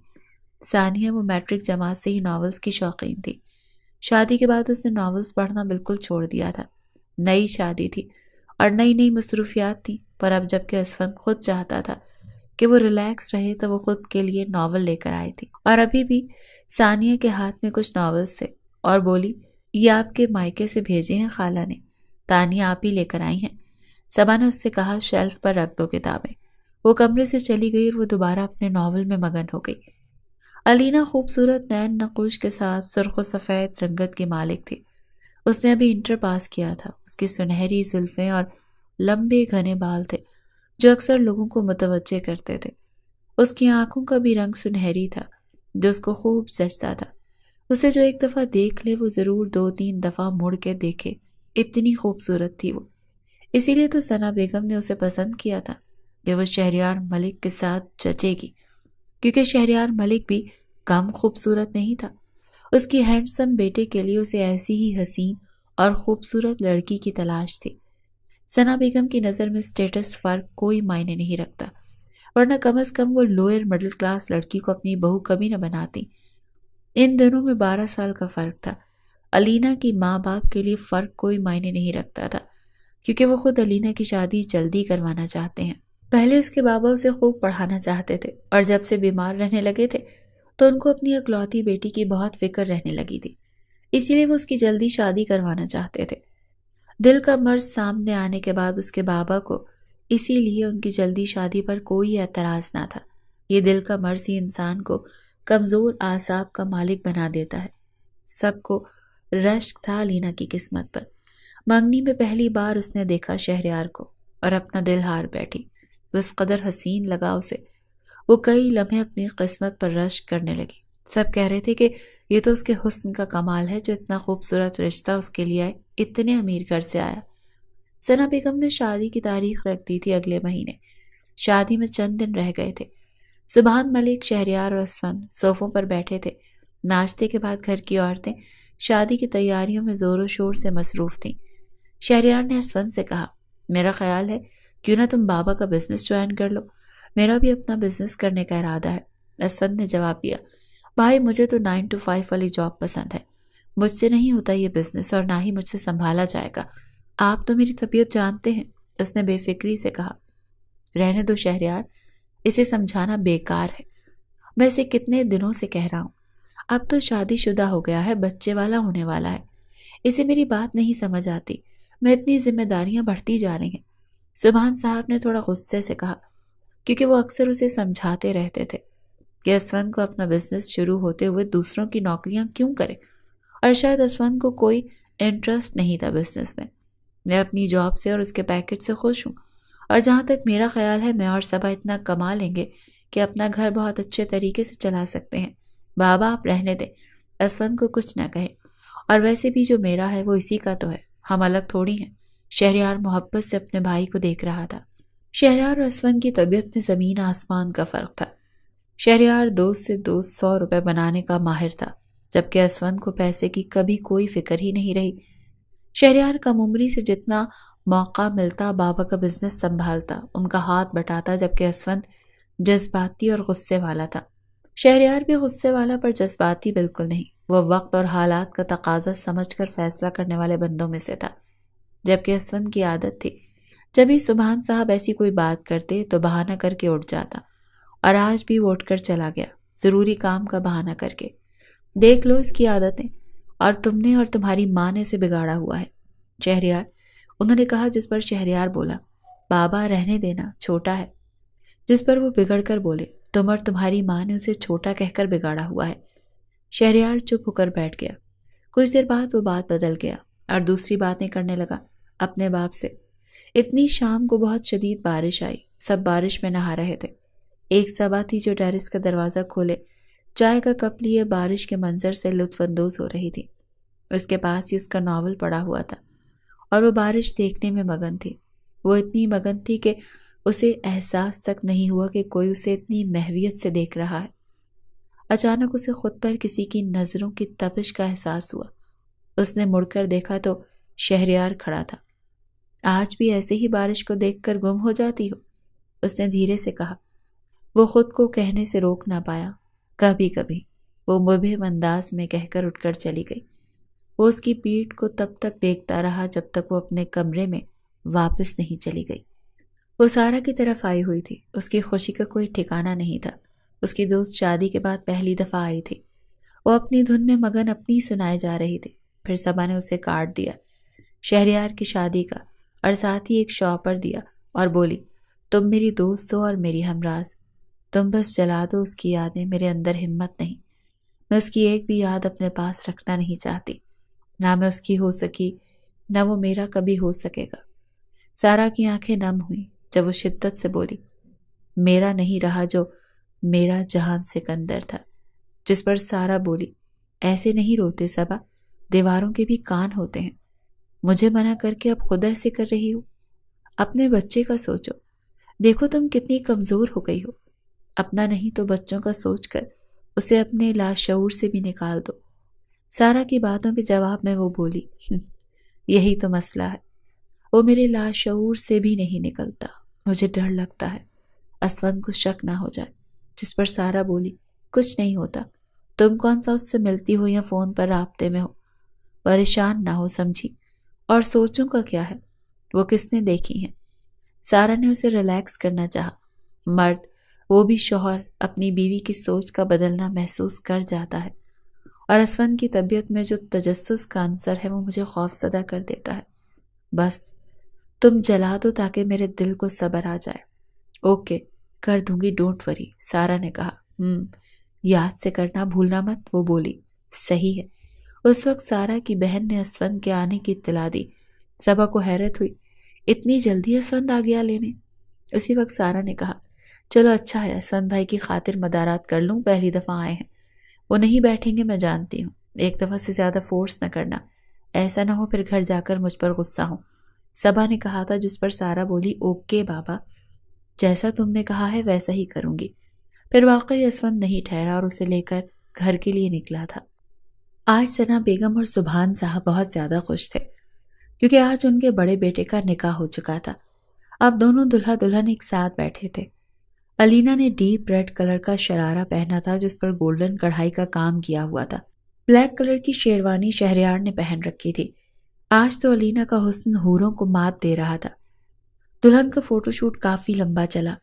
ثانیہ وہ میٹرک جماعت سے ہی ناولز کی شوقین تھی۔ شادی کے بعد اس نے ناولز پڑھنا بالکل چھوڑ دیا تھا۔ نئی شادی تھی اور نئی مصروفیات تھیں، پر اب جب کہ اسوند خود چاہتا تھا کہ وہ ریلیکس رہے تو وہ خود کے لیے ناول لے کر آئی تھی اور ابھی بھی ثانیہ کے ہاتھ میں کچھ ناولز تھے اور بولی، یہ آپ کے مائکے سے بھیجے ہیں خالہ نے، تانیہ آپ ہی لے کر آئی ہیں۔ صبا نے اس سے کہا، شیلف پر رکھ دو کتابیں۔ وہ کمرے سے چلی گئی اور وہ دوبارہ اپنے ناول میں مگن ہو گئی۔ علینا خوبصورت نین نقوش کے ساتھ سرخ و سفید رنگت کی مالک تھی۔ اس نے ابھی انٹر پاس کیا تھا۔ اس کی سنہری زلفیں اور لمبے گھنے بال تھے جو اکثر لوگوں کو متوجہ کرتے تھے۔ اس کی آنکھوں کا بھی رنگ سنہری تھا جو اس کو خوب جچتا تھا۔ اسے جو ایک دفعہ دیکھ لے وہ ضرور 2-3 دفعہ مڑ کے دیکھے، اتنی خوبصورت تھی وہ۔ اسی لیے تو ثنا بیگم نے اسے پسند کیا تھا۔ کہ وہ شہریار ملک کے ساتھ جچے گی، کیونکہ شہریار ملک بھی کم خوبصورت نہیں تھا۔ اس کی ہینڈسم بیٹے کے لیے اسے ایسی ہی حسین اور خوبصورت لڑکی کی تلاش تھی۔ ثنا بیگم کی نظر میں سٹیٹس فرق کوئی معنی نہیں رکھتا، ورنہ کم از کم وہ لوئر مڈل کلاس لڑکی کو اپنی بہو کبھی نہ بناتی۔ ان دونوں میں 12 سال کا فرق تھا۔ علینا کی ماں باپ کے لیے فرق کوئی معنی نہیں رکھتا تھا، کیونکہ وہ خود علینا کی شادی جلدی کروانا چاہتے ہیں۔ پہلے اس کے بابا اسے خوب پڑھانا چاہتے تھے، اور جب سے بیمار رہنے لگے تھے تو ان کو اپنی اکلوتی بیٹی کی بہت فکر رہنے لگی تھی، اسی لیے وہ اس کی جلدی شادی کروانا چاہتے تھے۔ دل کا مرض سامنے آنے کے بعد اس کے بابا کو اسی لیے ان کی جلدی شادی پر کوئی اعتراض نہ تھا۔ یہ دل کا مرض ہی انسان کو کمزور اعصاب کا مالک بنا دیتا ہے۔ سب کو رشک تھا علینا کی قسمت پر۔ منگنی میں پہلی بار اس نے دیکھا شہریار کو اور اپنا دل ہار بیٹھی۔ وہ اس قدر حسین لگا اسے، وہ کئی لمحے اپنی قسمت پر رشک کرنے لگی۔ سب کہہ رہے تھے کہ یہ تو اس کے حسن کا کمال ہے، جو اتنا خوبصورت رشتہ اس کے لیے آئے، اتنے امیر گھر سے آیا۔ ثنا بیگم نے شادی کی تاریخ رکھ دی تھی اگلے مہینے۔ شادی میں چند دن رہ گئے تھے۔ سبحان ملک، شہریار اور اسفند صوفوں پر بیٹھے تھے۔ ناشتے کے بعد گھر کی عورتیں شادی کی تیاریوں میں زور و شور سے مصروف تھیں۔ شہریار نے اسفند سے کہا، میرا خیال ہے کیوں نہ تم بابا کا بزنس جوائن کر لو، میرا بھی اپنا بزنس کرنے کا ارادہ ہے۔ اسفند نے جواب دیا، بھائی مجھے تو 9 to 5 والی جاب پسند ہے، مجھ سے نہیں ہوتا یہ بزنس اور نہ ہی مجھ سے سنبھالا جائے گا، آپ تو میری طبیعت جانتے ہیں۔ اس نے بے فکری سے کہا، رہنے دو شہریار، اسے سمجھانا بیکار ہے، میں اسے کتنے دنوں سے کہہ رہا ہوں، اب تو شادی شدہ ہو گیا ہے، بچے والا ہونے والا ہے، اسے میری بات نہیں سمجھ آتی، میں اتنی ذمہ داریاں بڑھتی جا رہی ہیں۔ سبحان صاحب نے تھوڑا غصے سے کہا، کیونکہ وہ اکثر اسے سمجھاتے رہتے تھے کہ اسفند کو اپنا بزنس شروع ہوتے ہوئے دوسروں کی نوکریاں کیوں کرے، اور شاید اسفند کو کوئی انٹرسٹ نہیں تھا بزنس میں اپنی جاب سے اور اس کے پیکج سے خوش ہوں، اور جہاں تک میرا خیال ہے میں اور صبا اتنا کما لیں گے کہ اپنا گھر بہت اچھے طریقے سے چلا سکتے ہیں۔ بابا آپ رہنے دیں، اسفند کو کچھ نہ کہیں، اور ویسے بھی جو میرا ہے وہ اسی کا تو ہے، ہم الگ تھوڑی ہیں۔ شہریار محبت سے اپنے بھائی کو دیکھ رہا تھا۔ شہریار اور اسفند کی طبیعت میں زمین آسمان کا فرق تھا۔ شہریار دوست سے دوست 100 روپے بنانے کا ماہر تھا، جبکہ اسفند کو پیسے کی کبھی کوئی فکر ہی نہیں رہی۔ شہریار کم عمری سے جتنا موقع ملتا بابا کا بزنس سنبھالتا، ان کا ہاتھ بٹاتا، جبکہ اسفند جذباتی اور غصے والا تھا۔ شہریار بھی غصے والا پر جذباتی بالکل نہیں، وہ وقت اور حالات کا تقاضا سمجھ کر فیصلہ کرنے والے بندوں میں سے تھا، جبکہ اسفند کی عادت تھی جب ہی سبحان صاحب ایسی کوئی بات کرتے تو بہانہ کر کے اٹھ جاتا، اور آج بھی وہ اٹھ کر چلا گیا، ضروری کام کا بہانہ کر کے۔ دیکھ لو اس کی عادتیں، اور تم نے اور تمہاری ماں نے اسے بگاڑا ہوا ہے۔ شہریار، انہوں نے کہا، جس پر شہریار بولا، بابا رہنے دینا، چھوٹا ہے۔ جس پر وہ بگڑ کر بولے، تم اور تمہاری ماں نے اسے چھوٹا کہہ کر بگاڑا ہوا ہے۔ شہریار چپ ہو کر بیٹھ گیا۔ کچھ دیر بعد وہ بات بدل گیا اور دوسری باتیں کرنے لگا اپنے باپ سے۔ اتنی شام کو بہت شدید بارش آئی، سب بارش میں نہا رہے تھے۔ ایک صبا تھی جو ٹیرس کا دروازہ کھولے چائے کا کپ لیے بارش کے منظر سے لطف اندوز ہو رہی تھی۔ اس کے پاس ہی اس کا ناول پڑا ہوا تھا اور وہ بارش دیکھنے میں مگن تھی۔ وہ اتنی مگن تھی کہ اسے احساس تک نہیں ہوا کہ کوئی اسے اتنی محویت سے دیکھ رہا ہے۔ اچانک اسے خود پر کسی کی نظروں کی تپش کا احساس ہوا۔ اس نے مڑ کر دیکھا تو شہریار کھڑا تھا۔ آج بھی ایسے ہی بارش کو دیکھ کر گم ہو جاتی ہو؟ اس نے دھیرے سے کہا۔ وہ خود کو کہنے سے روک نہ پایا، کبھی کبھی، وہ مبہم انداز میں کہہ کر اٹھ کر چلی گئی۔ وہ اس کی پیٹھ کو تب تک دیکھتا رہا جب تک وہ اپنے کمرے میں واپس نہیں چلی گئی۔ وہ سارا کی طرف آئی ہوئی تھی، اس کی خوشی کا کوئی ٹھکانہ نہیں تھا۔ اس کی دوست شادی کے بعد پہلی دفعہ آئی تھی۔ وہ اپنی دھن میں مگن اپنی سنائے جا رہی تھی۔ پھر صبا نے اسے کارڈ دیا شہریار کی شادی کا، اور ساتھ ہی ایک شاپر دیا، اور بولی، تم میری دوست ہو اور میری ہمراز، تم بس جلا دو اس کی یادیں، میرے اندر ہمت نہیں، میں اس کی ایک بھی یاد اپنے پاس رکھنا نہیں چاہتی، نہ میں اس کی ہو سکی نہ وہ میرا کبھی ہو سکے گا۔ سارا کی آنکھیں نم ہوئیں جب وہ شدت سے بولی، میرا نہیں رہا جو میرا جہان سکندر تھا۔ جس پر سارا بولی، ایسے نہیں روتے صبا، دیواروں کے بھی کان ہوتے ہیں، مجھے منع کر کے اب خود ایسے کر رہی ہو؟ اپنے بچے کا سوچو، دیکھو تم کتنی کمزور ہو گئی ہو، اپنا نہیں تو بچوں کا سوچ کر اسے اپنے لاشعور سے بھی نکال دو۔ سارا کی باتوں کے جواب میں وہ بولی، یہی تو مسئلہ ہے، وہ میرے لاشعور سے بھی نہیں نکلتا۔ مجھے ڈر لگتا ہے اسون کو شک نہ ہو جائے۔ جس پر سارا بولی، کچھ نہیں ہوتا، تم کون سا اس سے ملتی ہو یا فون پر رابطے میں ہو، پریشان نہ ہو، سمجھی؟ اور سوچوں کا کیا ہے، وہ کس نے دیکھی ہیں؟ سارا نے اسے ریلیکس کرنا چاہا۔ مرد، وہ بھی شوہر، اپنی بیوی کی سوچ کا بدلنا محسوس کر جاتا ہے، اور اسون کی طبیعت میں جو تجسس کا عنصر ہے وہ مجھے خوف زدہ کر دیتا ہے۔ بس تم جلا دو تاکہ میرے دل کو صبر آ جائے۔ اوکے، کر دوں گی، ڈونٹ وری، سارا نے کہا۔ یاد سے کرنا بھولنا مت، وہ بولی۔ صحیح ہے۔ اس وقت سارا کی بہن نے اسون کے آنے کی اطلاع دی۔ صبا کو حیرت ہوئی، اتنی جلدی اسون آ گیا لینے؟ اسی وقت سارا نے کہا، چلو اچھا ہے، اسون بھائی کی خاطر مدارات کر لوں، پہلی دفعہ آئے ہیں، وہ نہیں بیٹھیں گے، میں جانتی ہوں، ایک دفعہ سے زیادہ فورس نہ کرنا، ایسا نہ ہو پھر گھر جا کر مجھ پر غصہ ہوں، صبا نے کہا تھا، جس پر سارا بولی، اوکے بابا، جیسا تم نے کہا ہے ویسا ہی کروں گی۔ پھر واقعی اسون نہیں ٹھہرا اور اسے لے کر گھر کے لیے نکلا تھا۔ آج ثنا بیگم اور سبحان صاحب بہت زیادہ خوش تھے، کیونکہ آج ان کے بڑے بیٹے کا نکاح ہو چکا تھا۔ اب دونوں دلہا دلہن ایک ساتھ بیٹھے تھے۔ علینا نے ڈیپ ریڈ کلر کا شرارہ پہنا تھا جس پر گولڈن کڑھائی کا کام کیا ہوا تھا۔ بلیک کلر کی شیروانی شہریار نے پہن رکھی تھی۔ آج تو علینا کا حسن حوروں کو مات دے رہا تھا۔ دلہن کا فوٹو شوٹ کافی لمبا چلا،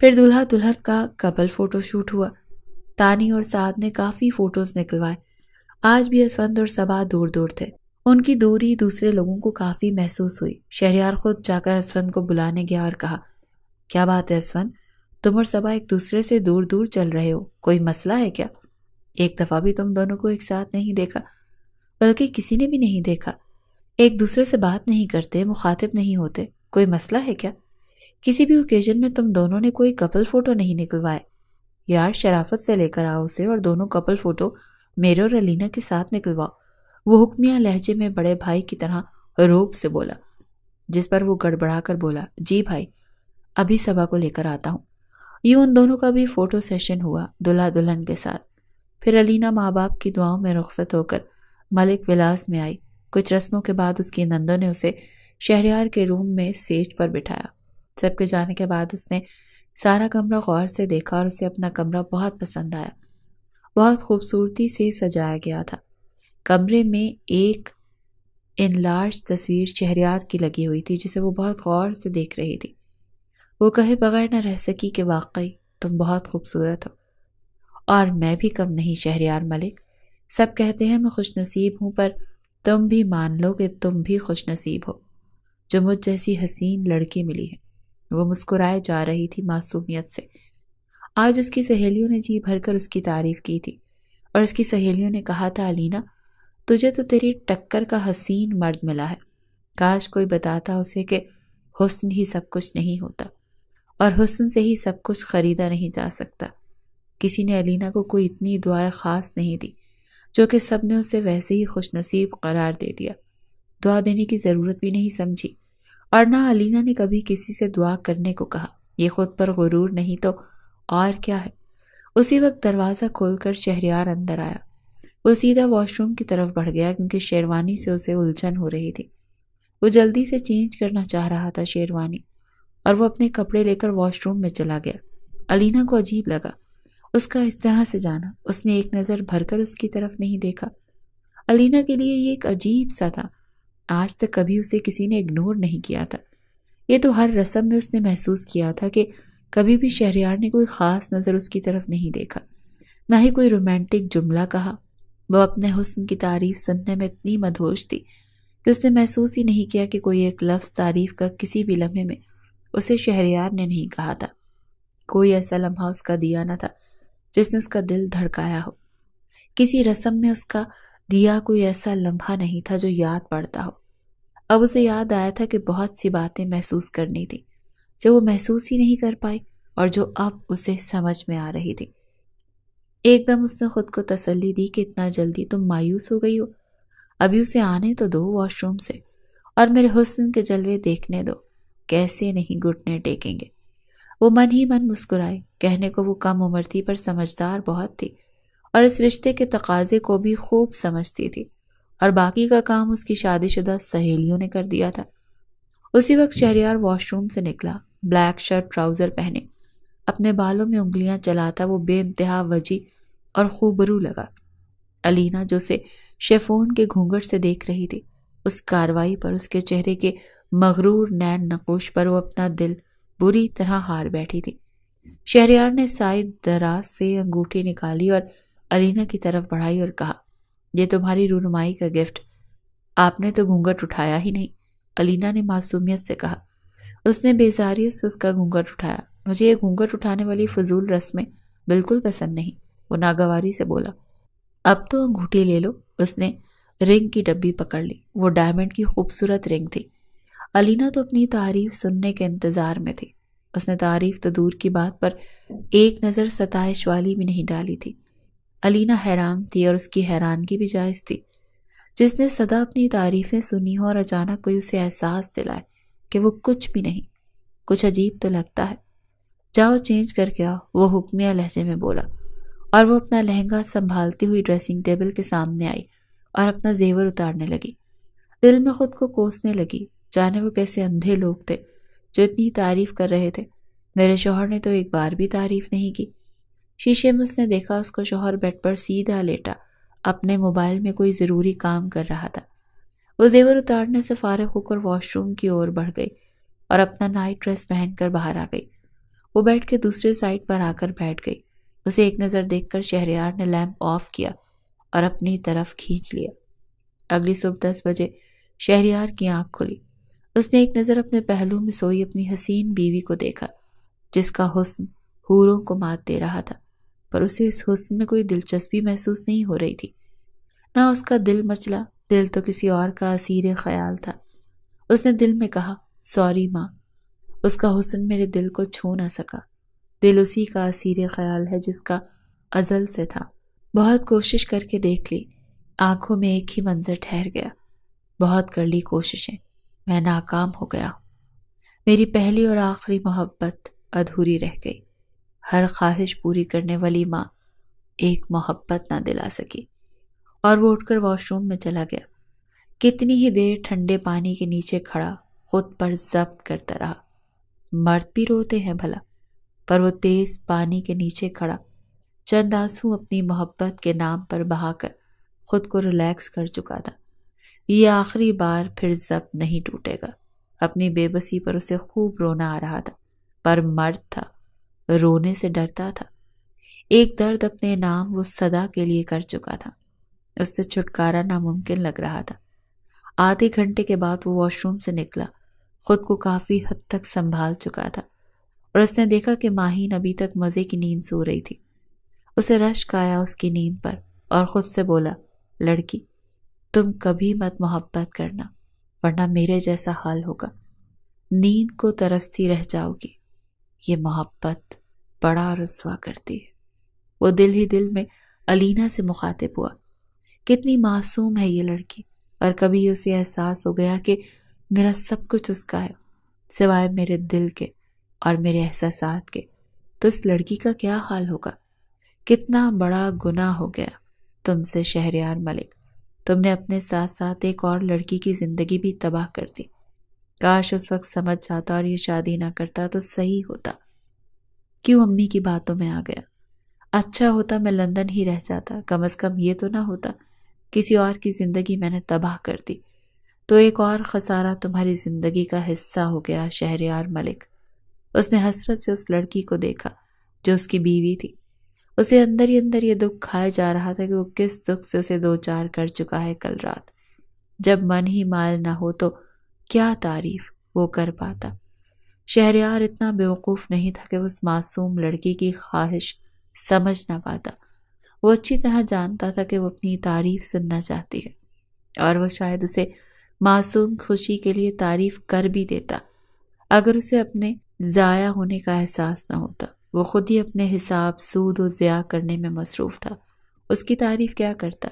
پھر دلہا دلہن کا کپل فوٹو شوٹ ہوا۔ تانی اور سعد نے کافی فوٹوز نکلوائے۔ آج بھی اسفند اور صبا دور دور تھے۔ ان کی دوری دوسرے لوگوں کو کافی محسوس ہوئی۔ شہریار خود جا کر اسفند کو بلانے گیا اور کہا، کیا بات ہے اسفند، تم اور صبا ایک دوسرے سے دور دور چل رہے ہو، کوئی مسئلہ ہے کیا؟ ایک دفعہ بھی تم دونوں کو ایک ساتھ نہیں دیکھا، بلکہ کسی نے بھی نہیں دیکھا۔ ایک دوسرے سے بات نہیں کرتے، مخاطب نہیں ہوتے، کوئی مسئلہ ہے کیا؟ کسی بھی اوکیزن میں تم دونوں نے کوئی کپل فوٹو نہیں نکلوائے؟ یار شرافت سے لے کر آؤ اسے اور دونوں کپل فوٹو میرے اور علینا کے ساتھ نکلواؤ، وہ حکمیہ لہجے میں بڑے بھائی کی طرح روب سے بولا، جس پر وہ گڑبڑا کر بولا، جی بھائی، ابھی صبا کو لے کر آتا ہوں۔ یوں ان دونوں کا بھی فوٹو سیشن ہوا دلہا دلہن کے ساتھ۔ پھر علینا ماں باپ کی دعاؤں میں رخصت ہو کر ملک ولاس میں آئی۔ کچھ رسموں کے بعد اس کی نندوں نے اسے شہریار کے روم میں سیج پر بٹھایا۔ سب کے جانے کے بعد اس نے سارا کمرہ غور سے دیکھا اور اسے اپنا کمرہ بہت پسند آیا۔ بہت خوبصورتی سے سجایا گیا تھا۔ کمرے میں ایک انلارج تصویر شہریار کی لگی ہوئی تھی جسے وہ بہت غور سے دیکھ رہی تھی۔ وہ کہے بغیر نہ رہ سکی کہ واقعی تم بہت خوبصورت ہو، اور میں بھی کم نہیں شہریار ملک۔ سب کہتے ہیں میں خوش نصیب ہوں، پر تم بھی مان لو کہ تم بھی خوش نصیب ہو جو مجھ جیسی حسین لڑکی ملی ہے۔ وہ مسکرائے جا رہی تھی معصومیت سے۔ آج اس کی سہیلیوں نے جی بھر کر اس کی تعریف کی تھی، اور اس کی سہیلیوں نے کہا تھا، علینا تجھے تو تیری ٹکر کا حسین مرد ملا ہے، کاش کوئی بتاتا اسے کہ حسن ہی سب کچھ نہیں ہوتا، اور حسن سے ہی سب کچھ خریدا نہیں جا سکتا۔ کسی نے علینا کو کوئی اتنی دعائیں خاص نہیں دی، جو کہ سب نے اسے ویسے ہی خوش نصیب قرار دے دیا۔ دعا دینے کی ضرورت بھی نہیں سمجھی، اور نہ علینا نے کبھی کسی سے دعا کرنے کو کہا۔ یہ خود پر غرور نہیں تو اور کیا ہے۔ اسی وقت دروازہ کھول کر شہریار اندر آیا۔ وہ سیدھا واش روم کی طرف بڑھ گیا کیونکہ شیروانی سے اسے الجھن ہو رہی تھی۔ وہ جلدی سے چینج کرنا چاہ رہا تھا شیروانی، اور وہ اپنے کپڑے لے کر واش روم میں چلا گیا۔ علینا کو عجیب لگا اس کا اس طرح سے جانا۔ اس نے ایک نظر بھر کر اس کی طرف نہیں دیکھا۔ علینا کے لیے یہ ایک عجیب سا تھا۔ آج تک کبھی اسے کسی نے اگنور نہیں کیا تھا۔ یہ تو ہر رسم میں اس نے محسوس کیا تھا کہ کبھی بھی شہریار نے کوئی خاص نظر اس کی طرف نہیں دیکھا، نہ ہی کوئی رومانٹک جملہ کہا۔ وہ اپنے حسن کی تعریف سننے میں اتنی مدہوش تھی کہ اس نے محسوس ہی نہیں کیا کہ کوئی ایک لفظ تعریف کا کسی بھی لمحے میں اسے شہریار نے نہیں کہا تھا۔ کوئی ایسا لمحہ اس کا دیا نہ تھا جس نے اس کا دل دھڑکایا ہو۔ کسی رسم میں اس کا دیا کوئی ایسا لمحہ نہیں تھا جو یاد پڑتا ہو۔ اب اسے یاد آیا تھا کہ بہت سی باتیں محسوس کرنی تھی جو وہ محسوس ہی نہیں کر پائی، اور جو اب اسے سمجھ میں آ رہی تھی۔ ایک دم اس نے خود کو تسلی دی کہ اتنا جلدی تم مایوس ہو گئی ہو، ابھی اسے آنے تو دو واش روم سے، اور میرے حسن کے جلوے دیکھنے دو، کیسے نہیں گھٹنے ٹیکیں گے۔ وہ من ہی من مسکرائی۔ کہنے کو وہ کم عمر تھی پر سمجھدار بہت تھی، اور اس رشتے کے تقاضے کو بھی خوب سمجھتی تھی، اور باقی کا کام اس کی شادی شدہ سہیلیوں نے کر دیا تھا۔ اسی وقت شہریار واش روم سے نکلا، بلیک شرٹ ٹراؤزر پہنے، اپنے بالوں میں انگلیاں چلاتا وہ بے انتہا وجی اور خوبرو لگا۔ علینا جو اسے شیفون کے گھونگھٹ سے دیکھ رہی تھی، اس کاروائی پر، اس کے چہرے کے مغرور نین نقوش پر وہ اپنا دل بری طرح ہار بیٹھی تھی۔ شہریار نے سائیڈ دراز سے انگوٹھی نکالی اور علینا کی طرف بڑھائی اور کہا، یہ تمہاری رونمائی کا گفٹ۔ آپ نے تو گھونگھٹ اٹھایا ہی نہیں، علینا نے معصومیت سے کہا۔ اس نے بیزاریت سے اس کا گھونگھٹ اٹھایا۔ مجھے یہ گھونگھٹ اٹھانے والی فضول رسمیں بالکل پسند نہیں، وہ ناگواری سے بولا۔ اب تو انگوٹھی لے لو۔ اس نے رنگ کی ڈبی پکڑ لی، وہ ڈائمنڈ کی خوبصورت رنگ تھی۔ علینا تو اپنی تعریف سننے کے انتظار میں تھی۔ اس نے تعریف تو دور کی بات پر ایک نظر ستائش والی بھی نہیں ڈالی تھی۔ علینا حیران تھی، اور اس کی حیرانگی بھی جائز تھی۔ جس نے سدا اپنی تعریفیں سنی ہو اور اچانک کوئی اسے احساس دلائے کہ وہ کچھ بھی نہیں، کچھ عجیب تو لگتا ہے۔ جاؤ چینج کر کے آؤ، وہ حکمیہ لہجے میں بولا، اور وہ اپنا لہنگا سنبھالتی ہوئی ڈریسنگ ٹیبل کے سامنے آئی اور اپنا زیور اتارنے لگی۔ دل میں خود کو کوسنے لگی، جانے وہ کیسے اندھے لوگ تھے جو اتنی تعریف کر رہے تھے۔ میرے شوہر نے تو ایک بار بھی تعریف نہیں کی۔ شیشے میں اس نے دیکھا اس کو شوہر بیڈ پر سیدھا لیٹا اپنے موبائل میں کوئی ضروری کام کر رہا تھا۔ وہ زیور اتارنے سے فارغ ہو کر واش روم کی اور بڑھ گئی اور اپنا نائٹ ڈریس پہن کر باہر آ گئی۔ وہ بیڈ کے دوسرے سائڈ پر آ کر بیٹھ گئی۔ اسے ایک نظر دیکھ کر شہریار نے لیمپ آف کیا اور اپنی طرف کھینچ لیا۔ اگلی صبح 10 بجے شہریار کی آنکھ کھلی۔ اس نے ایک نظر اپنے پہلو میں سوئی اپنی حسین بیوی کو دیکھا، جس کا حسن حوروں کو مات دے رہا تھا، پر اسے اس حسن میں کوئی دلچسپی محسوس نہیں ہو رہی تھی۔ نہ اس کا دل مچلا، دل تو کسی اور کا اسیر خیال تھا۔ اس نے دل میں کہا، سوری ماں، اس کا حسن میرے دل کو چھو نہ سکا۔ دل اسی کا اسیر خیال ہے جس کا ازل سے تھا۔ بہت کوشش کر کے دیکھ لی، آنکھوں میں ایک ہی منظر ٹھہر گیا۔ بہت کر لی کوششیں، میں ناکام ہو گیا۔ میری پہلی اور آخری محبت ادھوری رہ گئی۔ ہر خواہش پوری کرنے والی ماں ایک محبت نہ دلا سکی۔ اور وہ اٹھ کر واش روم میں چلا گیا۔ کتنی ہی دیر ٹھنڈے پانی کے نیچے کھڑا خود پر ضبط کرتا رہا۔ مرد بھی روتے ہیں بھلا، پر وہ تیز پانی کے نیچے کھڑا چند آنسو اپنی محبت کے نام پر بہا کر خود کو ریلیکس کر چکا تھا۔ یہ آخری بار پھر ضبط نہیں ٹوٹے گا۔ اپنی بے بسی پر اسے خوب رونا آ رہا تھا، پر مرد تھا، رونے سے ڈرتا تھا۔ ایک درد اپنے نام وہ سدا کے لیے کر چکا تھا، اس سے چھٹکارا ناممکن لگ رہا تھا۔ آدھے گھنٹے کے بعد وہ واش روم سے نکلا، خود کو کافی حد تک سنبھال چکا تھا، اور اس نے دیکھا کہ ماہین ابھی تک مزے کی نیند سو رہی تھی۔ اسے رشک آیا اس کی نیند پر اور خود سے بولا، لڑکی، تم کبھی مت محبت کرنا، ورنہ میرے جیسا حال ہوگا، نیند کو ترستی رہ جاؤ گی۔ یہ محبت بڑا رسوا کرتی ہے۔ وہ دل ہی دل میں علینا سے مخاطب ہوا، کتنی معصوم ہے یہ لڑکی، اور کبھی اسے احساس ہو گیا کہ میرا سب کچھ اس کا ہے، سوائے میرے دل کے اور میرے احساسات کے۔ تو اس لڑکی کا کیا حال ہوگا؟ کتنا بڑا گناہ ہو گیا تم سے شہریار ملک، تم نے اپنے ساتھ ساتھ ایک اور لڑکی کی زندگی بھی تباہ کر دی۔ کاش اس وقت سمجھ جاتا اور یہ شادی نہ کرتا تو صحیح ہوتا۔ کیوں امی کی باتوں میں آ گیا؟ اچھا ہوتا میں لندن ہی رہ جاتا، کم از کم یہ تو نہ ہوتا کسی اور کی زندگی میں نے تباہ کر دی۔ تو ایک اور خسارہ تمہاری زندگی کا حصہ ہو گیا شہریار ملک۔ اس نے حسرت سے اس لڑکی کو دیکھا جو اس کی بیوی تھی۔ اسے اندر ہی اندر یہ دکھ کھائے جا رہا تھا کہ وہ کس دکھ سے اسے دوچار کر چکا ہے کل رات۔ جب من ہی مائل نہ ہو تو کیا تعریف وہ کر پاتا۔ شہریار اتنا بیوقوف نہیں تھا کہ اس معصوم لڑکی کی خواہش سمجھ نہ پاتا۔ وہ اچھی طرح جانتا تھا کہ وہ اپنی تعریف سننا چاہتی ہے، اور وہ شاید اسے معصوم خوشی کے لیے تعریف کر بھی دیتا اگر اسے اپنے ضائع ہونے کا احساس نہ ہوتا۔ وہ خود ہی اپنے حساب سود و ضیاع کرنے میں مصروف تھا، اس کی تعریف کیا کرتا؟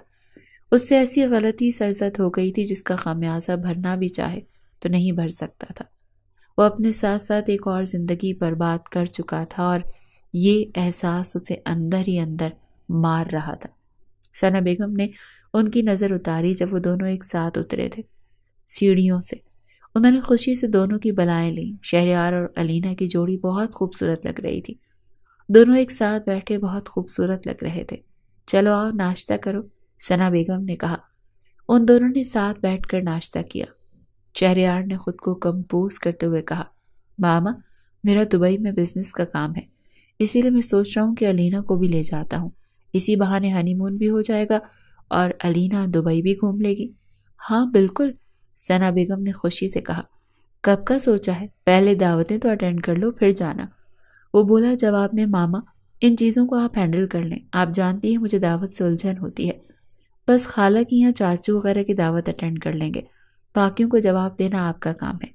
اس سے ایسی غلطی سرزد ہو گئی تھی جس کا خمیازہ بھرنا بھی چاہے تو نہیں بھر سکتا تھا۔ وہ اپنے ساتھ ساتھ ایک اور زندگی برباد کر چکا تھا اور یہ احساس اسے اندر ہی اندر مار رہا تھا۔ ثنا بیگم نے ان کی نظر اتاری جب وہ دونوں ایک ساتھ اترے تھے سیڑھیوں سے۔ انہوں نے خوشی سے دونوں کی بلائیں لیں۔ شہریار اور علینا کی جوڑی بہت خوبصورت لگ رہی تھی۔ دونوں ایک ساتھ بیٹھے بہت خوبصورت لگ رہے تھے۔ چلو آؤ ناشتہ کرو، ثنا بیگم نے کہا۔ ان دونوں نے ساتھ بیٹھ کر ناشتہ کیا۔ شہریار نے خود کو کمپوز کرتے ہوئے کہا، ماما میرا دبئی میں بزنس کا کام ہے، اسی لیے میں سوچ رہا ہوں کہ علینا کو بھی لے جاتا ہوں، اسی بہانے ہنی مون بھی ہو جائے گا اور علینا دبئی بھی گھوم لے گی۔ ہاں بالکل، ثنا بیگم نے خوشی سے کہا۔ کب کا سوچا ہے؟ پہلے دعوتیں تو اٹینڈ کر لو پھر جانا، وہ بولا جواب میں۔ ماما ان چیزوں کو آپ ہینڈل کر لیں، آپ جانتی ہیں مجھے دعوت سے الجھن ہوتی ہے، بس خالہ کی یا چاچو وغیرہ کی دعوت اٹینڈ کر لیں گے، باقیوں کو جواب دینا آپ کا کام ہے۔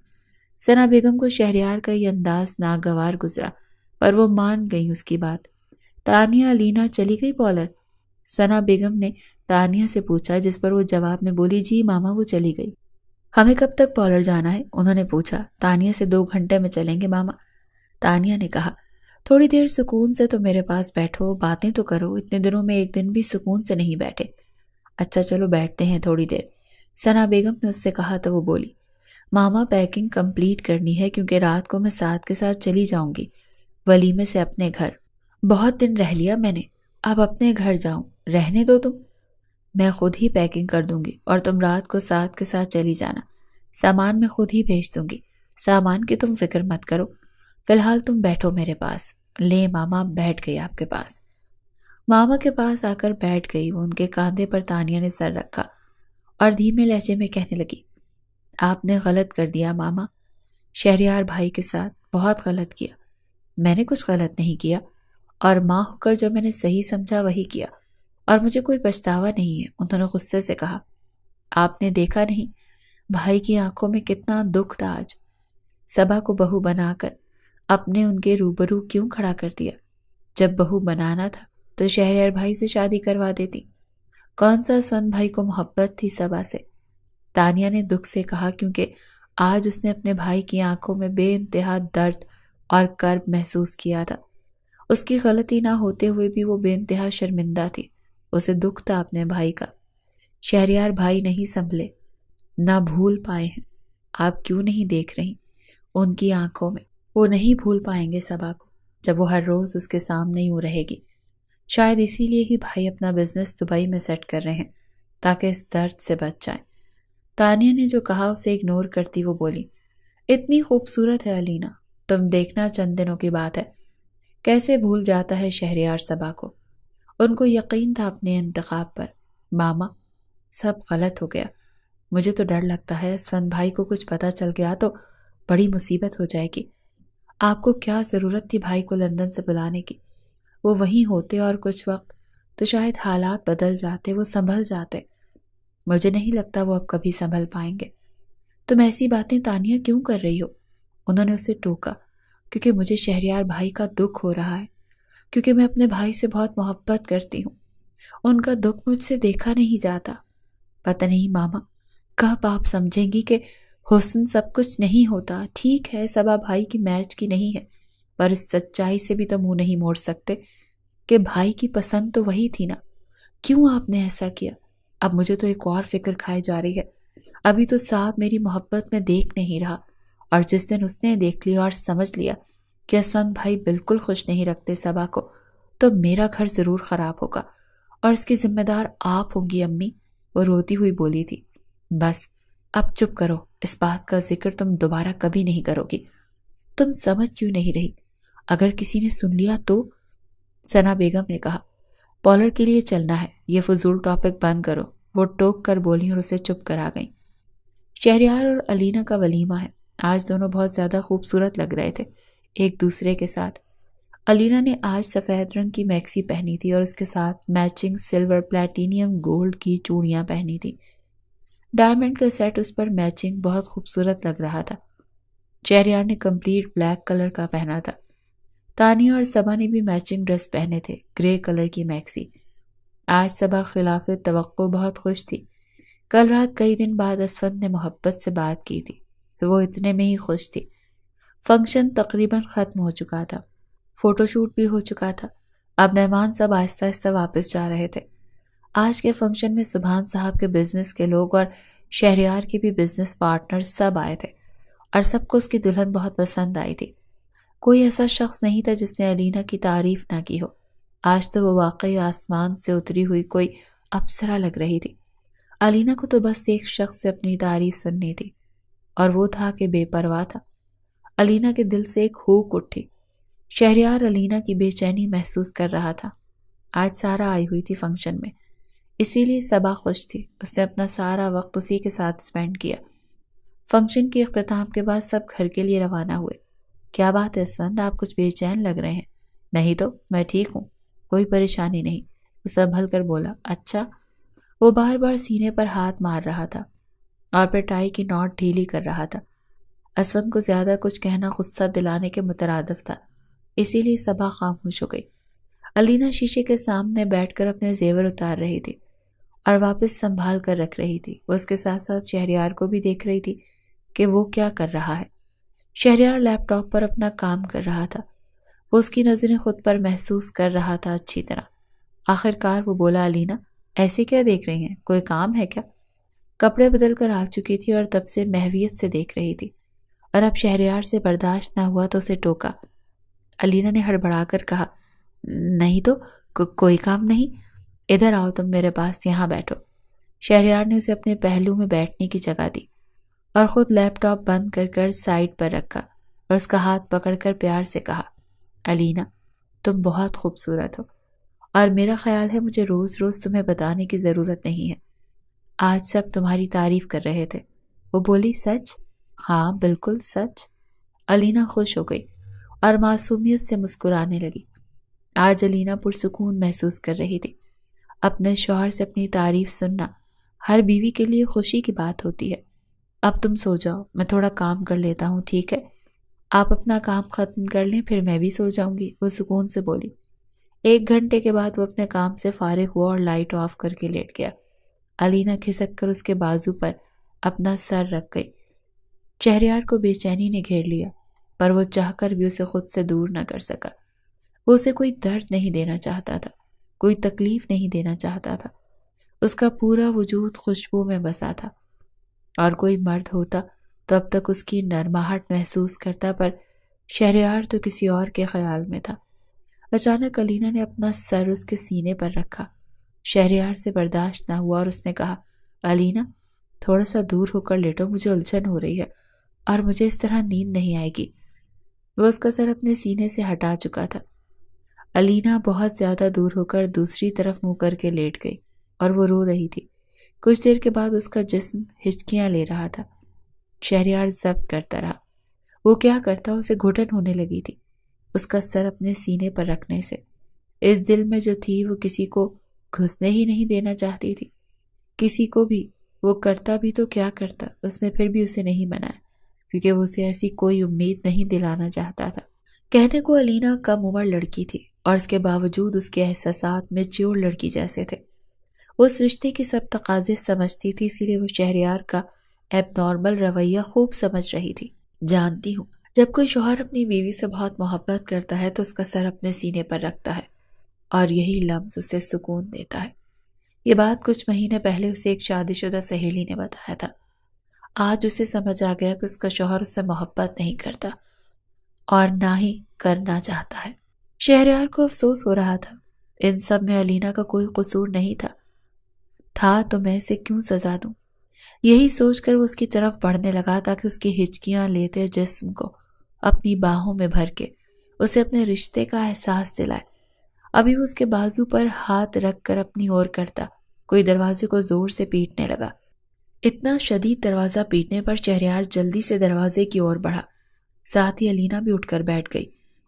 ثنا بیگم کو شہریار کا یہ انداز ناگوار گزرا پر وہ مان گئی اس کی بات۔ تانیہ علینا چلی گئی پالر؟ ثنا بیگم نے تانیہ سے پوچھا، جس پر وہ جواب میں بولی، جی ماما وہ چلی گئی۔ ہمیں کب تک پالر جانا ہے؟ انہوں نے پوچھا۔ تانیہ سے 2 گھنٹے میں چلیں گے ماما، تانیہ نے کہا۔ تھوڑی دیر سکون سے تو میرے پاس بیٹھو، باتیں تو کرو، اتنے دنوں میں ایک دن بھی سکون سے نہیں بیٹھے۔ اچھا چلو بیٹھتے ہیں تھوڑی دیر، ثنا بیگم نے اس سے کہا تو وہ بولی، ماما پیکنگ کمپلیٹ کرنی ہے کیونکہ رات کو میں ساتھ کے ساتھ چلی جاؤں گی ولیمے سے اپنے گھر۔ بہت دن رہ لیا میں نے، اب اپنے گھر جاؤں، رہنے دو تم۔ میں خود ہی پیکنگ کر دوں گی اور تم رات کو ساتھ کے ساتھ چلی جانا، سامان میں خود ہی بھیج دوں گی، سامان کی تم فکر مت کرو، فی الحال تم بیٹھو میرے پاس۔ لے ماما بیٹھ گئی آپ کے پاس۔ ماما کے پاس آ کر بیٹھ گئی، وہ ان کے کاندھے پر تانیہ نے سر رکھا اور دھیمے لہجے میں کہنے لگی، آپ نے غلط کر دیا ماما، شہریار بھائی کے ساتھ بہت غلط کیا۔ میں نے کچھ غلط نہیں کیا اور ماں ہو کر جو میں نے صحیح سمجھا وہی کیا اور مجھے کوئی پچھتاوا نہیں ہے، انہوں نے غصے سے کہا۔ آپ نے دیکھا نہیں بھائی کی آنکھوں میں کتنا دکھ تھا آج، صبا کو بہو بنا کر اپنے ان کے روبرو کیوں کھڑا کر دیا؟ جب بہو بنانا تھا تو شہریار بھائی سے شادی کروا دیتی، کون سا اسفند بھائی کو محبت تھی صبا سے؟ تانیہ نے دکھ سے کہا، کیونکہ آج اس نے اپنے بھائی کی آنکھوں میں بے انتہا درد اور کرب محسوس کیا تھا۔ اس کی غلطی نہ ہوتے ہوئے بھی وہ بے انتہا شرمندہ تھی، اسے دکھ تھا اپنے بھائی کا۔ شہریار بھائی نہیں سنبھلے، نہ بھول پائے ہیں، آپ کیوں نہیں دیکھ رہی ان کی آنکھوں میں؟ وہ نہیں بھول پائیں گے صبا کو جب وہ ہر روز اس کے سامنے یوں رہے گی۔ شاید اسی لیے ہی بھائی اپنا بزنس دبئی میں سیٹ کر رہے ہیں تاکہ اس درد سے بچ جائیں۔ تانیہ نے جو کہا اسے اگنور کرتی وہ بولی، اتنی خوبصورت ہے علینا، تم دیکھنا چند دنوں کی بات ہے، کیسے بھول جاتا ہے شہریار صبا کو۔ ان کو یقین تھا اپنے انتخاب پر۔ ماما سب غلط ہو گیا، مجھے تو ڈر لگتا ہے اسفند بھائی کو کچھ پتہ چل گیا تو بڑی مصیبت ہو جائے گی۔ آپ کو کیا ضرورت تھی بھائی کو لندن سے بلانے کی؟ وہ وہیں ہوتے اور کچھ وقت تو شاید حالات بدل جاتے، وہ سنبھل جاتے۔ مجھے نہیں لگتا وہ اب کبھی سنبھل پائیں گے۔ تم ایسی باتیں تانیہ کیوں کر رہی ہو؟ انہوں نے اسے ٹوکا۔ کیونکہ مجھے شہریار بھائی کا دکھ ہو رہا ہے، کیونکہ میں اپنے بھائی سے بہت محبت کرتی ہوں، ان کا دکھ مجھ سے دیکھا نہیں جاتا۔ پتہ نہیں ماما کب آپ سمجھیں گی کہ حسن سب کچھ نہیں ہوتا۔ ٹھیک ہے صبا بھائی کی میچ کی نہیں ہے، پر اس سچائی سے بھی تو منہ نہیں موڑ سکتے کہ بھائی کی پسند تو وہی تھی نا۔ کیوں آپ نے ایسا کیا؟ اب مجھے تو ایک اور فکر کھائی جا رہی ہے۔ ابھی تو ساتھ میری محبت میں دیکھ نہیں رہا، اور جس دن اس نے دیکھ لیا اور سمجھ لیا کہ اسفند بھائی بالکل خوش نہیں رکھتے صبا کو، تو میرا گھر ضرور خراب ہوگا اور اس کی ذمہ دار آپ ہوں گی امی، وہ روتی ہوئی بولی تھی۔ بس اب چپ کرو، اس بات کا ذکر تم دوبارہ کبھی نہیں کرو گی۔ تم سمجھ کیوں نہیں رہی؟ اگر کسی نے سن لیا تو؟ ثنا بیگم نے کہا، پالر کے لیے چلنا ہے، یہ فضول ٹاپک بند کرو، وہ ٹوک کر بولی اور اسے چپ کرا گئیں۔ شہریار اور علینا کا ولیمہ ہے، آج دونوں بہت زیادہ خوبصورت لگ رہے تھے ایک دوسرے کے ساتھ۔ علینا نے آج سفید رنگ کی میکسی پہنی تھی اور اس کے ساتھ میچنگ سلور پلیٹینیم گولڈ کی چوڑیاں پہنی تھی، ڈائمنڈ کا سیٹ اس پر میچنگ بہت خوبصورت لگ رہا تھا۔ شہریار نے کمپلیٹ بلیک کلر کا پہنا تھا، تانیہ اور صبا نے بھی میچنگ ڈریس پہنے تھے، گرے کلر کی میکسی۔ آج صبا خلاف توقع بہت خوش تھی، کل رات کئی دن بعد اسفند نے محبت سے بات کی تھی، وہ اتنے میں ہی خوش تھی۔ فنکشن تقریباً ختم ہو چکا تھا، فوٹو شوٹ بھی ہو چکا تھا۔ اب مہمان سب آہستہ آہستہ واپس جا رہے تھے۔ آج کے فنکشن میں سبحان صاحب کے بزنس کے لوگ اور شہریار کے بھی بزنس پارٹنر سب آئے تھے، اور سب کو اس کی دلہن بہت پسند آئی تھی۔ کوئی ایسا شخص نہیں تھا جس نے علینا کی تعریف نہ کی ہو۔ آج تو وہ واقعی آسمان سے اتری ہوئی کوئی اپسرا لگ رہی تھی۔ علینا کو تو بس ایک شخص سے اپنی تعریف سننی تھی، اور وہ تھا کہ بے پرواہ تھا۔ علینا کے دل سے ایک ہوک اٹھی۔ شہریار علینا کی بے چینی محسوس کر رہا تھا۔ آج سارا آئی ہوئی تھی فنکشن میں، اسی لیے صبا خوش تھی۔ اس نے اپنا سارا وقت اسی کے ساتھ سپینڈ کیا۔ فنکشن کے اختتام کے بعد سب گھر کے لیے روانہ ہوئے۔ کیا بات ہے سند، آپ کچھ بے چین لگ رہے ہیں؟ نہیں تو، میں ٹھیک ہوں، کوئی پریشانی نہیں، وہ سنبھل کر بولا۔ اچھا؟ وہ بار بار سینے پر ہاتھ مار رہا تھا اور پھر ٹائی کی نوٹ ڈھیلی کر رہا تھا۔ اسود کو زیادہ کچھ کہنا غصہ دلانے کے مترادف تھا، اسی لیے صبا خاموش ہو گئی۔ علینا شیشے کے سامنے بیٹھ کر اپنے زیور اتار رہی تھی اور واپس سنبھال کر رکھ رہی تھی۔ وہ اس کے ساتھ ساتھ شہریار کو بھی دیکھ رہی تھی کہ وہ کیا کر رہا ہے۔ شہریار لیپ ٹاپ پر اپنا کام کر رہا تھا۔ وہ اس کی نظریں خود پر محسوس کر رہا تھا اچھی طرح۔ آخر کار وہ بولا، علینا ایسے کیا دیکھ رہی ہیں؟ کوئی کام ہے کیا؟ کپڑے بدل کر آ چکی تھی اور تب سے محویت سے دیکھ رہی تھی، اور اب شہریار سے برداشت نہ ہوا تو اسے ٹوکا۔ علینا نے ہڑبڑا کر کہا، نہیں تو کوئی کام نہیں، ادھر آؤ، تم میرے پاس یہاں بیٹھو۔ شہریار نے اسے اپنے پہلو میں بیٹھنے کی جگہ دی اور خود لیپ ٹاپ بند کر سائیڈ پر رکھا اور اس کا ہاتھ پکڑ کر پیار سے کہا، علینا تم بہت خوبصورت ہو، اور میرا خیال ہے مجھے روز روز تمہیں بتانے کی ضرورت نہیں ہے۔ آج سب تمہاری تعریف کر رہے تھے۔ وہ بولی، سچ؟ ہاں بالکل سچ۔ علینا خوش ہو گئی اور معصومیت سے مسکرانے لگی۔ آج علینا پرسکون محسوس کر رہی تھی۔ اپنے شوہر سے اپنی تعریف سننا ہر بیوی کے لیے خوشی کی بات ہوتی ہے۔ اب تم سو جاؤ، میں تھوڑا کام کر لیتا ہوں، ٹھیک ہے؟ آپ اپنا کام ختم کر لیں، پھر میں بھی سو جاؤں گی، وہ سکون سے بولی۔ 1 گھنٹے کے بعد وہ اپنے کام سے فارغ ہوا اور لائٹ آف کر کے لیٹ گیا۔ علینا کھسک کر اس کے بازو پر اپنا سر رکھ گئی۔ شہریار کو بے چینی نے گھیر لیا، پر وہ چاہ کر بھی اسے خود سے دور نہ کر سکا۔ وہ اسے کوئی درد نہیں دینا چاہتا تھا، کوئی تکلیف نہیں دینا چاہتا تھا۔ اس کا پورا وجود خوشبو میں بسا تھا، اور کوئی مرد ہوتا تو اب تک اس کی نرماہٹ محسوس کرتا، پر شہریار تو کسی اور کے خیال میں تھا۔ اچانک علینا نے اپنا سر اس کے سینے پر رکھا۔ شہریار سے برداشت نہ ہوا اور اس نے کہا، علینا تھوڑا سا دور ہو کر لیٹو، مجھے الجھن ہو رہی ہے اور مجھے اس طرح نیند نہیں آئے گی۔ وہ اس کا سر اپنے سینے سے ہٹا چکا تھا۔ علینا بہت زیادہ دور ہو کر دوسری طرف منہ کر کے لیٹ گئی اور وہ رو رہی تھی۔ کچھ دیر کے بعد اس کا جسم ہچکیاں لے رہا تھا۔ شہریار ضبط کرتا رہا۔ وہ کیا کرتا، اسے گھٹن ہونے لگی تھی اس کا سر اپنے سینے پر رکھنے سے۔ اس دل میں جو تھی وہ کسی کو گھسنے ہی نہیں دینا چاہتی تھی۔ کسی کو بھی، وہ کرتا بھی تو کیا کرتا، اس نے پھر بھی اسے نہیں منایا، کیونکہ وہ اسے ایسی کوئی امید نہیں دلانا چاہتا تھا۔ کہنے کو علینا کم عمر لڑکی تھی، اور اس کے باوجود اس کے احساسات میچور لڑکی جیسے تھے۔ وہ اس رشتے کی سب تقاضے سمجھتی تھی، اسی لیے وہ شہریار کا ایب نارمل رویہ خوب سمجھ رہی تھی۔ جانتی ہوں، جب کوئی شوہر اپنی بیوی سے بہت محبت کرتا ہے تو اس کا سر اپنے سینے پر رکھتا ہے، اور یہی لمس اسے سکون دیتا ہے۔ یہ بات کچھ مہینے پہلے اسے ایک شادی شدہ سہیلی نے بتایا تھا۔ آج اسے سمجھ آ گیا کہ اس کا شوہر اس سے محبت نہیں کرتا اور نہ ہی کرنا چاہتا ہے۔ شہریار کو افسوس ہو رہا تھا، ان سب میں علینا کا کوئی قصور نہیں تھا تو میں اسے کیوں سزا دوں؟ یہی سوچ کر وہ اس کی طرف بڑھنے لگا تاکہ اس کی ہچکیاں لیتے جسم کو اپنی باہوں میں بھر کے اسے اپنے رشتے کا احساس دلائے۔ ابھی وہ اس کے بازو پر ہاتھ رکھ کر اپنی اور کرتا، کوئی دروازے کو زور سے پیٹنے لگا۔ اتنا شدید دروازہ پیٹنے پر شہریار جلدی سے دروازے کی اور بڑھا، ساتھ ہی علینا بھی اٹھ کر بیٹھ گئی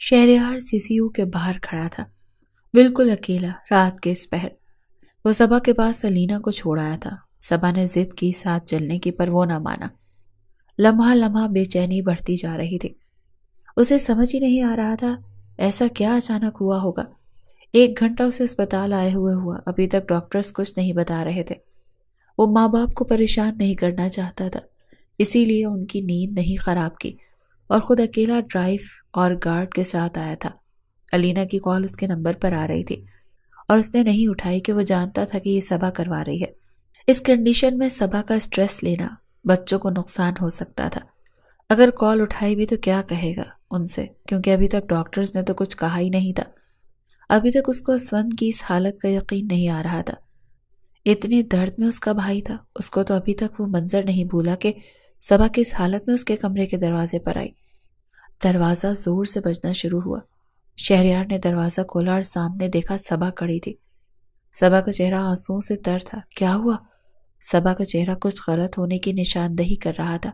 شہریار CCU کے باہر کھڑا تھا، بالکل اکیلا، رات کے اس پہر۔ وہ صبا کے پاس علینا کو چھوڑ آیا تھا۔ صبا نے ضد کی ساتھ چلنے کی، پر وہ نہ مانا۔ لمحہ لمحہ بے چینی بڑھتی جا رہی تھی۔ اسے سمجھ ہی نہیں آ رہا تھا ایسا کیا اچانک ہوا ہوگا۔ 1 گھنٹہ اسے اسپتال آئے ہوئے ہوا، ابھی تک ڈاکٹرز کچھ نہیں بتا رہے تھے۔ وہ ماں باپ کو پریشان نہیں کرنا چاہتا تھا، اسی لیے ان کی نیند نہیں خراب کی اور خود اکیلا ڈرائیو اور گارڈ کے ساتھ آیا تھا۔ علینا کی کال اس کے نمبر پر آ رہی تھی اور اس نے نہیں اٹھائی کہ وہ جانتا تھا کہ یہ صبا کروا رہی ہے۔ اس کنڈیشن میں صبا کا سٹریس لینا بچوں کو نقصان ہو سکتا تھا۔ اگر کال اٹھائی بھی تو کیا کہے گا ان سے، کیونکہ ابھی تک ڈاکٹرز نے تو کچھ کہا ہی نہیں تھا۔ ابھی تک اس کو اسوند کی اس حالت کا یقین نہیں آ رہا تھا۔ اتنے درد میں اس کا بھائی تھا، اس کو تو ابھی تک وہ منظر نہیں بھولا کہ صبا کس حالت میں اس کے کمرے کے دروازے پر آئی۔ دروازہ زور سے بجنا شروع ہوا۔ شہریار نے دروازہ کھولا اور سامنے دیکھا صبا کھڑی تھی۔ صبا کا چہرہ آنسوؤں سے تر تھا۔ کیا ہوا؟ صبا کا چہرہ کچھ غلط ہونے کی نشاندہی کر رہا تھا۔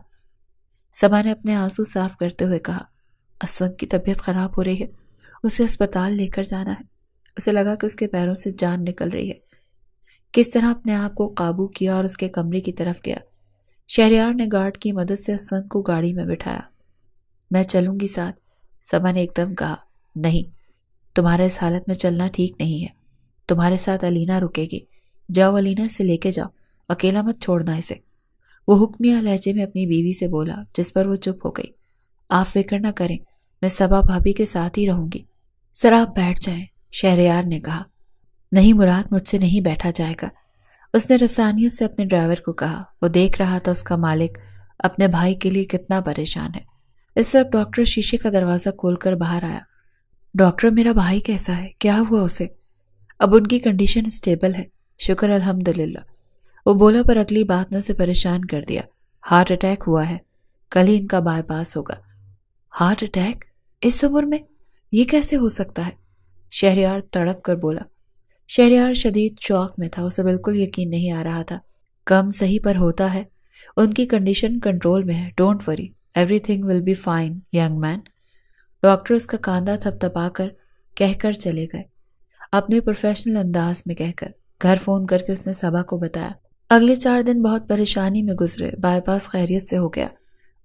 صبا نے اپنے آنسو صاف کرتے ہوئے کہا، اسود کی طبیعت خراب ہو رہی ہے، اسے اسپتال لے کر جانا ہے۔ اسے لگا کہ اس کے پیروں سے جان نکل رہی ہے۔ کس طرح اپنے آپ کو قابو کیا اور اس کے کمرے کی طرف گیا۔ شہریار نے گارڈ کی مدد سے اسود کو گاڑی میں بٹھایا۔ میں چلوں گی ساتھ، صبا نے ایک دم کہا۔ نہیں، تمہارے اس حالت میں چلنا ٹھیک نہیں ہے۔ تمہارے ساتھ علینا رکے گی۔ جاؤ علینا، اسے لے کے جاؤ، اکیلا مت چھوڑنا اسے۔ وہ حکمیہ لہجے میں اپنی بیوی سے بولا، جس پر وہ چپ ہو گئی۔ آپ فکر نہ کریں، میں صبا بھابھی کے ساتھ ہی رہوں گی۔ سر آپ بیٹھ جائیں، شہریار نے کہا۔ نہیں مراد، مجھ سے نہیں بیٹھا جائے گا، اس نے رسانیت سے اپنے ڈرائیور کو کہا۔ وہ دیکھ رہا تھا اس کا مالک اپنے بھائی کے لیے کتنا پریشان ہے۔ اس وقت ڈاکٹر شیشے کا دروازہ کھول کر باہر آیا۔ ڈاکٹر، میرا بھائی کیسا ہے؟ کیا ہوا اسے؟ اب ان کی کنڈیشن اسٹیبل ہے، شکر الحمدللہ، وہ بولا، پر اگلی بات نے اسے پریشان کر دیا۔ ہارٹ اٹیک ہوا ہے، کل ہی ان کا بائی پاس ہوگا۔ Heart attack? اس عمر میں؟ یہ کیسے ہو سکتا ہے؟ شہریار تڑپ کر بولا۔ شہریار شدید شوق میں تھا، اسے بالکل یقین نہیں آ رہا تھا۔ کم صحیح پر ہوتا ہے، ان کی کنڈیشن کنٹرول میں ہے، don't worry, everything will be fine young man. Doctor اس کا کاندھا تھپ تھپا کر کہہ کر چلے گئے، اپنے پروفیشنل انداز میں کہہ کر۔ گھر فون کر کے اس نے صبا کو بتایا۔ اگلے 4 دن بہت پریشانی میں گزرے۔ بائی پاس خیریت سے ہو گیا۔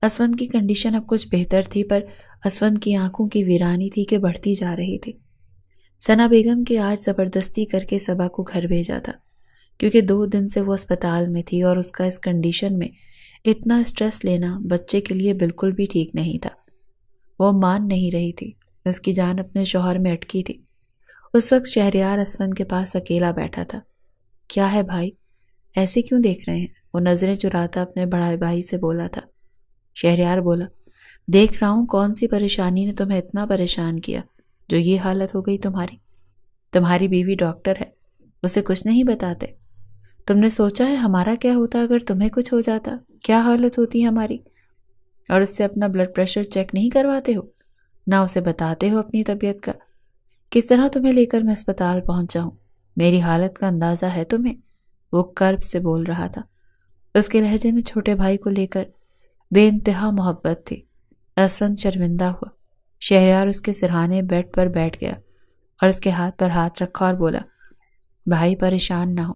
اسود کی کنڈیشن اب کچھ بہتر تھی، پر اسود کی آنکھوں کی ویرانی تھی کہ بڑھتی جا رہی تھی۔ ثنا بیگم کے آج زبردستی کر کے صبا کو گھر بھیجا تھا، کیونکہ 2 دن سے وہ اسپتال میں تھی اور اس کا اس کنڈیشن میں اتنا سٹریس لینا بچے کے لیے بالکل بھی ٹھیک نہیں تھا۔ وہ مان نہیں رہی تھی، اس کی جان اپنے شوہر میں اٹکی تھی۔ اس وقت شہریار اسود کے پاس اکیلا بیٹھا تھا۔ کیا ہے بھائی، ایسے کیوں دیکھ رہے ہیں؟ وہ نظریں چراتا اپنے بڑے بھائی سے بولا تھا۔ شہریار بولا، دیکھ رہا ہوں کون سی پریشانی نے تمہیں اتنا پریشان کیا جو یہ حالت ہو گئی تمہاری۔ تمہاری بیوی ڈاکٹر ہے، اسے کچھ نہیں بتاتے؟ تم نے سوچا ہے ہمارا کیا ہوتا اگر تمہیں کچھ ہو جاتا؟ کیا حالت ہوتی ہماری؟ اور اس سے اپنا بلڈ پریشر چیک نہیں کرواتے ہو، نہ اسے بتاتے ہو اپنی طبیعت کا؟ کس طرح تمہیں لے کر میں اسپتال پہنچا ہوں؟ میری حالت کا اندازہ ہے تمہیں؟ وہ کرب سے بول رہا تھا۔ اس کے لہجے میں چھوٹے بھائی کو لے کر بے انتہا محبت تھی۔ اسود شرمندہ ہوا۔ شہریار اس کے سرہانے بیڈ پر بیٹھ گیا اور اس کے ہاتھ پر ہاتھ رکھا اور بولا، بھائی پریشان نہ ہو،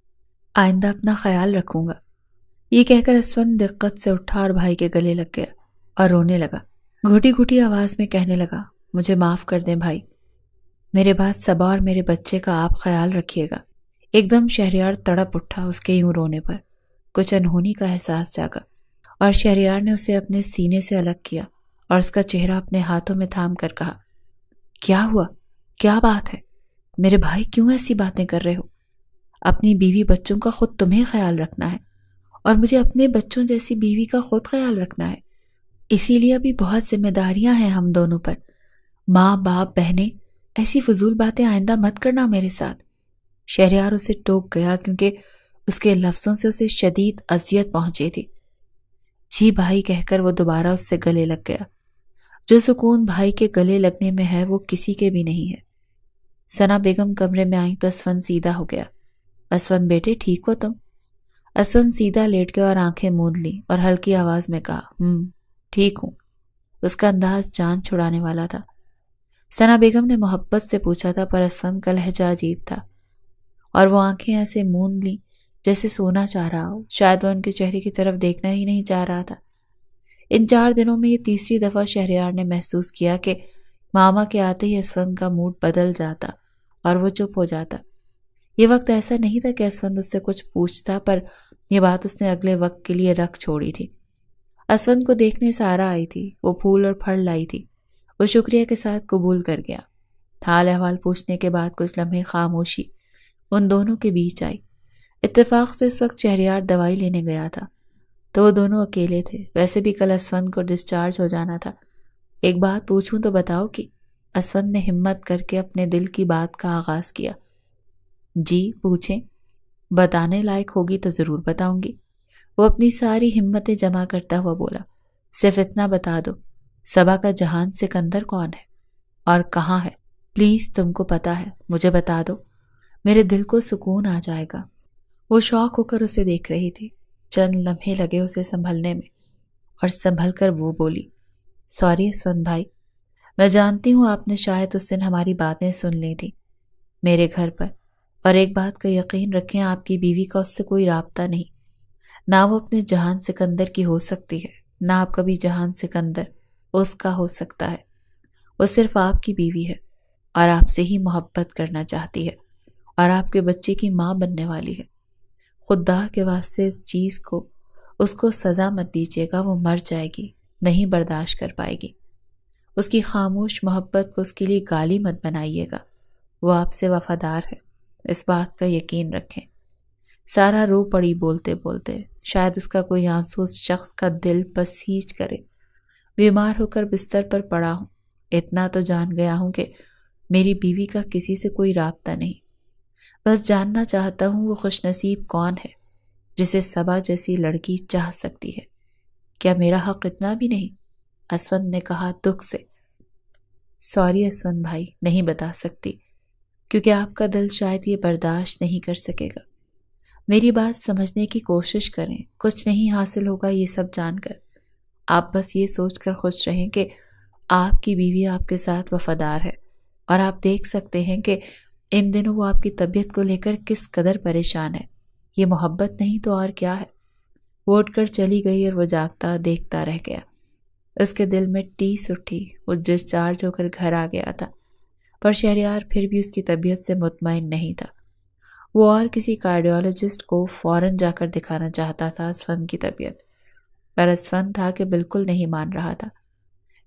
آئندہ اپنا خیال رکھوں گا۔ یہ کہہ کر اسود دقت سے اٹھا اور بھائی کے گلے لگ گیا اور رونے لگا۔ گھٹی گھٹی آواز میں کہنے لگا، مجھے معاف کر دیں بھائی، میرے بعد صبا اور میرے بچے کا آپ خیال رکھیے گا۔ ایک دم شہریار تڑپ اٹھا اس کے یوں رونے پر۔ کچھ انہونی کا احساس جاگا اور شہریار نے اسے اپنے سینے سے الگ کیا اور اس کا چہرہ اپنے ہاتھوں میں تھام کر کہا، کیا ہوا؟ کیا بات ہے؟ میرے بھائی کیوں ایسی باتیں کر رہے ہو؟ اپنی بیوی بچوں کا خود تمہیں خیال رکھنا ہے اور مجھے اپنے بچوں جیسی بیوی کا خود خیال رکھنا ہے۔ اسی لیے ابھی بہت ذمہ داریاں ہیں ہم دونوں پر۔ ماں باپ بہنیں، ایسی فضول باتیں آئندہ مت کرنا میرے ساتھ۔ شہریار اسے ٹوک گیا کیونکہ اس کے لفظوں سے اسے شدید اذیت پہنچی تھی۔ جی بھائی کہہ کر وہ دوبارہ اس سے گلے لگ گیا۔ جو سکون بھائی کے گلے لگنے میں ہے وہ کسی کے بھی نہیں ہے۔ ثنا بیگم کمرے میں آئیں تو اسود سیدھا ہو گیا۔ اسود بیٹے ٹھیک ہو تم؟ اسود سیدھا لیٹ گیا اور آنکھیں موند لی اور ہلکی آواز میں کہا، ٹھیک ہوں۔ اس کا انداز جان چھڑانے والا تھا۔ ثنا بیگم نے محبت سے پوچھا تھا، پر اسود کا لہجہ عجیب تھا اور وہ آنکھیں ایسے موند لی جیسے سونا چاہ رہا ہو۔ شاید وہ ان کے چہرے کی طرف دیکھنا ہی نہیں چاہ رہا تھا۔ ان 4 دنوں میں یہ تیسری دفعہ شہریار نے محسوس کیا کہ ماما کے آتے ہی اسود کا موڈ بدل جاتا اور وہ چپ ہو جاتا۔ یہ وقت ایسا نہیں تھا کہ اسود اس سے کچھ پوچھتا، پر یہ بات اس نے اگلے وقت کے لیے رکھ چھوڑی تھی۔ اسفند کو دیکھنے سارا آئی تھی، وہ پھول اور پھل لائی تھی۔ وہ شکریہ کے ساتھ قبول کر گیا۔ حال احوال پوچھنے کے بعد کچھ لمحے خاموشی ان دونوں کے بیچ آئی۔ اتفاق سے اس وقت شہریار دوائی لینے گیا تھا تو وہ دونوں اکیلے تھے۔ ویسے بھی کل اسفند کو ڈسچارج ہو جانا تھا۔ ایک بات پوچھوں تو بتاؤ کہ اسفند نے ہمت کر کے اپنے دل کی بات کا آغاز کیا۔ جی پوچھیں، بتانے لائق ہوگی تو ضرور بتاؤں گی، وہ اپنی ساری ہمتیں جمع کرتا ہوا بولا۔ صرف اتنا بتا دو، صبا کا جہان سکندر کون ہے اور کہاں ہے؟ پلیز تم کو پتا ہے، مجھے بتا دو، میرے دل کو سکون آ جائے گا۔ وہ شوق ہو کر اسے دیکھ رہی تھی۔ چند لمحے لگے اسے سنبھلنے میں اور سنبھل کر وہ بولی، سوری اسفند بھائی، میں جانتی ہوں آپ نے شاید اس دن ہماری باتیں سن لی تھی میرے گھر پر، اور ایک بات کا یقین رکھیں، آپ کی بیوی کا اس سے کوئی رابطہ نہیں، نہ وہ اپنے جہان سکندر کی ہو سکتی ہے، نہ آپ کا بھی جہان سکندر اس کا ہو سکتا ہے۔ وہ صرف آپ کی بیوی ہے اور آپ سے ہی محبت کرنا چاہتی ہے اور آپ کے بچے کی ماں بننے والی ہے۔ خدا کے واسطے اس چیز کو اس کو سزا مت دیجیے گا، وہ مر جائے گی، نہیں برداشت کر پائے گی۔ اس کی خاموش محبت کو اس کے لیے گالی مت بنائیے گا، وہ آپ سے وفادار ہے، اس بات کا یقین رکھیں۔ سارا رو پڑی بولتے بولتے، شاید اس کا کوئی آنسو اس شخص کا دل بسیج کرے۔ بیمار ہو کر بستر پر پڑا ہوں، اتنا تو جان گیا ہوں کہ میری بیوی کا کسی سے کوئی رابطہ نہیں، بس جاننا چاہتا ہوں وہ خوش نصیب کون ہے جسے صبا جیسی لڑکی چاہ سکتی ہے۔ کیا میرا حق اتنا بھی نہیں؟ اسفند نے کہا دکھ سے۔ سوری اسفند بھائی، نہیں بتا سکتی، کیونکہ آپ کا دل شاید یہ برداشت نہیں کر سکے گا۔ میری بات سمجھنے کی کوشش کریں، کچھ نہیں حاصل ہوگا یہ سب جان کر۔ آپ بس یہ سوچ کر خوش رہیں کہ آپ کی بیوی آپ کے ساتھ وفادار ہے، اور آپ دیکھ سکتے ہیں کہ ان دنوں وہ آپ کی طبیعت کو لے کر کس قدر پریشان ہے۔ یہ محبت نہیں تو اور کیا ہے؟ وہ اٹھ کر چلی گئی اور وہ جاگتا دیکھتا رہ گیا۔ اس کے دل میں ٹیس اٹھی۔ وہ ڈسچارج ہو کر گھر آ گیا تھا، پر شہریار پھر بھی اس کی طبیعت سے مطمئن نہیں تھا۔ وہ اور کسی کارڈیولوجسٹ کو فوراً جا کر دکھانا چاہتا تھا اسفند کی طبیعت، پر اسفند تھا کہ بالکل نہیں مان رہا تھا۔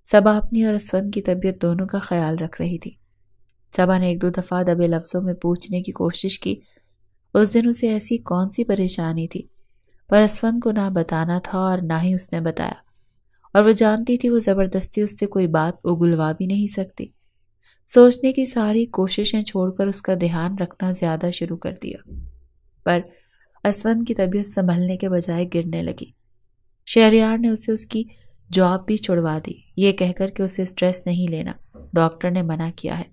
صبا اپنی اور اسفند کی طبیعت دونوں کا خیال رکھ رہی تھی۔ صبا نے ایک دو دفعہ دبے لفظوں میں پوچھنے کی کوشش کی اس دن اسے ایسی کون سی پریشانی تھی، پر اسفند کو نہ بتانا تھا اور نہ ہی اس نے بتایا، اور وہ جانتی تھی وہ زبردستی اس سے کوئی بات اگلوا بھی نہیں سکتی۔ سوچنے کی ساری کوششیں چھوڑ کر اس کا دھیان رکھنا زیادہ شروع کر دیا، پر اسفند کی طبیعت سنبھلنے کے بجائے گرنے لگی۔ شہریار نے اسے اس کی جاب بھی چھڑوا دی، یہ کہہ کر کہ اسے سٹریس نہیں لینا، ڈاکٹر نے منع کیا ہے۔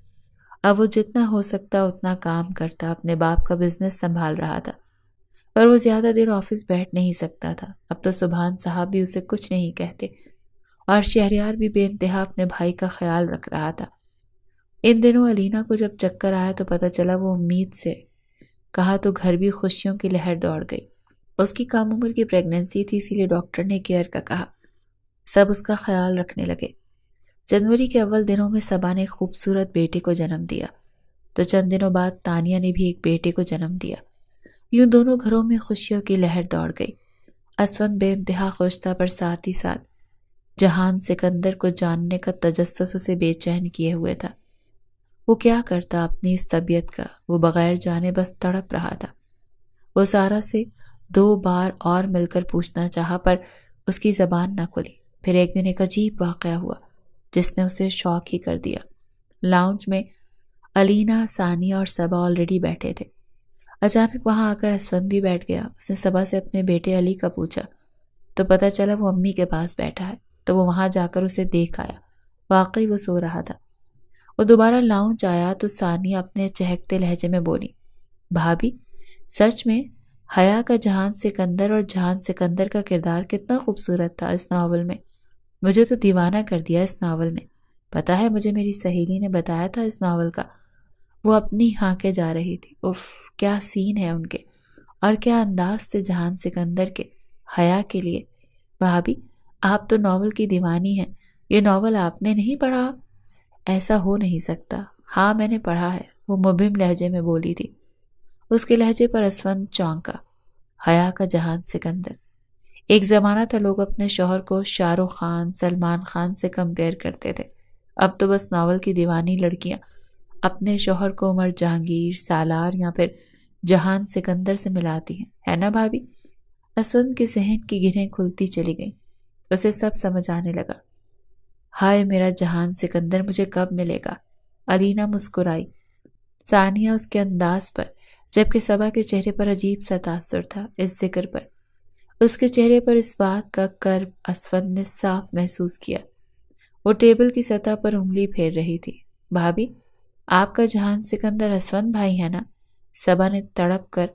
اب وہ جتنا ہو سکتا اتنا کام کرتا، اپنے باپ کا بزنس سنبھال رہا تھا، پر وہ زیادہ دیر آفس بیٹھ نہیں سکتا تھا۔ اب تو سبحان صاحب بھی اسے کچھ نہیں کہتے، اور شہریار بھی بے انتہا اپنے بھائی کا خیال رکھ رہا تھا۔ ان دنوں علینا کو جب چکر آیا تو پتہ چلا وہ امید سے کہا تو گھر بھی خوشیوں کی لہر دوڑ گئی۔ اس کی کم عمر کی پریگننسی تھی، اسی لیے ڈاکٹر نے کیئر کا کہا۔ سب اس کا خیال رکھنے لگے۔ جنوری کے اول دنوں میں صبا نے ایک خوبصورت بیٹے کو جنم دیا، تو چند دنوں بعد تانیہ نے بھی ایک بیٹے کو جنم دیا۔ یوں دونوں گھروں میں خوشیوں کی لہر دوڑ گئی۔ اسفند بے انتہا خوش تھا، پر ساتھ ہی ساتھ جہان سکندر کو جاننے کا تجسس اسے بے چین کیے ہوئے تھا۔ وہ کیا کرتا اپنی اس طبیعت کا؟ وہ بغیر جانے بس تڑپ رہا تھا۔ وہ سارا سے 2 بار اور مل کر پوچھنا چاہا، پر اس کی زبان نہ کھلی۔ پھر ایک دن ایک عجیب واقعہ ہوا جس نے اسے شوق ہی کر دیا۔ لاؤنج میں علینا، ثانیہ اور صبا آلریڈی بیٹھے تھے۔ اچانک وہاں آ کر اسفند بھی بیٹھ گیا۔ اس نے صبا سے اپنے بیٹے علی کا پوچھا تو پتہ چلا وہ امی کے پاس بیٹھا ہے، تو وہ وہاں جا کر اسے دیکھ آیا۔ واقعی وہ سو رہا تھا۔ وہ دوبارہ لاؤنج آیا تو ثانیہ اپنے چہکتے لہجے میں بولی، بھابھی سچ میں حیا کا جہان سکندر اور جہان سکندر کا کردار کتنا خوبصورت تھا اس ناول میں۔ مجھے تو دیوانہ کر دیا اس ناول نے۔ پتہ ہے مجھے میری سہیلی نے بتایا تھا اس ناول کا۔ وہ اپنی ہانکیں جا رہی تھی۔ اف کیا سین ہے ان کے، اور کیا انداز تھے جہان سکندر کے حیا کے لیے۔ بھابھی آپ تو ناول کی دیوانی ہیں، یہ ناول آپ نے نہیں پڑھا؟ ایسا ہو نہیں سکتا۔ ہاں میں نے پڑھا ہے، وہ مبہم لہجے میں بولی تھی۔ اس کے لہجے پر اسفند چونکا۔ حیا کا جہان سکندر، ایک زمانہ تھا لوگ اپنے شوہر کو شاہ رخ خان، سلمان خان سے کمپیئر کرتے تھے، اب تو بس ناول کی دیوانی لڑکیاں اپنے شوہر کو عمر جہانگیر، سالار یا پھر جہان سکندر سے ملاتی ہیں، ہے نا بھابھی؟ اسود کے ذہن کی گرہیں کھلتی چلی گئیں، اسے سب سمجھ آنے لگا۔ ہائے میرا جہان سکندر مجھے کب ملے گا؟ علینا مسکرائی، ثانیہ اس کے انداز پر، جبکہ صبا کے چہرے پر عجیب سا تاثر تھا اس ذکر پر۔ اس کے چہرے پر اس بات کا کرب اسود نے صاف محسوس کیا۔ وہ ٹیبل کی سطح پر انگلی پھیر رہی تھی۔ بھابھی، آپ کا جہان سکندر اسود بھائی ہے نا؟ صبا نے تڑپ کر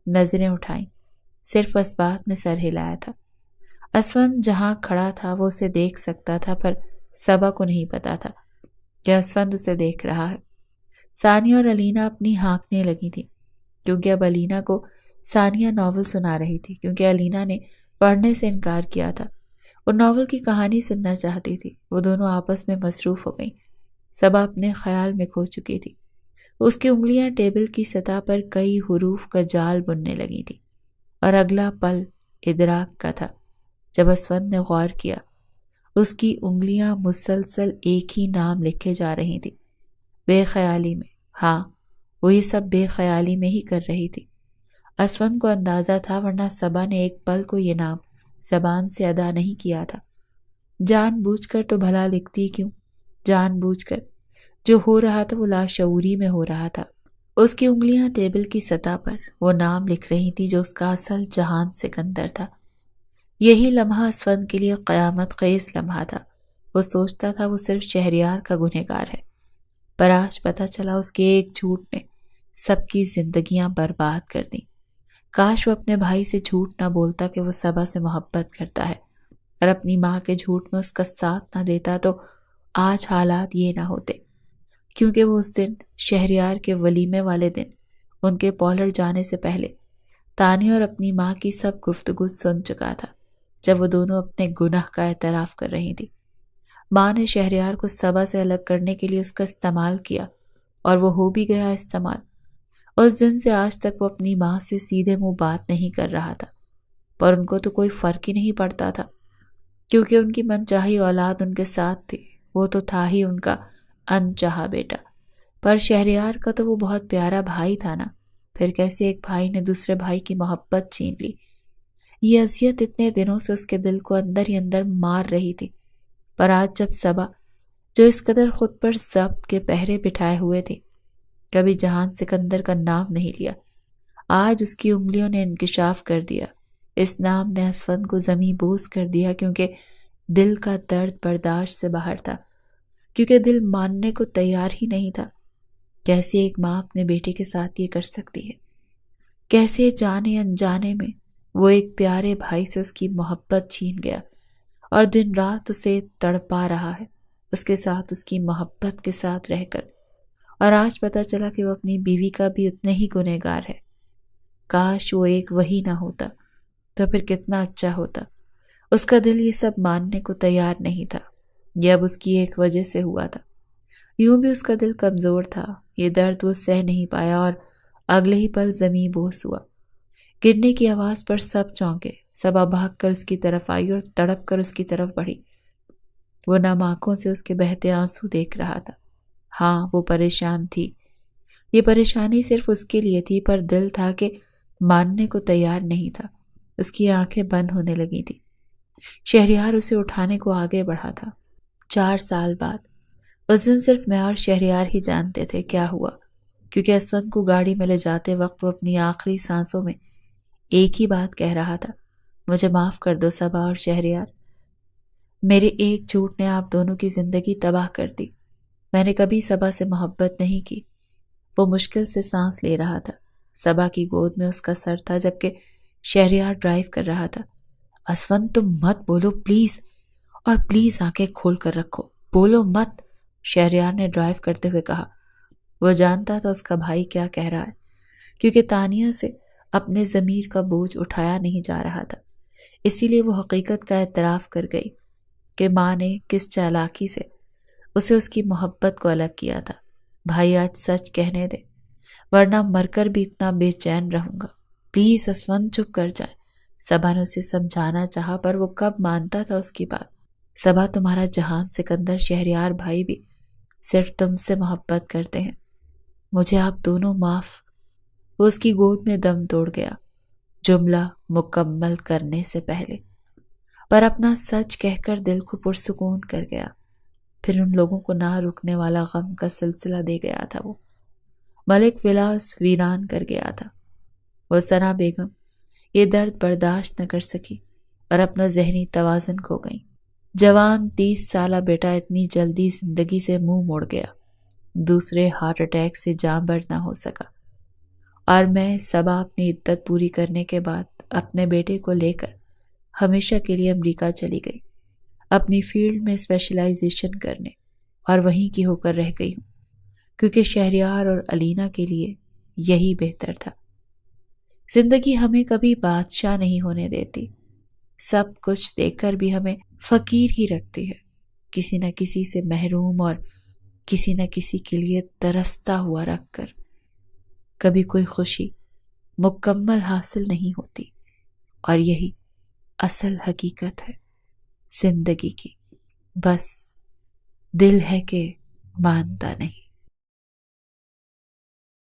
نظریں اٹھائیں، صرف اس بات میں سر ہلایا تھا۔ اسود جہاں کھڑا تھا وہ اسے دیکھ سکتا تھا، پر صبا کو نہیں پتا تھا کہ اسود اسے دیکھ رہا ہے۔ ثانیہ اور علینا اپنی ہانکنے لگی تھی، کیونکہ اب علینا کو ثانیہ ناول سنا رہی تھی، کیونکہ علینا نے پڑھنے سے انکار کیا تھا۔ وہ ناول کی کہانی سننا چاہتی تھی۔ وہ دونوں آپس میں مصروف ہو گئیں۔ صبا اپنے خیال میں کھو چکی تھی۔ اس کی انگلیاں ٹیبل کی سطح پر کئی حروف کا جال بننے لگی تھی، اور اگلا پل ادراک کا تھا جب اسود نے غور کیا۔ اس کی انگلیاں مسلسل ایک ہی نام لکھے جا رہی تھی، بے خیالی میں۔ ہاں، وہ یہ سب بے خیالی میں ہی کر رہی تھی۔ اسود کو اندازہ تھا، ورنہ صبا نے ایک پل کو یہ نام زبان سے ادا نہیں کیا تھا۔ جان بوجھ کر تو بھلا لکھتی کیوں؟ جان بوجھ کر جو ہو رہا تھا وہ لاشعوری میں ہو رہا تھا۔ اس کی انگلیاں ٹیبل کی سطح پر وہ نام لکھ رہی تھی جو اس کا اصل جہان سکندر تھا۔ یہی لمحہ اسود کے لیے قیامت خیز لمحہ تھا۔ وہ سوچتا تھا وہ صرف شہریار کا گنہگار ہے، پر آج پتہ چلا اس کے ایک جھوٹ نے سب کی زندگیاں برباد کر دیں۔ کاش وہ اپنے بھائی سے جھوٹ نہ بولتا کہ وہ صبا سے محبت کرتا ہے، اور اپنی ماں کے جھوٹ میں اس کا ساتھ نہ دیتا تو آج حالات یہ نہ ہوتے، کیونکہ وہ اس دن شہریار کے ولیمے والے دن ان کے پولر جانے سے پہلے تانیہ اور اپنی ماں کی سب گفتگو سن چکا تھا، جب وہ دونوں اپنے گناہ کا اعتراف کر رہی تھی۔ ماں نے شہریار کو صبا سے الگ کرنے کے لیے اس کا استعمال کیا، اور وہ ہو بھی گیا استعمال۔ اس دن سے آج تک وہ اپنی ماں سے سیدھے منہ بات نہیں کر رہا تھا، پر ان کو تو کوئی فرق ہی نہیں پڑتا تھا، کیونکہ ان کی من چاہی اولاد ان کے ساتھ تھی۔ وہ تو تھا ہی ان کا انچاہا بیٹا، پر شہریار کا تو وہ بہت پیارا بھائی تھا نا، پھر کیسے ایک بھائی نے دوسرے بھائی کی محبت چھین لی؟ یہ اذیت اتنے دنوں سے اس کے دل کو اندر ہی اندر مار رہی تھی، پر آج جب صبا، جو اس قدر خود پر ضبط کے پہرے بٹھائے ہوئے تھی، کبھی جہان سکندر کا نام نہیں لیا، آج اس کی انگلیوں نے انکشاف کر دیا۔ اس نام نے اسود کو زمیں بوس کر دیا، کیونکہ دل کا درد برداشت سے باہر تھا، کیونکہ دل ماننے کو تیار ہی نہیں تھا۔ کیسے ایک ماں اپنے بیٹے کے ساتھ یہ کر سکتی ہے؟ کیسے جانے انجانے میں وہ ایک پیارے بھائی سے اس کی محبت چھین گیا، اور دن رات اسے تڑپا رہا ہے، اس کے ساتھ اس کی محبت کے ساتھ رہ کر، اور آج پتہ چلا کہ وہ اپنی بیوی کا بھی اتنے ہی گنہگار ہے۔ کاش وہ ایک وہی نہ ہوتا تو پھر کتنا اچھا ہوتا۔ اس کا دل یہ سب ماننے کو تیار نہیں تھا، یہ اب اس کی ایک وجہ سے ہوا تھا۔ یوں بھی اس کا دل کمزور تھا، یہ درد وہ سہ نہیں پایا، اور اگلے ہی پل زمیں بوس ہوا۔ گرنے کی آواز پر سب چونکے۔ صبا بھاگ کر اس کی طرف آئی اور تڑپ کر اس کی طرف بڑھی۔ وہ نم آنکھوں سے اس کے بہتے آنسو دیکھ رہا تھا۔ ہاں، وہ پریشان تھی۔ یہ پریشانی صرف اس کے لیے تھی، پر دل تھا کہ ماننے کو تیار نہیں تھا۔ اس کی آنکھیں بند ہونے لگی تھی۔ شہریار اسے اٹھانے کو آگے بڑھا تھا۔ 4 سال بعد اس دن صرف میں اور شہریار ہی جانتے تھے کیا ہوا، کیونکہ اسود کو گاڑی میں لے جاتے وقت وہ اپنی آخری سانسوں میں ایک ہی بات کہہ رہا تھا، مجھے معاف کر دو صبا اور شہریار، میرے ایک جھوٹ نے آپ دونوں کی زندگی تباہ کر دی۔ میں نے کبھی صبا سے محبت نہیں کی۔ وہ مشکل سے سانس لے رہا تھا۔ صبا کی گود میں اس کا سر تھا، جبکہ شہریار ڈرائیو کر رہا تھا۔ اسود تم مت بولو پلیز، اور پلیز آنکھیں کھول کر رکھو، بولو مت، شہریار نے ڈرائیو کرتے ہوئے کہا۔ وہ جانتا تھا اس کا بھائی کیا کہہ رہا ہے، کیونکہ تانیہ سے اپنے ضمیر کا بوجھ اٹھایا نہیں جا رہا تھا۔ اسی لیے وہ حقیقت کا اعتراف کر گئی کہ ماں نے کس چالاکی سے اسے اس کی محبت کو الگ کیا تھا۔ بھائی آج سچ کہنے دے، ورنہ مر کر بھی اتنا بے چین رہوں گا۔ پلیز اسود چپ کر جائے، صبا نے اسے سمجھانا چاہا پر وہ کب مانتا تھا اس کی بات۔ صبا، تمہارا جہان، سکندر، شہریار بھائی بھی صرف تم سے محبت کرتے ہیں، مجھے آپ دونوں معاف۔ وہ اس کی گود میں دم توڑ گیا جملہ مکمل کرنے سے پہلے، پر اپنا سچ کہہ کر دل کو پرسکون کر گیا۔ پھر ان لوگوں کو نہ رکنے والا غم کا سلسلہ دے گیا تھا۔ وہ ملک ولاس ویران کر گیا تھا۔ وہ ثنا بیگم یہ درد برداشت نہ کر سکی اور اپنا ذہنی توازن کھو گئی۔ جوان 30 سالہ بیٹا اتنی جلدی زندگی سے منہ موڑ گیا، دوسرے ہارٹ اٹیک سے جاں بر نہ ہو سکا، اور میں صبا اپنی عدت پوری کرنے کے بعد اپنے بیٹے کو لے کر ہمیشہ کے لیے امریکہ چلی گئی، اپنی فیلڈ میں اسپیشلائزیشن کرنے، اور وہیں کی ہو کر رہ گئی ہوں، کیونکہ شہریار اور علینا کے لیے یہی بہتر تھا۔ زندگی ہمیں کبھی بادشاہ نہیں ہونے دیتی، سب کچھ دیکھ کر بھی ہمیں فقیر ہی رکھتی ہے، کسی نہ کسی سے محروم اور کسی نہ کسی کے لیے ترستا ہوا رکھ کر۔ کبھی کوئی خوشی مکمل حاصل نہیں ہوتی، اور یہی اصل حقیقت ہے زندگی کی، بس دل ہے کہ مانتا نہیں۔